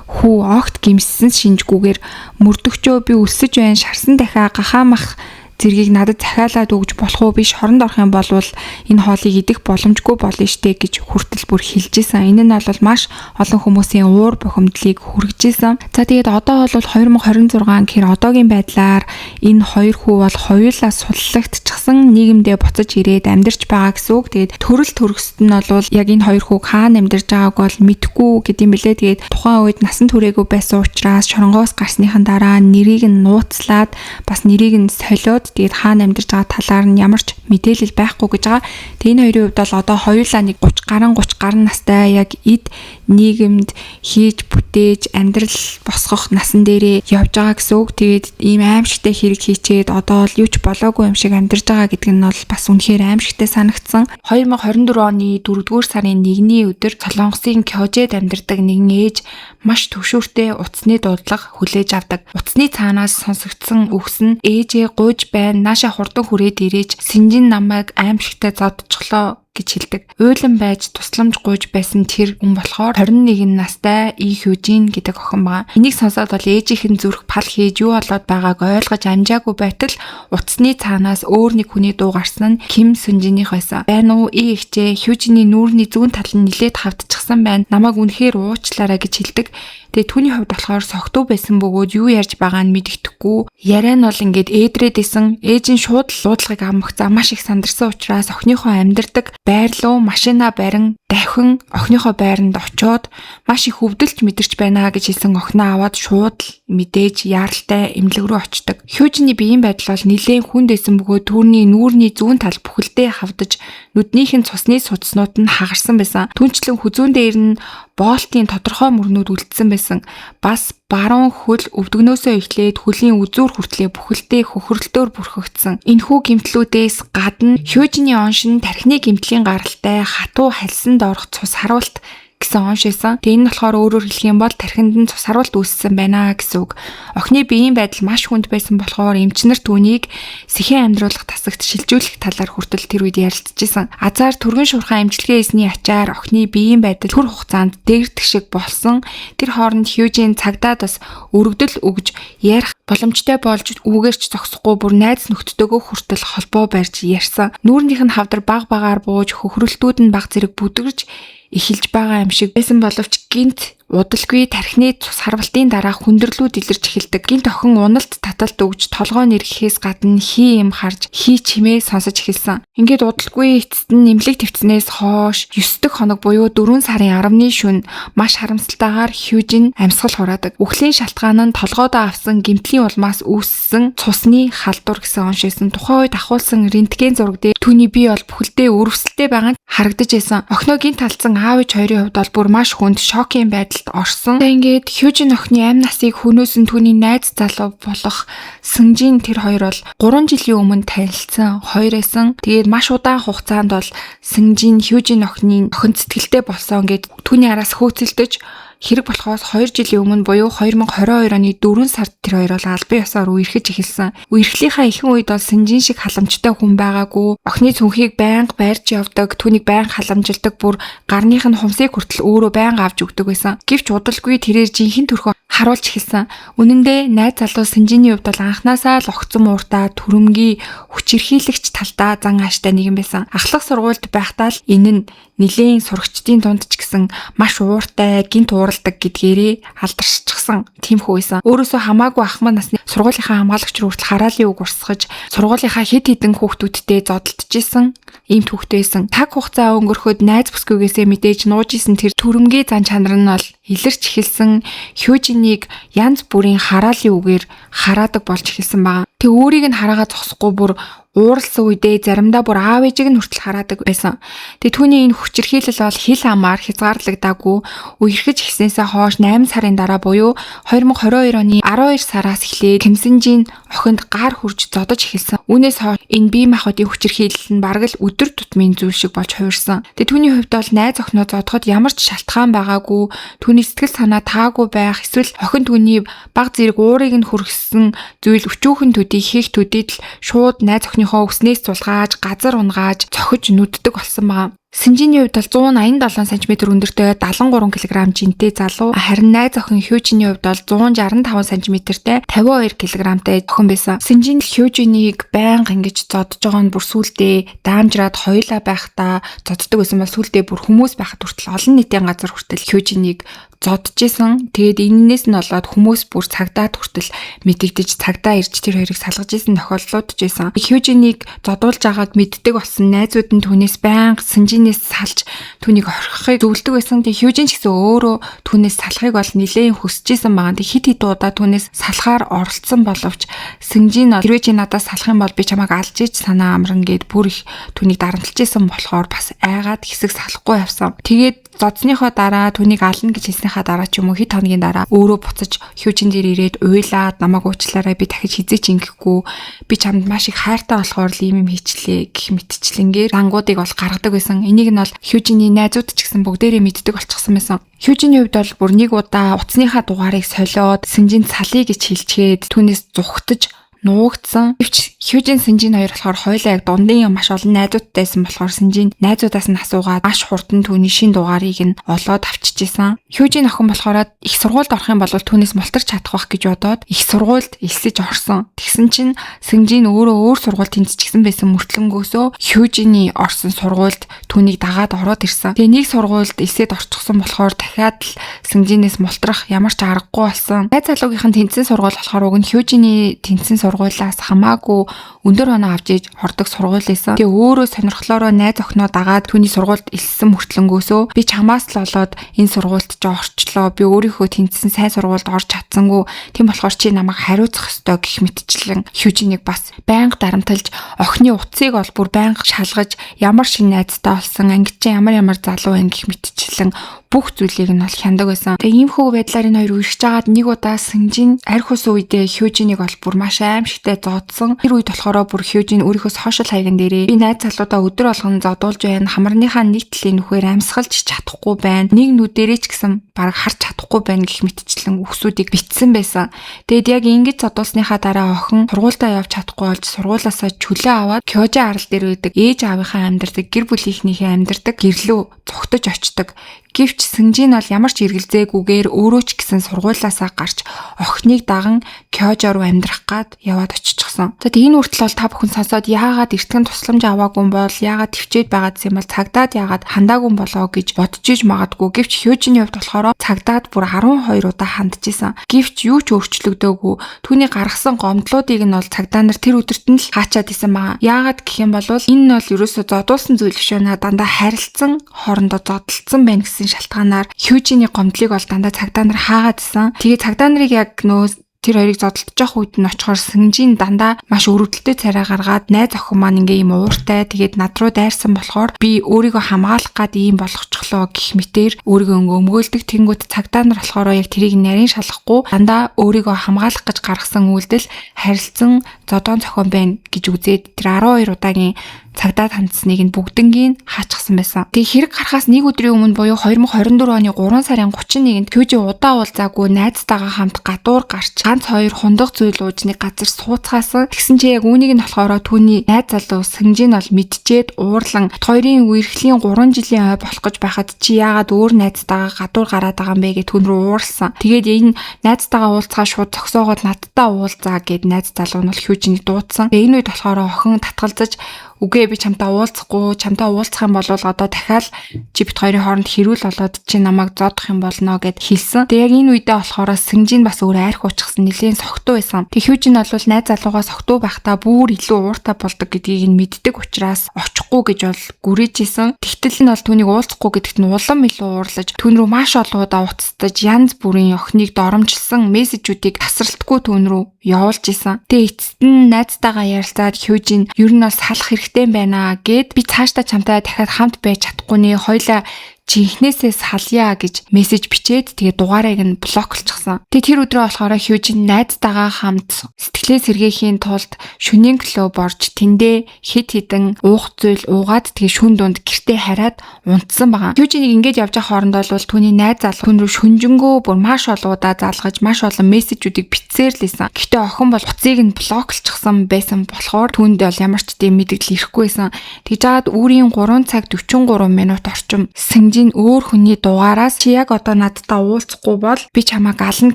хүү огт гимссэн шинжгүйгээр мөрдөгчөө би өсөж байна шарсан дахиа гахаамах зэргийг надад захиалаад өгж болох уу би шоронд орох юм бол энэ хоолыг идэх боломжгүй болно штэ гэж хүртэл бүр хэлжсэн. Энэ нь бол маш олон хүмүүсийн уур бухимдлыг хүргэжсэн. За тэгээд одоо бол 2026 гэхээр одоогийн байдлаар энэ хоёр хүү бол хоёулаа суллагдчихсан нийгэмдээ буцаж ирээд амьдарч байгаа гэсэн үг. Тэгээд төрөл төрөсөд нь бол яг энэ хоёр хүү хаана амьдарч байгааг бол мэдэхгүй гэдэм билээ. Тэгээд тухайн үед насан туршаагүй байсан учраас шоронгоос гарсныхан дараа нэрийг нь нууцлаад бас нэрийг нь солиод тэгээд хаана амьдарч байгаа талаар нь ямар ч мэдээлэл байхгүй гэж байгаа. Тэгээд энэ хоёрын хувьд бол одоо хоёулаа нэг 30 гаруй настай яг эд нийгэмд хийж бүтээж амьдрал босгох насан дээрээ явж байгаа гэсэн үг. Тэгээд ийм аимшигтай хэрэг хийчээд одоо л юу ч болоогүй юм шиг амьдарч байгаа гэдэг нь бол бас үнэхээр аимшигтай санагдсан. 2024 оны 4-р сарын 1-ний өдөр Солонгосын Кёжэд амьдардаг нэгэн ээж маш төвшөөртэй утасны дуудлага хүлээж авдаг. Утасны цаанаас сонсогдсон үгс нь ээжээ гуйж байна, нааша хурдан хүрээд ирээж Синжин намайг аимшигтай зодчихлоо гэж хэлдэг. Уйлан байж тусламж гуйж байсан тэр хүн болохоор 21 настай И Хюжин гэдэг охин байгаа. Энийг сонсоод бол ээжийнх нь зүрх пал хийж юу болоод байгааг ойлгож амжаагүй байтал утасны цаанаас өөр нэг хүний дуу гарсан нь Ким Сүнжинийх байсан. Байна уу И ихчээ Хюжиний нүүрний зүүн тал нь нилээд хавдчихсан байна. Намайг үнэхээр уучлаарай гэж хэлдэг. Тэгээ түүний хувьд болохоор согтуу байсан бөгөөд юу ярьж байгаа нь мэддэхгүй. Яриа нь бол ингээд ээдрээд исэн. Ээж нь шууд луудлагыг амгцаа маш их сандарсан учраас охиныхоо амьдардаг байр руу машина барин дахин охиныхоо байранд очоод маш их өвдөлж мэдэрч байна гэж хэлсэн охиноо аваад шууд мэдээж яаралтай эмнэлэг рүү очдог. Хюжиний биеийн байдал бол нэлээд хүнд байсан бөгөөд түүний нүүрний зүүн тал бүхэлдээ хавдаж нүднийх нь цусны судснууд нь хагарсан байсан. Түүнчлэн хүзүүн дээр нь боолтын тодорхой мөрнүүд үлдсэн байсан. Бас баруун хөл өвдгнөөсөө эхлээд хөлийн үзүүр хүртлээ бүхэлдээ хөхөрлөлтөөр бүрхэгдсэн. Энэхүү гэмтлүүдээс гадна Хюжиний оншин тархины гэмтлийн гаралтай хатуу хальсанд орох цус харуулт гэсэн онш байсан. Тэгээ энэ болохоор өөрөөр хэлэх юм бол тархинд нь цус харуулт үүссэн байна гэсэн үг. Охины биеийн байдал маш хүнд байсан болохоор эмчнэр түүнийг сэхэн амьдруулах тасагт шилжүүлэх талаар хүртэл тэр үед ярилцжсэн. Азар түргэн шуурхай эмчилгээ хийсний ачаар охины биеийн байдал төр хугацаанд дэгдэх шиг болсон. Тэр хооронд Хюжин цагдаад бас өргөдөл өгж ярих боломжтой болж үгээрч зогсохгүй бүр найз нөхдөдөө хүртэл холбоо барьж ярьсан. Нүүрнийх нь хавдар баг багаар бууж хөхрөлтүүд нь баг зэрэг бүдгэрж эхэлж байгаа юм шиг байсан боловч гинт удалгүй тархины цус харвалтын дараа хүндрэлүүд илэрч эхэлдэг. Гинт охин уналт таталт өгж толгой нэрхэхээс гадна хий юм харж хий чимээ сонсож эхэлсэн. Ингээд удалгүй эцэст нь нэмлэг твцнээс хойш 9 дэх хоног буюу 4 сарын 10-ны шөнө маш харамсалтайгаар Хюжин амьсгал хураадаг. Үхлийн шалтгаан нь толгойдоо авсан гэмтлийн улмаас үүссэн цусны халдвар гэсэн онш байсан. Тухайн үед ахуулсан рентген зураг дээр түүний бие бол бүхэлдээ өрөвсөлтэй байгаа. харагдаж байсан. Охиногийн талцсан аав ээж хоёрын хувьд бол бүр маш хүнд шокийн байдалд орсон. Тэгээд Хьюжин охины амь насыг хөнөөсөн түүний найз залуу болох Сэнжин тэр хоёр бол 3 жилийн өмнө танилцсан хоёр байсан. Тэгээд маш удаан хугацаанд бол Сэнжин Хьюжин охины охин сэтгэлтэй болсон гэд түүний араас хөөцөлдөж хэрэг болохоос 2 жилийн өмнө буюу 2022 оны 4 сард тэр хоёр бол албан ёсоор үерхэж эхэлсэн. Үерхлийнхаа ихэнх үед бол Сэнжин шиг халамжтай хүн байгаагүй. Охины цүнхийг байнга байрж явдаг, түүнийг байнга халамжилдаг, бүр гарных нь хумсыг хүртэл өөрөө байнга авч өгдөг байсан. Гэвч удалгүй тэрээр жинхэнэ төрхөө харуулж эхэлсэн. Үнэн дээр найз залуу Сэнжиний хувьд бол анханасаа л огцом ууртаа түрэмгий хүчирхийлэгч талдаа зан ааштай нэгэн байсан. Ахлах сургуульд байхдаа л энэ нь нилийн сурагчдын дунд ч гэсэн маш ууртай, гинт уурладаг гэдгээрээ алдаршчихсан тиймхүү байсан. Өөрөөсөө хамаагүй ахмад насны сургуулийнхаа хамгаалагч руу хүртэл хараалын үг урсгаж, сургуулийнхаа хэд хэдэн хүүхдүүдтэй зодтолж исэн ийм түүхтэй байсан. Таг хугацаа өнгөрөхөд найз бүсгүйгээсээ мэдээж нууж исэн тэр түрэмгий зан чанар нь бол илэрч эхэлсэн. Хьюжинийг янз бүрийн хараалын үгээр хараадаг болж эхэлсэн байгаа. Тэг өөрийг нь хараагаа зогсохгүй бүр ууралсан үедээ заримдаа бүр аав ээжийг нь хүртэл хараадаг байсан. Тэг түүний энэ хүчирхийлэл бол хил хамаар хязгаарлагдаагүй. Үерхэж эхснээсээ хойш 8 сарын дараа буюу 2022 оны 12 сараас эхлээд Кимсэнжин охинд гар хурж зодож эхэлсэн. Үүнээс хойш энэ бие махбодын хүчирхийлэл нь бараг л өдөр тутмын зүйл шиг болж хувирсан. Тэг түүний хувьд бол найз охиноо зодоход ямар ч шалтгаан байгаагүй. Түүний сэтгэл санаа таагүй байх, эсвэл охин түүний баг зэрэг уурыг нь хүргэсэн зүйл өчүүхэн төдий хийх төдийд л шууд найз охиныхоо өснөөс цулгааж, газар унгааж, цохиж нүддэг болсон байгаа. Сэнжиний хувьд бол 187 см өндөртэй 73 кг жинтэй залуу. Харин найз охин Хьюжиний хувьд бол 165 см-тэй 52 кг-тай охин байсан. Сэнжин Хьюжинийг байнга ингэж зодж байгаа нь бүр сүулдэ даамжраад хоёулаа байхдаа зоддог байсан бол сүулдэ бүр хүмүүс байхад хүртэл олон нийтийн газар хүртэл Хьюжинийг зодж исэн. Тэгээд энэнээс нь болоод хүмүүс бүр цагдаад хүртэл мэдэгдэж цагдаа ирж тэр хоёрыг салгаж исэн тохиолдлууд ч байсан. Хьюжинийг зодуулж байгааг мэддэг болсон найзууд нь түүнээс байнга Сэнжинээс салж түүнийг орхихыг зөвлөдөг байсан. Тэг Хьюжин ч гэсэн өөрөө түүнээс салахыг бол нэлээд хүсэж исэн байгаа. Тэг хит хит удаа түүнээс салахаар оролцсон боловч Сэнжин хэрвээ чи надаас салах юм бол би чамайг алж ич санаа амрна гэд бүр их түүнийг дарамтлж исэн болохоор бас айгаад хэсэг салахгүй явсан. Тэгээд зодсныхоо дараа түүнийг ална гэж хэлснийхаа дараа ч юм уу хэд хоногийн дараа өөрөө буцаж Хьюжин дээр ирээд уйлаад намайг уучлаарай би дахиж хизээч ингэхгүй би чамд маш их хайртай болохоор л ийм юм хийчлээ гэх мэтчлэнгээр рангуудыг бол гаргадаг байсан. Энийг нь бол Хьюжиний найзууд ч гэсэн бүгдээрээ мэддэг болчихсон байсан. Хьюжиний хувьд бол бүр нэг удаа утасныхаа дугаарыг солиод Сэнжин салъя гэж хэлчихэд түүнээс зүхтаж нуугдсан. Гэвч Хьюжин Сэнжин хоёр болохоор хоёулаа яг дундын маш олон найзуудтайсэн болохоор Сэнжин найзуудаас нь асуугаад маш хурдан түүний шин дугаарыг нь олоод авчижсэн. Хьюжин охин болохоор их сургуульд орох юм бол түүнээс мултарч чадах байх гэж бодоод их сургуульд элсэж орсон. Тэгсэн чинь Сэнжин өөр сургуульд тэнцчихсэн байсан мөртлөнгөөсөө Хьюжиний орсон сургуульд түүнийг дагаад ороод ирсэн. Тэгээ нэг сургуульд элсээд орчихсон болохоор дахиад л Сэнжинээс мултрах ямар ч аргагүй болсон. Найз залуугийнх нь тэнцсэн сургууль болохоор уг нь Хьюжиний тэнцсэн сургуулиас хамаагүй өндөр оноо авч иж хордог сургууль байсан. Тэгээ өөрөө сонирхлоороо найз охиноо дагаад түүний сургуульд элсэн мөртлөнгөөсөө би чамаас л болоод энэ сургуульд ч орчлоо. Би өөрийнхөө тэнцсэн сайн сургуульд орж чадсангүй. Тийм болохоор чи намайг хариуцах ёстой гэх мэтчлэн Хьюжинийг бас байнга дарамталж охины утсыг бол бүр байнга шалгаж ямар шин найзтай болсон, ангид чи ямар залуу байна гэх мэтчлэн бүх зүйлийг нь бол хяндаг байсан. Тэгээ ийм хөө байдлаар энэ хоёр үргэлж жагаад нэг удаа Сэнжин арх ус үедээ Хьюжинийг бол бүр маш аимшигтай зодсон. Тэр үед болохоор бүр Хьюжин өөрийнхөө сошиал хаяган дээрээ би найз залуудаа өдөр болгон зодуулж байна. Хамарныхаа нэг талын нүхээр амьсгалж чадахгүй байна. Нэг нүдэрээ ч гэсэн бараг харж чадахгүй байна гэх мэтчлэн үгсүүдийг бичсэн байсан. Тэгэд яг ингэж зодуулсныхаа дараа охин сургуультай явж чадахгүй болж сургуулаасаа чөлөө аваад Кёжи арал дээр байдаг ээж аавынхаа амьдардаг гэр бүлийнхнийхээ амьдардаг гэрлүү цогтож очдог. Гэвч Сэнжин бол ямар ч эргэлзээгүйгээр өөрөө ч гэсэн сургуулаасаа гарч охиныг даган Кёжи руу амьдрах гад яваад очичихсон. За энэ хүртэл бол та бүхэн сонсоод яагаад эртгэн тусламж аваагүй юм бол яагаад төвчээд байгаа гэсэн юм бол цагдаад яагаад хандаагүй болоо гэж бодож иж магадгүй. Гэвч Хьюжиний хувьд болохоор цагдаад бүр 12 удаа хандчихсан. Гэвч юу ч өөрчлөгдөөгүй. Түүний гаргасан гомдлуудыг нь бол цагдаа нар тэр өдөрт нь л хаачаад исэн байгаа. Яагаад гэх юм бол энэ нь бол ерөөсөө зодуулсан зүйл биш байна. Дандаа харилцсан хоорондоо зодтолцсон байна гэсэн шалтгаанаар Хьюжиний гомдлыг бол дандаа цагдаа нар хаагаад исэн. Тэгээ цагдаа нарыг яг нөө тэр хоёрыг зодтолж явах үед нь очихоор Сэнжин дандаа маш өрөвдөлтөй царай гаргаад найз охин маань ингээ юм ууртай тэгээд над руу дайрсан болохоор би өөрийгөө хамгаалах гад ийм болгочихлоо гэх мэтээр өөрийгөө өмгөөлдөг. Тэнгүүд цагдаа нар болохоор яг тэрийг нарийн шалахгүй дандаа өөрийгөө хамгаалах гэж гаргасан үйлдэл харилцан зодоон зохион байна гэж үзээд тэр 12 удаагийн цагдаа хандсныг нь бүгднгийн хаачихсан байсан. Тэгээ хэрэг гарахаас нэг өдрийн өмнө буюу 2024 оны 3 сарын 31-нд Кюжи удаа уулзаагүй найзтайгаа хамт гадуур гарч ганц хоёр хундаг зүйл ууж нэг газар сууцгаасан. Тэгсэн чи яг үүнийг нь болохоор түүний найз залуу Сэнжин бол мэдчихэд уурлан хоёрын үерхлийн 3 жилийн ой болох гэж байхад чи яагаад өөр найзтайгаа гадуур гараад байгаа юм бэ гэж түн рүү уурсан. Тэгээд энэ найзтайгаа уулзгаа шууд зогсоогоод надтай уулзаа гэд найз залуу нь бол Кюжинийг дуудсан. Энэ үед болохоор охин татгалзаж үгүй би чамтай уулзахгүй, чамтай уулзах юм бол одоо дахиад чи бит хоёрын хооронд хэрүүл болоод чи намайг зодох юм болно гэд хэлсэн. Тэгээ яг энэ үедээ болохоор Сэнжин бас өөр айрх уучсан нэлийн согтуу байсан. Тэг Хюжин бол найз залуугаа согтуу байхдаа бүр илүү ууртай болдог гэдгийг нь мэддэг учраас очихгүй гэж бол гүрээжсэн. Тэгтэл нь бол түүнийг уулзахгүй гэдэгт нь улам илүү уурлаж түүн рүү маш олон удаа уцтаж янз бүрийн охиныг доромжилсан мессежүүдийг тасралтгүй түүн рүү явуулж исэн. Тэгээ эцэст нь найзтайгаа ярилцаад Хюжин ер нь бол салах хэрэгтэй байна гэд би цаашдаа чамтай дахиад хамт байж чадахгүй нэ хоёлаа чихнээсээ салъя гэж мессеж бичээд тэгээ дугаарыг нь блоклчихсан. Тэгээ тэр өдрөө болохоор Хюжин найзтайгаа хамт сэтгэлээ сэргээхийн тулд шөнийн клуб орж тэндээ хит хитэн уух зүйл уугаад тэгээ шүн дунд гэртээ хараад унтсан байгаа. Хюжинийг ингэж явж байгаа хооронд бол түүний найз залуу түн рүү шүнжэнгөө бүр маш олон удаа залгаж маш олон мессежүүдийг бичсээр л исэн. Гэхдээ охин бол утсыг нь блоклчихсан байсан болохоор түүнд бол ямар ч тийм мэдээлэл ирэхгүй байсан. Тэгж жаад үүрийн 3 цаг 43 минут орчим Сэнжин өөр хүний дугаараас чи яг одоо надтай уулзахгүй бол би чамайг ална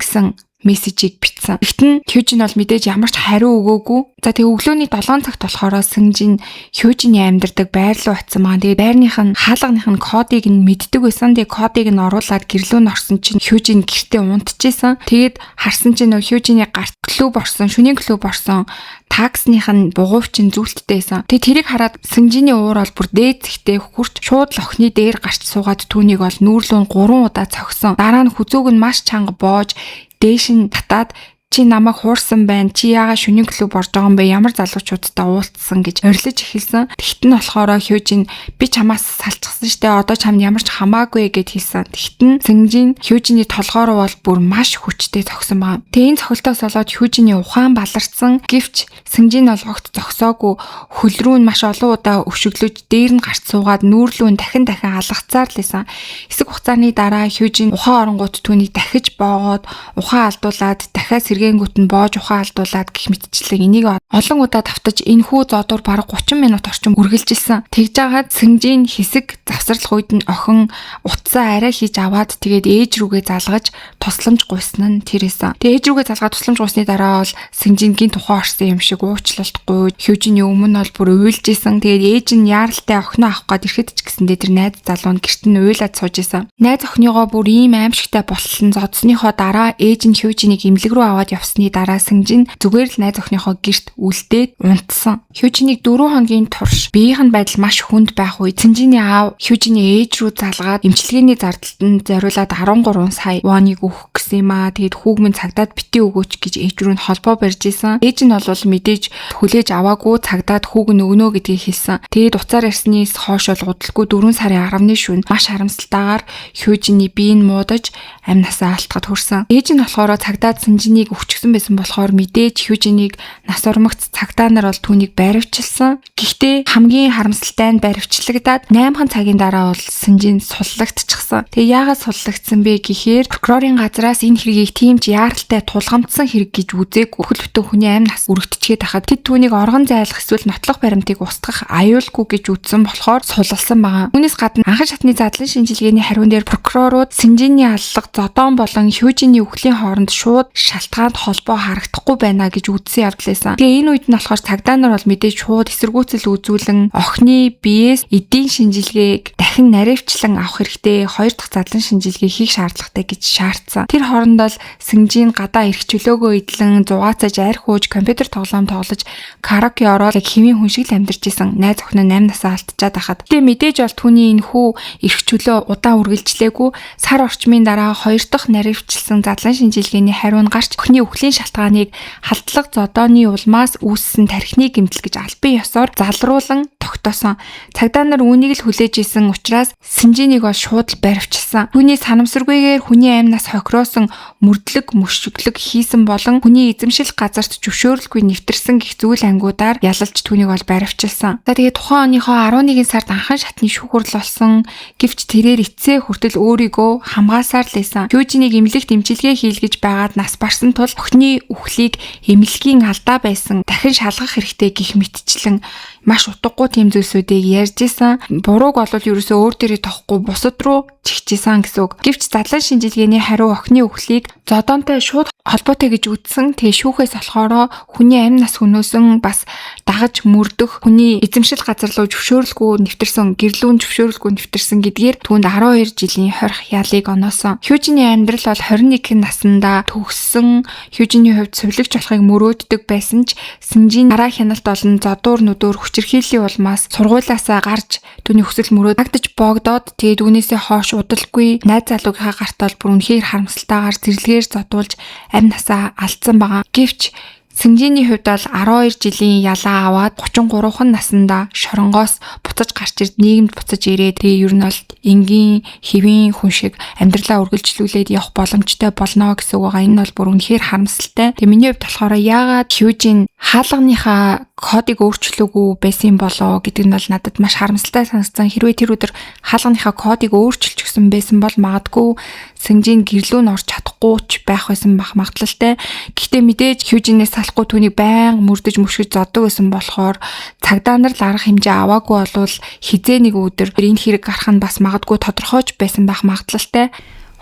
гэсэн мессежийг бичсэн. Тэгтэн Хюжин бол мэдээж ямар ч хариу өгөөгүй. За тэгээ өглөөний 7 цагт болохоор Сэнжин Хюжиний амьдардаг байр руу очсон байгаа. Тэгээ байрных нь хаалганых нь кодыг нь мэддэг байсан. Тэгээ кодыг нь оруулаад гэрлүү нь орсон чинь Хюжин гэртээ унтчихсан. Тэгээд харсан чинь нөө Хюжиний гарт клуб орсон, шөнийн клуб орсон. Таксных нь бугуйчин зүлттэйсэн. Тэгээ тэрийг хараад Сэнжиний уур бол бүр дээд зэгтээ хурч шууд л охины дээр гарч суугаад түүнийг бол нүүрлүүн 3 удаа цогсон. Дараа нь хүзүүг нь маш чанга боож дээш нь татаад чи намайг хуурсан байна. Чи яагаад шөнийн клуб орж байгаа юм бэ? Ямар залуучуудтай уулзсан гэж орилж эхэлсэн. Тэгтэн болохоор Хюжин би чамаас салчихсан штэ. Одоо чамд ямар ч хамаагүй гэд хэлсэн. Тэгтэн Сэнжин Хюжиний толгоор бол бүр маш хүчтэй зогсон байна. Тэгээ энэ цохилтоос болоод Хюжиний ухаан баларсан. Гэвч Сэнжин бол огт зогсоогүй. Хөл рүү нь маш олон удаа өвшөглөж дээр нь гарч суугаад нүүрлүүн дахин алгацаар л исэн. Хэсэг хугацааны дараа Хюжин ухаан оронгууд түүнийг дахиж боогоод ухаан алдуулаад дахиад гэнгүүт нь боож ухаан алдуулаад гэх мэтчлэн энийг олон удаа давтаж энэ хүү зодуур бараг 30 минут орчим үргэлжилсэн. Тэгж жагаад Сэнжин хэсэг завсарлах үед нь охин утсаа арай хийж аваад тэгээд ээж рүүгээ залгаж тусламж гуйсан нь тэрээсэн. Тэгээд ээж рүүгээ залгаад тусламж гуйсны дараа бол Сэнжин гинт ухаан орсон юм шиг уучлалт гуйж Хюжиний өмнө бол бүр уйлжсэн. Тэгээд ээж нь яаралтай охиноо авах гээд ирэхэд ч гэсэндээ тэр найз залуу нь гэрт нь уйлаад сууж исэн. Найз охиныгоо бүр ийм аимшигтай болсон зодсныхоо дараа ээж нь Хюжинийг эмнэлэг рүү аваад явсны дараа Сэнжин зүгээр л найз охиныхоо гэрт үлдээд унтсан. Хюжинийг 4 хоногийн турш биеийн байдал маш хүнд байх үед Сэнжиний аав Хюжиний ээж рүү залгаад эмчилгээний зардалтанд зориулаад 13 сая воныг өгөх гэсэн юм аа. Тэгээд хүүгмэн цагдаад бити өгөөч гэж ээж рүү нь холбоо барьж исэн. Ээж нь бол мэдээж хүлээж аваагүй цагдаад хүүг нь өгнө гэдгийг хэлсэн. Тэгээд уцаар ярьснаас хойш бол удалгүй 4 сарын 10-ны шөнө маш харамсалтайгаар Хюжиний биеийг муудаж амь насаа алдахад хүрсэн. Ээж нь болохоор цагдаад Сэнжинийг өгчихсөн байсан болохоор мэдээж Хюжинийг нас урмагц цагдаа нар бол түүнийг баривчилсан. Гэхдээ хамгийн харамсалтай нь баривчлагдаад 8 цагийн дараа бол Сэнжин суллагдчихсан. Тэгээ яагаад суллагдсан бэ гэхээр прокурорын газраас энэ хэргийг тийм ч яаралтай тулгамдсан хэрэг гэж үзээгүй. Бүхэл бүтэн хүний амь нас үргэлжчихэд хахад тэд түүнийг оргон зайлах эсвэл нотлох баримтыг устгах аюулгүй гэж үзсэн болохоор суллалсан байгаа. Үүнээс гадна анхан шатны задлан шинжилгээний хариун дээр прокурорууд Сэнжиний аллах зодоон болон Хюжиний үхлийн хооронд шууд шалтгаанд холбоо харагдахгүй байна гэж үзсэн явдал байсан. Тэгээ энэ үед нь болохоор цагдаа нар бол мэдээж шууд эсэргүүцэл үзүүлэн охины биеэс эдийн шинжилгээг дахин наривчлан авах хэрэгтэй, 2 дахь задлан шинжилгээ хийх шаардлагатай гэж шаардсан. Тэр хооронд бол Сэнжин гадаа ирэх чөлөөгөө идэлэн зугаацаж арх ууж компьютер тоглоом тоглож караоке ороод хэвийн хүн шиг л амьдарч исэн. Найз охин нь 8 насаа алдчихад байхад. Тэгээ мэдээж бол түүний энэ хүү ирэх чөлөө удаан үргэлжлээгүй. Сар орчмын дараа 2 дахь наривчлсан задлан шинжилгээний хариу нь гарч охины хүний үхлийн шалтгааныг халдлага зодооны улмаас үүссэн тархины гэмтэл гэж албан ёсоор залруулан тогтоосон. Цагдаа нар үүнийг л хүлээж исэн учраас Синжинийг бол шууд л баривчилсан. Түүний санамсаргүйгээр хүний аймнаас хохироосон мөрдлөг, мөшөглөг хийсэн болон хүний эзэмшил газарт зөвшөөрөлгүй нэвтэрсэн гих зүйл ангиудаар ялалж түүнийг бол баривчилсан. За тэгээд тухайн оныхоо 11 сард анхан шатны шүүхүрл болсон. Гэвч тэрээр эцсээ хүртэл өөрийгөө хамгаасаар л байсан. Хюжинийг эмнэлэгт эмчилгээ хийлгэж байгаад нас барсан тул охины үхлийг эмнэлгийн алдаа байсан. Дахин шалгах хэрэгтэй гих мэтчлэн маш утгагүй тийм зүйлсүүдийг ярьж исэн. Бурууг бол ерөөсөө өөр дээрээ тохгүй бусад руу чигчээсэн гэсэн үг. Гэвч задлан шинжилгээний хариу охины үхлийг зодоонтой шууд холбоотой гэж үзсэн. Тэгээ шүүхээс болохоор хүний амь нас хөнөөсөн бас дагаж мөрдөх хүний эзэмшил газар руу зөвшөөрөлгүй нэвтэрсэн, гэрлүүн зөвшөөрөлгүй нэвтэрсэн гэдгээр түүнд 12 жилийн хорих ялыг оноосон. Хюжиний амьдрал бол 21 наснда төгссөн. Хюжиний хувьд сувилагч болохыг мөрөөддөг байсан ч Синжин дараа хяналт болон зодуур нүдээр хүчирхийллийн улмаас сургуулаасаа гарч түүний хүсэл мөрөөд дагдаж богдоод тэгээд үүнээсээ хойш удалгүй найз залуугийнхаа гартал бүр үнэхээр харамсалтайгаар зэрлэгээр зодуулж амь насаа алдсан байгаа. Гэвч Синжиний хувьд бол 12 жилийн ялаа аваад 33хан наснда шоронгоос буцаж гарч ирд нийгэмд буцаж ирээд тэгээ ер нь бол энгийн хэвийн хүн шиг амьдралаа үргэлжлүүлээд явах боломжтой болно гэсэн үг байгаа. Энэ бол бүр үнэхээр харамсалтай. Тэгээ миний хувьд болохоор яагаад Хюжин хаалганыхаа кодыг өөрчлөөгүй байсан болоо гэдэг нь бол надад маш харамсалтай санагдсан. Хэрвээ тэр өдөр хаалганыхаа кодыг өөрчилчихсэн байсан бол магадгүй Синжин гэрлүүн орж чадахгүй ч байх байсан бах магадлалтай. Гэхдээ мэдээж Хюжинээс салахгүй түүнийг байнга мөрдөж мөшгөж зоддог байсан болохоор цагдаа нар л арга хэмжээ аваагүй болвол хизээ нэг өдөр энэ хэрэг гарах нь бас магадгүй тодорхойч байсан байх магадлалтай.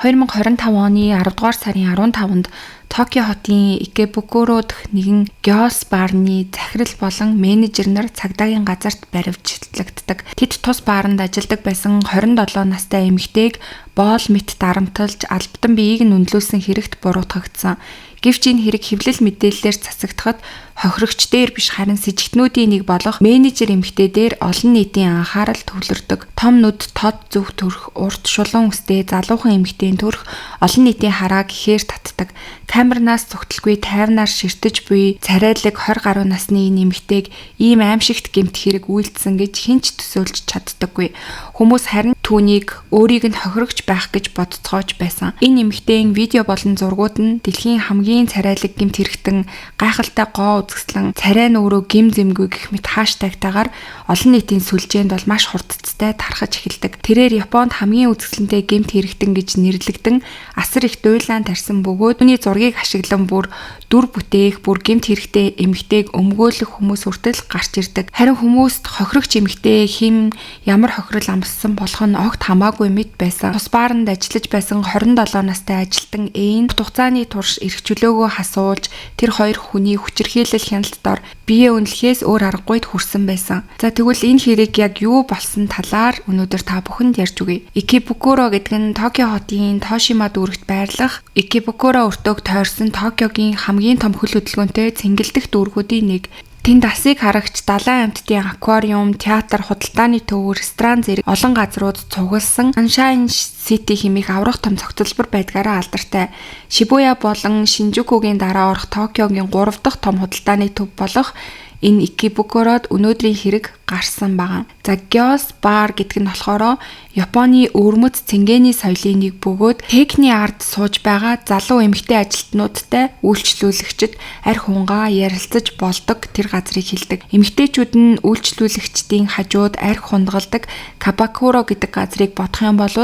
2025 оны 10 дугаар сарын 15-нд Токио хотын Икебукуро дэх нэгэн гёс баарны захирал болон менежер нар цагдаагийн газарт баривчлагддаг. Тэд тус бааранд ажилладаг байсан 27 настай эмэгтэйг боол мэт дарамталж албатан биеийг нь үнэлүүлсэн хэрэгт буруутгагдсан. Гэвч энэ хэрэг хэвлэл мэдээллээр цацагдахад хохирогч дээр биш харин сэжигтнүүдийн нэг болох менежер эмэгтэй дээр олон нийтийн анхаарал төвлөрдөг. Том нүд, тод зүв төрх, урт шулуун үстэй залуухан эмэгтэйн төрх олон нийтийн хараа гэхээр татдаг. Камернаас цогтолгүй тайвнаар ширтэж буй царайлаг 20 гаруй насны эмэгтэйг ийм аимшигт гэмт хэрэг үйлдсэн гэж хинч төсөөлж чаддаггүй. Хүмүүс харин түүнийг өөрийг нь хохирогч байх гэж бодцоож байсан. Энэ эмэгтэйн видео болон зургууд нь дэлхийн хамгийн царайлаг гэмт хэрэгтэн гайхалтай гоо үзэсгэлэн царай нь өөрөө гим зэмгүй гэх мэт хаштагтайгаар олон нийтийн сүлжээнд бол маш хурдцтай тархаж эхэлдэг. Тэрээр Японд хамгийн үзэсгэлэнтэй гэмт хэрэгтэн гэж нэрлэгдэн асар их дуйлаан тарьсан бөгөөд түүний зургийг ашиглан бүр дүр бүтээх, бүр гэмт хэрэгтэй эмэгтэйг өмгөөлөх хүмүүс хүртэл гарч ирдэг. Харин хүмүүст хохирогч эмэгтэй хэн ямар хохирол амссан болох нь огт хамаагүй мэд байсан. Тус бааранд ажиллаж байсан 27 настай ажилтан Эйн хугацааны турш эрх чөлөөгөө хасуулж тэр хоёр хүний хүчирхийлэл хяналтаар бие үнэлэхээс өөр аргагүйд хүрсэн байсан. За тэгвэл энэ хэрэг яг юу болсон талаар өнөөдөр та бүхэнд ярьж өгье. Икебукуро гэдэг нь Токио хотын Тошима дүүрэгт байрлах Икебукуро өртөөг тойрсон Токиогийн хамгийн том хөл хөдөлгөөнтэй цэнгэлдэх дүүргүүдийн нэг. Тэнд асыг харагч, далайн амьтдын аквариум, театр, худалдааны төв, ресторан зэрэг олон газрууд цугласан Sunshine City хэмээх аврах том цогцлбор байдгаараа алдартай. Шибуя болон Шинжукугийн дараа орох Токиогийн 3 дахь том худалдааны төв болох энэ Икебукурод өнөөдрийн хэрэг гарсан байгаа. За гёс бар гэдэг нь болохоор Японы өвөрмөц цэнгэний соёлын нэг бөгөөд техникийн ард сууж байгаа залуу эмэгтэй ажилтнуудтай үйлчлүүлэгчид арх хунгаа ярилцаж болдог тэр газрыг хэлдэг. Эмэгтэйчүүд нь үйлчлүүлэгчдийн хажууд арх хундгалдаг Кабакуро гэдэг газрыг бодох юм бол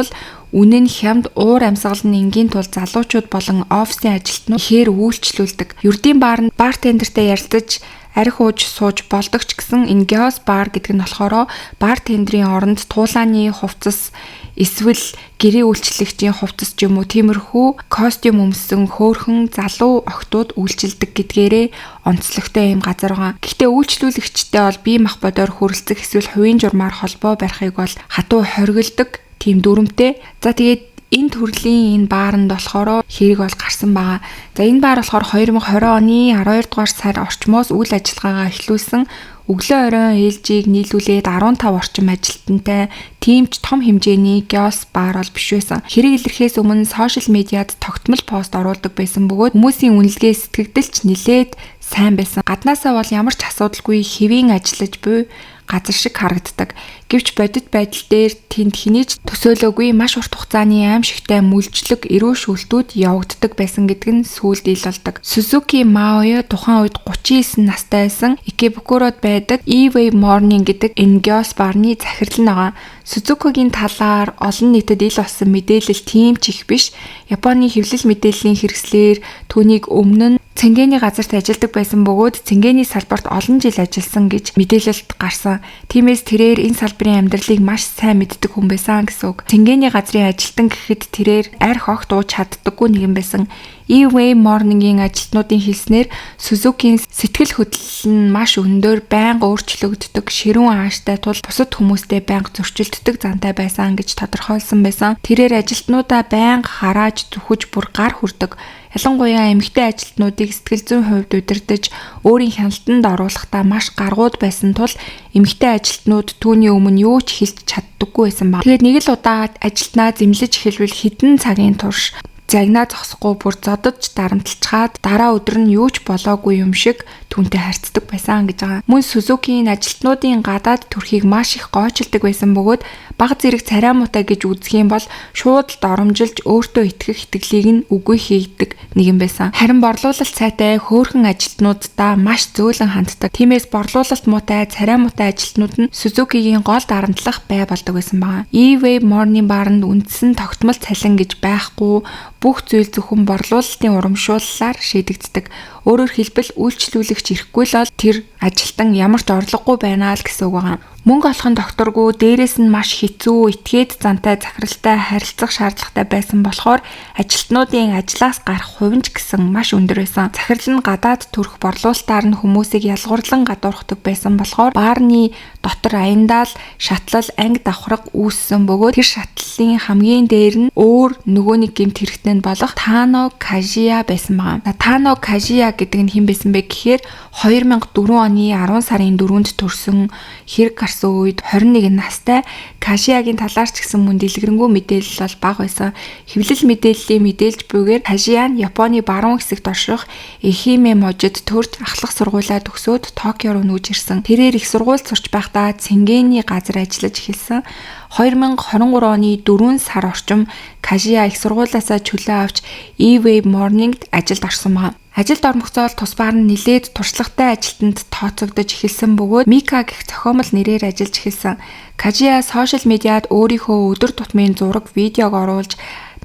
үнэн нь хямд уур амьсгал нь энгийн тул залуучууд болон офисын ажилтнууд ихээр үйлчлүүлдэг. Ердийн баарнд бартендертэй ярилцаж арх ууж сууж болдог ч гэсэн энэ гёс бар гэдэг нь болохоор бартендерийн оронд туулааны хувцас эсвэл гэрээ үйлчлэгчийн хувцас ч юм уу тиймэрхүү костюм өмссөн хөөрхөн залуу охтууд үйлчилдэг гэдгээрээ онцлогтой юм газар байгаа. Гэхдээ үйлчлүүлэгчтэй бол бие махбодоор хүрэлцэх эсвэл хувийн журмаар холбоо барихыг бол хатуу хоригддаг тийм дүрмтэй. За тэгээд энэ төрлийн энэ бааранд болохоор хэрэг бол гарсан байгаа. За энэ баар болохоор 2020 оны 12 дугаар сар орчмоос үйл ажиллагаагаа эхлүүлсэн. Өглөө оройн ээлжийг нийлүүлээд 15 орчим ажилтнтай тимч том хэмжээний гёс бар бол биш байсан. Хэрэг илэрхээс өмнө сошиал медиад тогтмол пост оруулдаг байсан бөгөөд хүмүүсийн үнэлгээ сэтгэгдэлч нилээд сайн байсан. Гаднаасаа бол ямар ч асуудалгүй хэвийн ажиллаж буй газар шиг харагддаг. Гэвч бодит байдал дээр тэнд хинээж төсөөлөөгүй маш урт хугацааны аимшигтай мүлжлэг эрүү шүүлтүүд явагддаг байсан гэдэг нь сүүлд ил болдог. Сузуки Маоё тухайн үед 39 настай байсан. Икебукурод байдаг E-Wave Morning гэдэг энэ гёс барны захирал нь байгаа. Сузукигийн талаар олон нийтэд ил болсон мэдээлэл тийм ч их биш. Японы хэвлэл мэдээллийн хэрэгслээр түүнийг өмнө нь цэнгэний газарт ажилладаг байсан бөгөөд цэнгэний салбарт олон жил ажилласан гэж мэдээлэлт гарсан. Тиймээс тэрээр энэ салбарын амьдралыг маш сайн мэддэг хүн байсан гэсэн үг. Цэнгэний газрын ажилтан гэхэд тэрээр арх огт ууж чаддаггүй нэгэн байсан. E-Wave Morning-ийн ажилтнуудын хэлснээр Сузукийн сэтгэл хөдлөл нь маш өндөр, байнга өөрчлөгддөг, ширүүн ааштай тул бусад хүмүүстэй байнга зөрчилддөг зантай байсан гэж тодорхойлсон байсан. Тэрээр ажилтнуудаа байнга харааж зүхэж бүр гар хүрдэг. Ялангуяа эмэгтэй ажилтнуудыг сэтгэл зүйн хувьд удирдах, өөрийн хяналтанд оруулахдаа маш гаргууд байсан тул эмэгтэй ажилтнууд түүний өмнө юу ч хэлж чаддаггүй байсан ба. Тэгээд нэг л удаа ажилтнаа зэмлэж эхэлвэл хэдэн цагийн турш загнаа зогсохгүй бүр зодож дарамтлцгаад дараа өдөр нь юу ч болоогүй юм шиг түүнтэй харьцдаг байсан гэж байгаа. Мөн Сузукийн ажилтнуудын гадаад төрхийг маш их гоочилдог байсан бөгөөд бага зэрэг царай муутай гэж үзэх юм бол шууд доромжилж өөртөө итгэх итгэлийг нь үгүй хийдэг нэгэн байсан. Харин борлуулалт сайтай хөөрхөн ажилтнуудаа маш зөөлөн ханддаг. Тиймээс борлуулалт муутай, царай муутай ажилтнууд нь Сузукигийн гол дарамтлах бай болдог байсан байгаа. E-Wave Morning Bar-нд үндсэн тогтмол цалин гэж байхгүй, бүх зүйл зөвхөн борлуулалтын урамшууллаар шийдэгддэг. Өөрөөр хэлбэл үйлчлүүлэгч ирэхгүй л бол тэр ажилтан ямар ч орлогогүй байна л гэсэн үг байгаа. Мөнгө олох нь докторгүй, дээрээс нь маш хэцүү, этгээд зантай захиралтай харилцах шаардлагатай байсан болохоор ажилтнуудын ажлаас гарах хувь нь ч гэсэн маш өндөр байсан. Захирал нь гадаад төрх борлуулалтаар нь хүмүүсийг ялгуурлан гадуурхдаг байсан болохоор баарны дотор аяндаа л шатлал анги давхраг үүссэн бөгөөд тэр шатлалын хамгийн дээр нь өөр нөгөө нэг гэмт хэрэгтэн болох Тано Кажия байсан байгаа. Тано Кажия гэдэг нь хэн байсан бэ гэхээр 2004 оны 10 сарын 4-нд төрсөн, хэрэг гарсан үед 21 настай. Кажиягийн талаар ч гэсэн мөн дэлгэрэнгүй мэдээлэл бол бага байсан. Хэвлэл мэдээллийн мэдээлж буйгээр Кажия нь Японы баруун хэсэгт орших Эхиме мужид төрж ахлах сургуулаа төгсөөд Токио руу нүүж ирсэн. Тэрээр их сургуульд сурч байхдаа цэнгэний газар ажиллаж эхэлсэн. 2023 оны 4 сар орчим Кажия их сургуулиасаа чөлөө авч E-Wave Morning-д ажилд орсон байна. Ажилд ормогцол тус баар нь нэлээд туршлагатай ажилтнанд тооцогдож эхэлсэн бөгөөд Мика гэх зохиомол нэрээр ажиллаж эхэлсэн. Кажия сошиал медиад өөрийнхөө өдөр тутмын зураг, видеог оруулж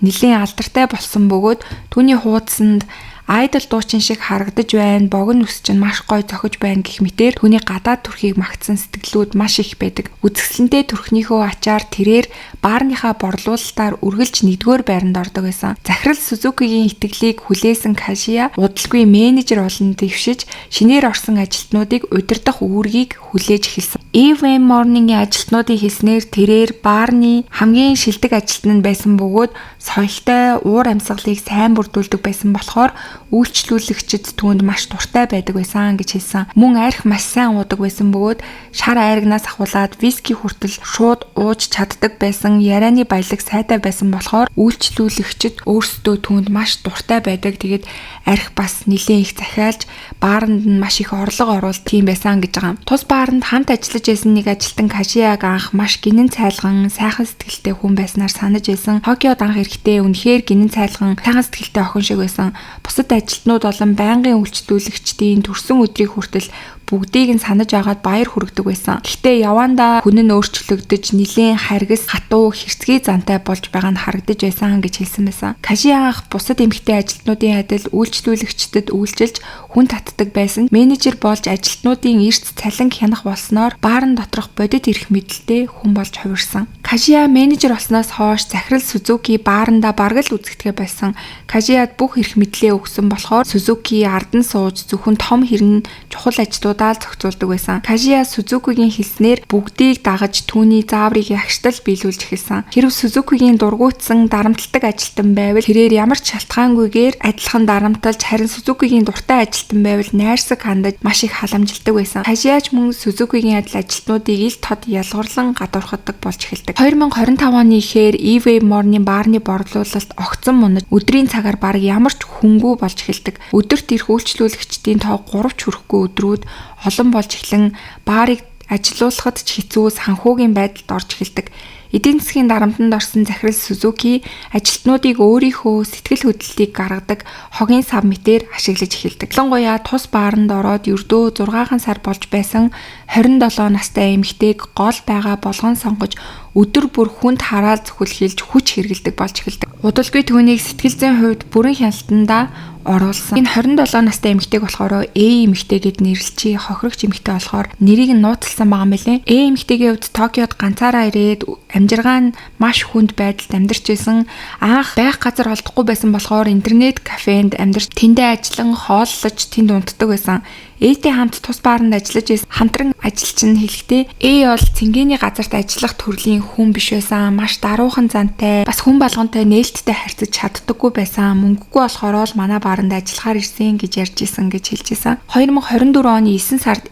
нэлийн алдартай болсон бөгөөд түүний хуудсанд айдол дуучин шиг харагдаж байна, богино үс чинь маш гоё зохиж байна гэх мэтээр түүний гадаад төрхийг магтсан сэтгэлүүд маш их байдаг. Үзэсгэлэнтэй төрхнийхөө ачаар тэрээр баарныхаа борлуулалтаар үргэлж 1-р байранд ордог байсан. Захирал Сузукигийн итгэлийг хүлээсэн Кажия удалгүй менежер болон дэвшиж шинээр орсон ажилтнуудыг удирдах үүргийг хүлээж эхэлсэн. E-Wave Morning-ийн ажилтнуудын хэлснээр тэрээр баарны хамгийн шилдэг ажилтан нь байсан бөгөөд соёлтой уур амьсгалыг сайн бүрдүүлдэг байсан болохоор үйлчлүүлэгчид түүнд маш дуртай байдаг байсан гэж хэлсэн. Мөн арх маш сайн уудаг байсан бөгөөд шар айрагнаас ахуулаад виски хүртэл шууд ууж чаддаг байсан. Ярианы баялаг сайтай байсан болохоор үйлчлүүлэгчид өөрсдөө түүнд маш дуртай байдаг. Тэгээд арх бас нэлээд их захиалж бааранд нь маш их орлого оруулалт тийм байсан гэж байгаа. Тус бааранд хамт ажиллаж байсан нэг ажилтан Кажияг анх маш гинэн цайлган, сайхан сэтгэлтэй хүн байснаар санаж байсан. Токиод анх ирэхдээ үнэхээр гинэн цайлган, сайхан сэтгэлтэй охин шиг байсан. Бусад ажилтнууд болон байнгын үйлчлүүлэгчдийн төрсөн өдрийг хүртэл бүгдийг нь санаж агаад баяр хүргэдэг байсан. Гэхдээ явандаа хүн нь өөрчлөгдөж нилээн харгас, хатуу, хэрцгий зантай болж байгаа нь харагдаж байсан гэж хэлсэн байсан. Кажия анх бусад эмэгтэй ажилтнуудын адил үйлчлүүлэгчдэд үйлчилж хүн татдаг байсан. Менежер болж ажилтнуудын эрт цалин хянах болсноор баарн доторх бодит эрх мэдэлтэй хүн болж хувирсан. Кажия менежер болсноос хойш захирал Сузуки баарандаа бараг л үзэгдэхэ байсан. Кажияд бүх эрх мэдлээ өгсөн болохоор Сузуки ардан сууж зөвхөн том хэрн чухал ажлууд асуудал зохицуулдаг байсан. Кажия Сузукигийн хэлснээр бүгдийг дагаж түүний зааврыг ягштал биелүүлж эхэлсэн. Хэрв Сузукигийн дургуутсан дарамтлагдаг ажилтан байвал тэрээр ямар ч шалтгаангүйгээр адилхан дарамталж, харин Сузукигийн дуртай ажилтан байвал найрсаг хандаж маш их халамжилдаг байсан. Кажияч мөн Сузукигийн адил ажилтнуудыг ил тод ялгуурлан гадуурхадаг болж эхэлдэг. 2025 оны ихээр eWay More-ны баарны борлуулалт огцон мунаж өдрийн цагаар бараг ямар ч хөнгүү болж эхэлдэг. Өдөрт ирэх үйлчлүүлэгчдийн тоо 3 ч хүрэхгүй өдрүүд олон болж эхлэн баарыг ажилуулахад ч хэцүү санхүүгийн байдалд орж эхэлдэг. Эдийн засгийн дарамтанд орсон захирал Сузуки ажилтнуудыг өөрийнхөө сэтгэл хөдлөлтийг гаргадаг хогийн сав мэтээр ашиглаж эхэлдэг. Ялангуяа тус бааранд ороод ердөө 6 сар болж байсан 27 настай эмэгтэйг гол байгаа болгон сонгож өдөр бүр хүнд хараал зүхэлхийлж хүч хэргэлдэг болж эхэлдэг. Удалгүй түүнийг сэтгэл зүйн хувьд бүрэн хяналтандаа оруулсан. Энэ 27 настай эмэгтэйг болохоор эмэгтэй гэд нэрлэлчи, хохирогч эмэгтэй болохоор нэрийг нь нууцлсан байгаа мэлээ. Эмэгтэйгийн хувьд Токиод ганцаараа ирээд амжиргаа нь маш хүнд байдалд амьдарч байсан. Анх байх газар олдохгүй байсан болохоор интернет кафенд амьдарч тэндээ ажиллан хооллож тэнд унтдаг байсан. Ээтэй хамт тус бааранд ажиллаж байсан хамтран ажилч нь хэлэхдээ бол цэнгэний газарт ажиллах төрлийн хүн биш байсан. Маш даруухан зантай, бас хүн болгонтой нээлттэй харьцаж чаддаггүй байсан. Мөнгөгүй болохоор л манай бааранд ажиллахаар ирсэн гэж ярьж исэн гэж хэлж исэн. 2024 оны 9 сард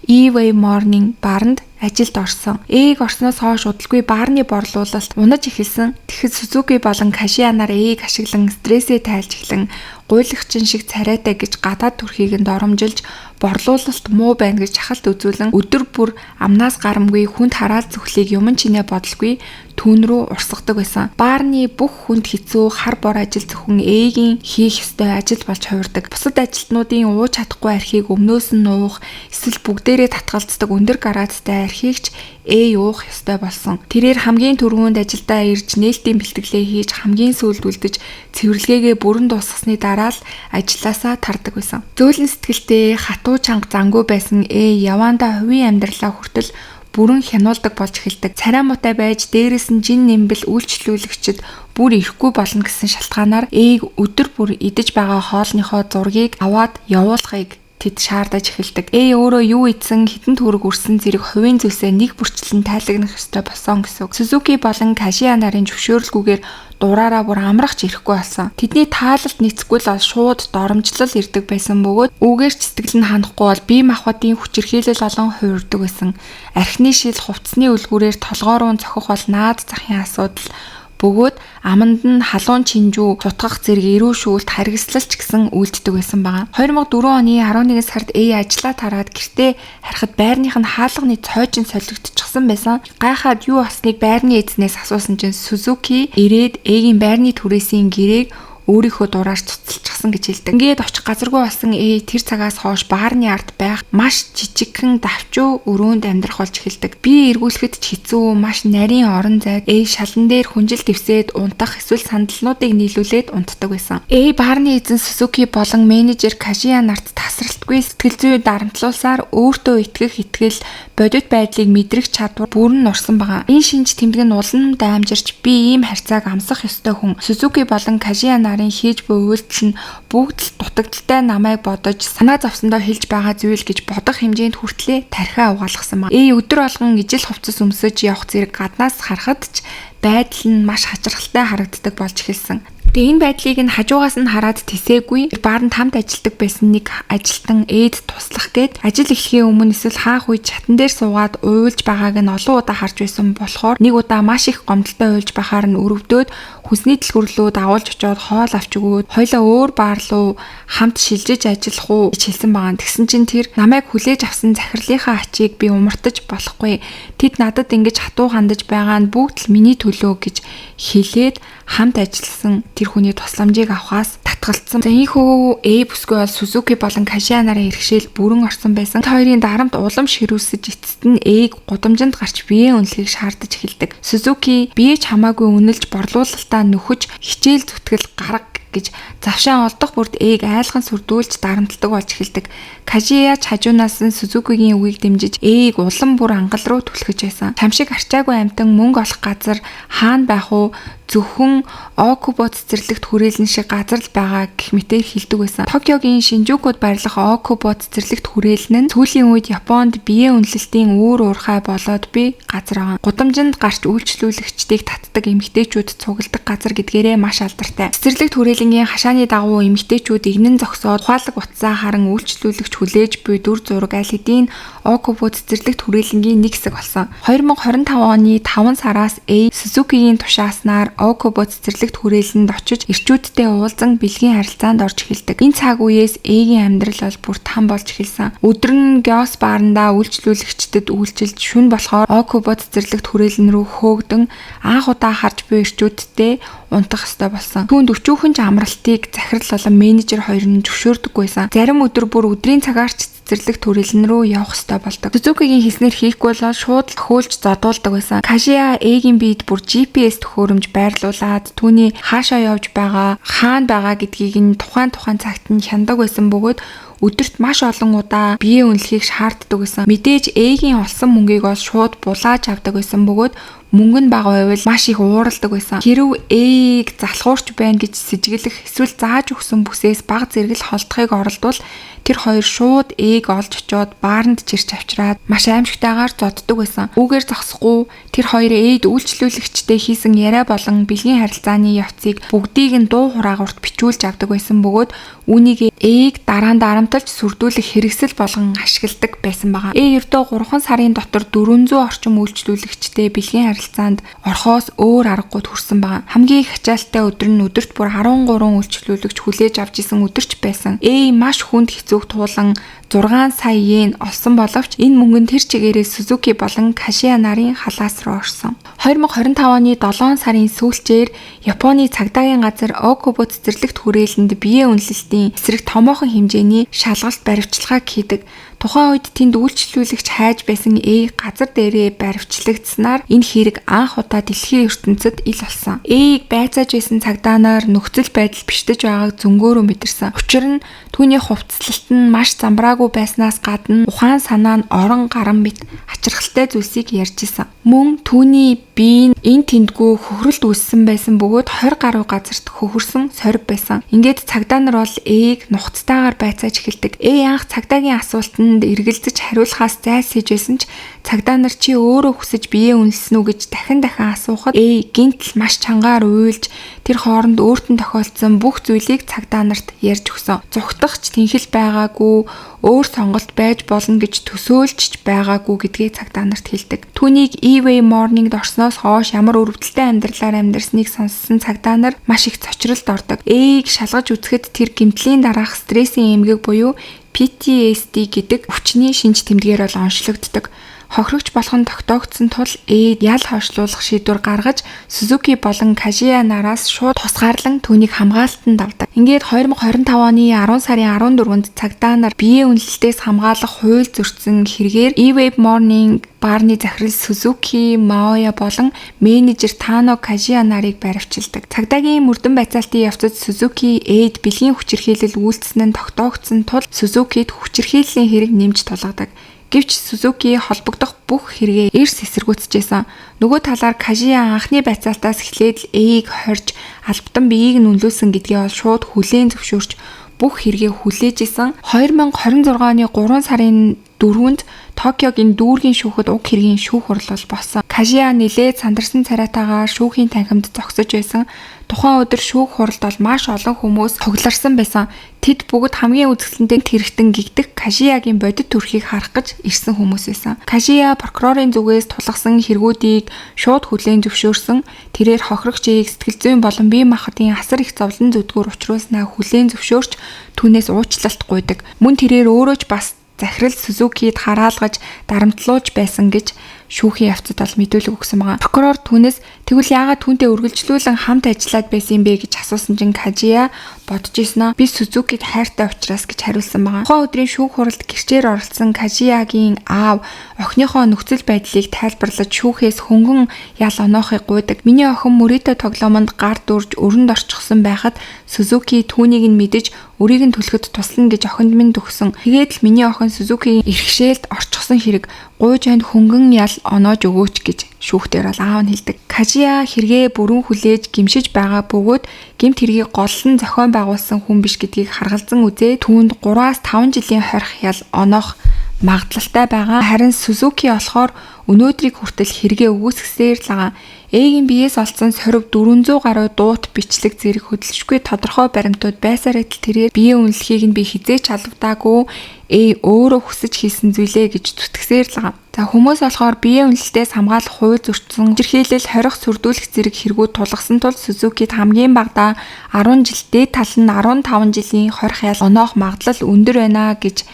eWay More-ның бааранд ажилд орсон. Орсноос хойш удалгүй баарны борлуулалт унаж эхэлсэн. Тэгэхэд Сузуки болон Кашия нар ашиглан стрессээ тайлж эхлэн гуйлагчин шиг царайтай гэж гадаад төрхийг нь доромжилж борлуулалт муу байна гэж чахалт үзүүлэн өдөр бүр амнаас гарамгүй хүнд хараал зүхлийг юм чинээ бодолгүй түүн рүү урсгадаг байсан. Баарны бүх хүнд хэцүү хар бор ажил зөвхөн ээгийн хийх ёстой ажил болж хувирдаг. Бусад ажилтнуудын ууж чадахгүй архийг өмнөөс нь нуух, эсвэл бүгдээрээ татгалздаг өндөр градустай архигч уух ёстой болсон. Тэрээр хамгийн түрүүнд ажилдаа ирж нээлтийн бэлтгэлээ хийж хамгийн сүүлд үлдэж цэвэрлэгээгээ бүрэн дуусгасны дараа л ажилласаа тардаг байсан. Зөөлөн сэтгэлтэй хатуу чанга зангуу байсан явандаа хувийн амьдралаа хүртэл бүрэн хянуулдаг болж эхэлдэг. Царай муутай байж дээрээс нь жин нэмбэл үйлчлүүлэгчид бүр ирэхгүй болно гэсэн шалтгаанаар өдөр бүр идэж байгаа хоолныхоо зургийг аваад явуулахыг тэд шаардаж эхэлдэг. Өөрөө юу ийдсэн хитэн төгрөг өрсөн зэрэг хувийн зүйлсээ нэг бүрчлэн тайлагнах ёстой болсон гэсэн. Сузуки болон Кашия нарын зөвшөөрөлгүйгээр дураараа бүр амрахч ирэхгүй болсон. Тэдний таалалт нийцэхгүй л шууд доромжлол ирдэг байсан бөгөөд үүгээр ч сэтгэл нь ханахгүй бол бие махбодын хүчирхийлэл олон хувирдаг байсан. Архины шил хувцсны үлгүүрээр толгоороо цохих бол наад захын асуудал бөгөөд аманд нь халуун чинжүү цутгах зэрэг эрүү шүүлт харгислалч гэсэн үйлддэг байсан байгаа. 2004 оны 11 сард ажлаа тараад гэртээ харахад байрных нь хаалганы цойжин солигдчихсан байсан. Гайхаад юу болсныг байрны эзнээс асуусан чинь Сузуки ирээд ээгийн байрны түрээсийн гэрээг өөрийнхөө дураар цуцалчихсан гэж хэлдэг. Ингээд очих газаргүй болсон тэр цагаас хойш баарны ард байх маш жижигхэн давчуу өрөөнд амьдрах болж эхэлдэг. Би эргүүлэхэд ч хэцүү, маш нарийн орон зайд шалан дээр хүнжил дэвсээд унтах эсвэл сандалнуудыг нийлүүлээд унтдаг байсан. Баарны эзэн Сузуки болон менежер Кашия нарт тасралтгүй сэтгэл зүй дарамтлуулсаар өөртөө итгэх итгэл, бодит байдлыг мэдрэх чадвар бүрэн нурсан байгаа. Энэ шинж тэмдэг нь улам даймжирч би ийм харьцааг амсах ёстой хүн. Сузуки болон Кашия хийж буй үйлдэл нь бүгд л дутагдaltaй намайг бодож санаа зовсондоо хэлж байгаа зүйл гэж бодох хэмжээнд хүртлээ тархиа угаалгасан ба. Өдөр болгон ижил хувцас өмсөж явах зэрэг гаднаас харахад ч байдал нь маш хачирхалтай харагддаг болж эхэлсэн. Энэ байдлыг нь хажуугаас нь хараад тэсээгүй баарнд хамт ажилладаг байсан нэг ажилтан туслах гээд ажил эхлэхийн өмнө эсвэл хаах үе чатан дээр суугаад уйлж байгааг нь олон удаа харж байсан болохоор нэг удаа маш их гомдолтой уйлж байхаар нь өрөвдөөд хүнсний дэлгүүрлүүд агуулж очиод хоол авч өгөөд хоёлаа өөр баар руу хамт шилжиж ажиллах уу гэж хэлсэн байгаа. Тэгсэн чинь тэр намайг хүлээж авсан захирлынхаа ачийг би умартаж болохгүй. Тэд надад ингэж хатуу хандаж байгаа нь бүгд л миний төлөө гэж хэлээд хамт ажилласан тэр хүний тусламжийг авахаас татгалцсан. За ийхүү бүсгүй бол Сузуки болон Кашия нарын иргэшэл бүрэн орсон байсан. Хоёрын дарамт улам ширүүсэж эцэст нь гудамжинд гарч биеийн үнэлгийг шаардаж эхэлдэг. Сузуки бие ч хамаагүй үнэлж борлуулалтаа нөхөж хичээл зүтгэл гарга гэж завшаан олдох бүрд айлхан сүрдүүлж дарамтлагдаг болж эхэлдэг. Кашия ч хажуунаас нь Сузукигийн үгийг дэмжиж улам бүр ангал руу түлхэж байсан. Тамшиг арчаагүй амтан мөнгө олох газар хаана байх уу зөвхөн Окубо цэцэрлэгт хүрээлэн шиг газар л байгаа гэх мэтээр хэлдэг байсан. Токиогийн Шинжукуд байрлах Окубо цэцэрлэгт хүрээлэн нь сүүлийн үед Японд биеийн үнэлэлтийн үүр уурхай болоод би газар байгаа. Гудамжинд гарч үйлчлүүлэгчдийг татдаг эмэгтэйчүүд цугладаг газар гэдгээрээ маш алдартай. Цэцэрлэгт хүрээлэнгийн хашааны дагуу эмэгтэйчүүд игнэн зогсоод ухаалаг утсаа харан үйлчлүүлэгч хүлээж буй дүр зураг аль хэдийн Окубо цэцэрлэгт хүрээлэнгийн нэг хэсэг болсон. 2025 оны 5 сараас Сузукигийн тушааснаар Окубо цэцэрлэгт хүрээлэнд очиж эрчүүдтэй уулзан бэлгийн харилцаанд орж эхэлдэг. Энэ цаг үеэс Эгийн амьдрал бол бүр там болж эхэлсэн. Өдөр нь Гёс баарандаа үйлчлүүлэгчдэд үйлчилж шүн болохоор Окубо цэцэрлэгт хүрээлэн рүү хөөгдөн анх удаа харж буй эрчүүдтэй унтах ёстой болсон. Түүнд өчүүхэн ч амралтыг захирал болон менежер хоёр нь зөвшөөрдөггүйсэн. Зарим өдөр бүр өдрийн цагаарч цэцэрлэгт хүрээлэн рүү явах ёстой болдог. Сузукигийн хэлснээр хийхгүй бол шууд хөөлж задуулдаг байсан. Кашиа Эгийн биед бүр GPS төхөөрөмж байрлуулад түүний хаашаа явж байгаа, хаана байгаа гэдгийг нь тухайн цагт нь хяндаг байсан бөгөөд өдөрт маш олон удаа биеэ үнэлэхийг шаарддаг байсан. Мэдээж Эгийн олсон мөнгийг бол шууд булааж авдаг байсан бөгөөд мөнгө нь бага байвал маш их ууралдаг байсан. Хэрв Эгийг залхуурч байна гэж сэжиглэх эсвэл зааж өгсөн бүсээс бага зэрэгэл холдохыг оролдвол тэр хоёр шууд Эгийг олж очиод бааранд чирч авчираад маш аимшигтайгаар зодддог байсан. Үүгээр зогсохгүй тэр хоёр Эйд үйлчлүүлэгчтэй хийсэн яриа болон бэлгийн харилцааны явцыг бүгдийг нь дуу хураагаарт бичүүлж авдаг байсан бөгөөд үүнийг Эйг дарамталж сүрдүүлэх хэрэгсэл болгон ашигладаг байсан байгаа. Ердөө 3 сарын дотор 400 орчим үйлчлүүлэгчтэй бэлгийн харилцаанд орхоос өөр аргагүй төрсөн байгаа. Хамгийн их ачаалттай өдөр нь өдөрт бүр 13 үйлчлүүлэгч хүлээж авч исэн өдөрч байсан. Маш хүнд хэцүүх туулан 6 сая йен олсон боловч энэ мөнгө нь тэр чигээрээ Сузуки болон Кашиа нарын халаас руу орсон. 2025 оны 7 сарын сүүлчээр Японы цагдаагийн газар Окубо цэцэрлэгт хүрээлэнд биеэ үнэлэлтийн эсрэг томоохон хэмжээний шалгалт баривчилгааг хийдэг. Тухайн үед тэнд үйлчлүүлэгч хайж байсан газар дээрээ баривчлагдсанаар энэ хэрэг анх удаа дэлхийн ертөнцид ил болсон. Байцааж байсан цагдаа нар нөхцөл байдал бишдэж байгааг зөнгөөрөө мэдэрсэн. Учир нь түүний хувцаслалт нь маш замбраагүй байснаас гадна ухаан санаа нь орон гарan мэт хачирхалтай зүйлсийг ярьж исэн. Мөн түүний бие энэ тэндгүү хөхрөлд үүссэн байсан бөгөөд 20 гаруй газарт хөхөрсөн сорив байсан. Ингээд цагдаа нар бол Эйг нухацтайгаар байцааж эхэлдэг. Анх цагдаагийн асуултанд эргэлзэж хариулахаас зайлсхийж байсан ч цагдаа нар чи өөрөө хүсэж биеэ үнэлсэн үү гэж дахин асуухад гинтл маш чангаар уйлж тэр хооронд өөртөө тохиолдсон бүх зүйлийг цагдаа нарт ярьж өгсөн. Зүгтагч тэнхэл байгаагүй, өөр сонголт байж болно гэж төсөөлж байгаагүй гэдгийг цагдаа нарт хэлдэг. Түүнийг Ивэй Morning-д орсноос хойш ямар өрөвдөлтэй амьдралаар амьдарсныг сонссон цагдаа нар маш их цочролд ордог. Эйг шалгаж үзэхэд тэр гэмтлийн дараах стрессийн эмгэг буюу PTSD гэдэг өвчний шинж тэмдгээр бол онцлогддог. Хохирогч болох нь тогтоогдсон тул Эйд ял хойшлуулах шийдвэр гаргаж Сузуки болон Кашиа нараас шууд тусгаарлан түүнийг хамгаалтанд авдаг. Ингээд 2025 оны 10 сарын 14-нд цагдаа нар биеэ үнэлэлтээс хамгаалах хууль зөрчсөн хэрэгээр Ивэй Morning баарны захирал Сузуки Маоя болон менежер Тано Кашиа нарыг баривчилдаг. Цагдаагийн мөрдөн байцаалтын явцад Сузуки Эйд бэлгийн хүчирхийлэл үйлдсэн нь тогтоогдсон тул Сузукид хүчирхийллийн хэрэг нэмж тулгадаг. Гэвч Сузуки холбогдох бүх хэрэгээ эрс эсэргүүцэжсэн. Нөгөө талаар Кашиа анхны байцаалтаас эхлээд л Эйг хорж албатан биеийг нь үнэлүүлсэн гэдгээ ол шууд хүлээн зөвшөөрч бүх хэрэгээ хүлээж исэн. 2026 оны 3 сарын 4-нд Токиогийн дүүргийн шүүхэд уг хэргийн шүүх хурал болсон. Кашиа нэлээд сандарсан царайтаагаар шүүхийн танхимд зогсож байсан. Тухайн өдөр шүүх хуралд бол маш олон хүмүүс цугларсан байсан. Тэд бүгд хамгийн үзэсгэлэнтэй тэрэгтэн гэгдэх Кашиагийн бодит төрхийг харах гэж ирсэн хүмүүс байсан. Кашиа прокурорын зүгээс тулгасан хэрэгүүдийг шууд хүлээн зөвшөөрсөн. Тэрээр хохирогч Эйг сэтгэл зүйн болон бие махбодын асар их зовлон зүдгүүр учруулснаа хүлээн зөвшөөрч түүнээс уучлалт гуйдаг. Мөн тэрээр өөрөө ч бас захирал Сузукид хараалгаж дарамтлуулж байсан гэж шүүхийн явцад бол мэдүүлэг өгсөн байгаа. Прокурор түүнээс тэгвэл яагаад түүнтэй үргэлжлүүлэн хамт ажиллаад байсан бэ гэж асуусан чинь Кашиа бодож ирсэн. Би Сузукид хайртай учраас гэж хариулсан байгаа. Тухайн өдрийн шүүх хуралд гэрчээр оролцсон Кашиагийн аав охиныхоо нөхцөл байдлыг тайлбарлаж шүүхээс хөнгөн ял оноохыг гуйдаг. Миний охин мөрөөдө тоглоомонд гар дүрж өрөнд орчихсон байхад Сузуки түүнийг нь мэдэж өрийг нь түлхэд туслана гэж охинд минь төгсөн. Тэгээд л миний охин Сузукигийн иргэшээлд орчихсон хэрэг гуйж анд хөнгөн ял оноож өгөөч гэж шүүхтэр бол аав нь хэлдэг. Кажия хэрэгээ бүрэн хүлээж гимшиж байгаа бөгөөд гэмт хэргийг голлон зохион байгуулсан хүн биш гэдгийг харгалзан үзээ түүнд 3-5 жилийн хорих ял оноох магадлалтай байгаа. Харин Сузуки болохоор өнөөдрийг хүртэл хэрэгээ өгөөсгсээр л байгаа. Эгийн биеэс олцсон сорив 400 гаруй дуут бичлэг зэрэг хөдөлшгүй тодорхой баримтууд байсаар адил тэрээр биеэ үнэлэхийг нь би хизээч алавдаагүй өөрөө хүсэж хийсэн зүйлээ гэж зүтгэсээр л байгаа. За хүмүүс болохоор биеэ үнэлэлтээс хамгаалах хууль зөрчсөн жирхээлэл хорих сүрдүүлэх зэрэг хэрэгүүд тулгасан тул Сузукид хамгийн багадаа 10 жил дээд тал нь 15 жилийн хорих ял оноох магадлал өндөр байна гэж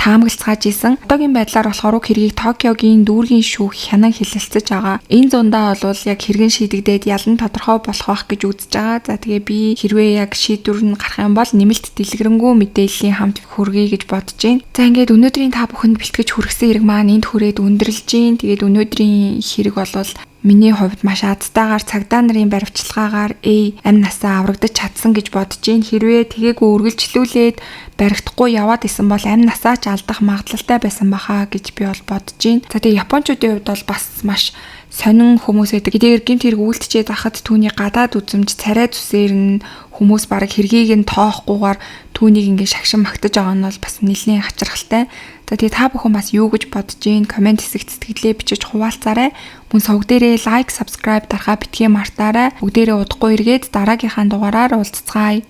таамаглацгааж исэн. Одоогийн байдлаар болохоор хэргийг Токиогийн дүүргийн шүүх хянан хэлэлцэж байгаа. Энэ зундаа бол яг хэрхэн шийдэгдээд ялан тодорхой болох байх гэж үзэж байгаа. За тэгээ би хэрвээ яг шийдвэр нь гарах юм бол нэмэлт дэлгэрэнгүй мэдээллийн хамт хүргэе гэж бодож байна. За ингээд өнөөдрийн та бүхэнд бэлтгэж хүргэсэн хэрэг маань энд хүрээд өндөрлж байна. Тэгээд өнөөдрийн хэрэг бол миний хувьд маш азтайгаар цагдаа нарын баривчилгаагаар амь насаа аврагдаж чадсан гэж бодож байна. Хэрвээ тэгээгүй үргэлжлүүлээд баригдахгүй яваад исэн бол амь насаа ч алдах магадлалтай байсан бахаа гэж би бол бодож байна. За тэгээ Япончуудын хувьд бол бас маш сонин хүмүүс байдаг. Тэгээр гэмт хэрэг үйлдчихэд захад түүний гадаад үзмж царай зүсээр нь хүмүүс бараг хэргийг нь тоохгүйгээр түүнийг ингээ шагшин магтаж байгаа нь бол бас нэлээд хачирхалтай. За тэгээ та бүхэн бас юу гэж бодож гин комент хэсэгт сэтгэлээ бичиж хуваалцаарай. Мөн сувг дээрээ лайк, subscribe дарахаа битгий мартаарай. Бүгдээрээ удахгүй эргээд дараагийнхаа дугаараар уулзцгаая.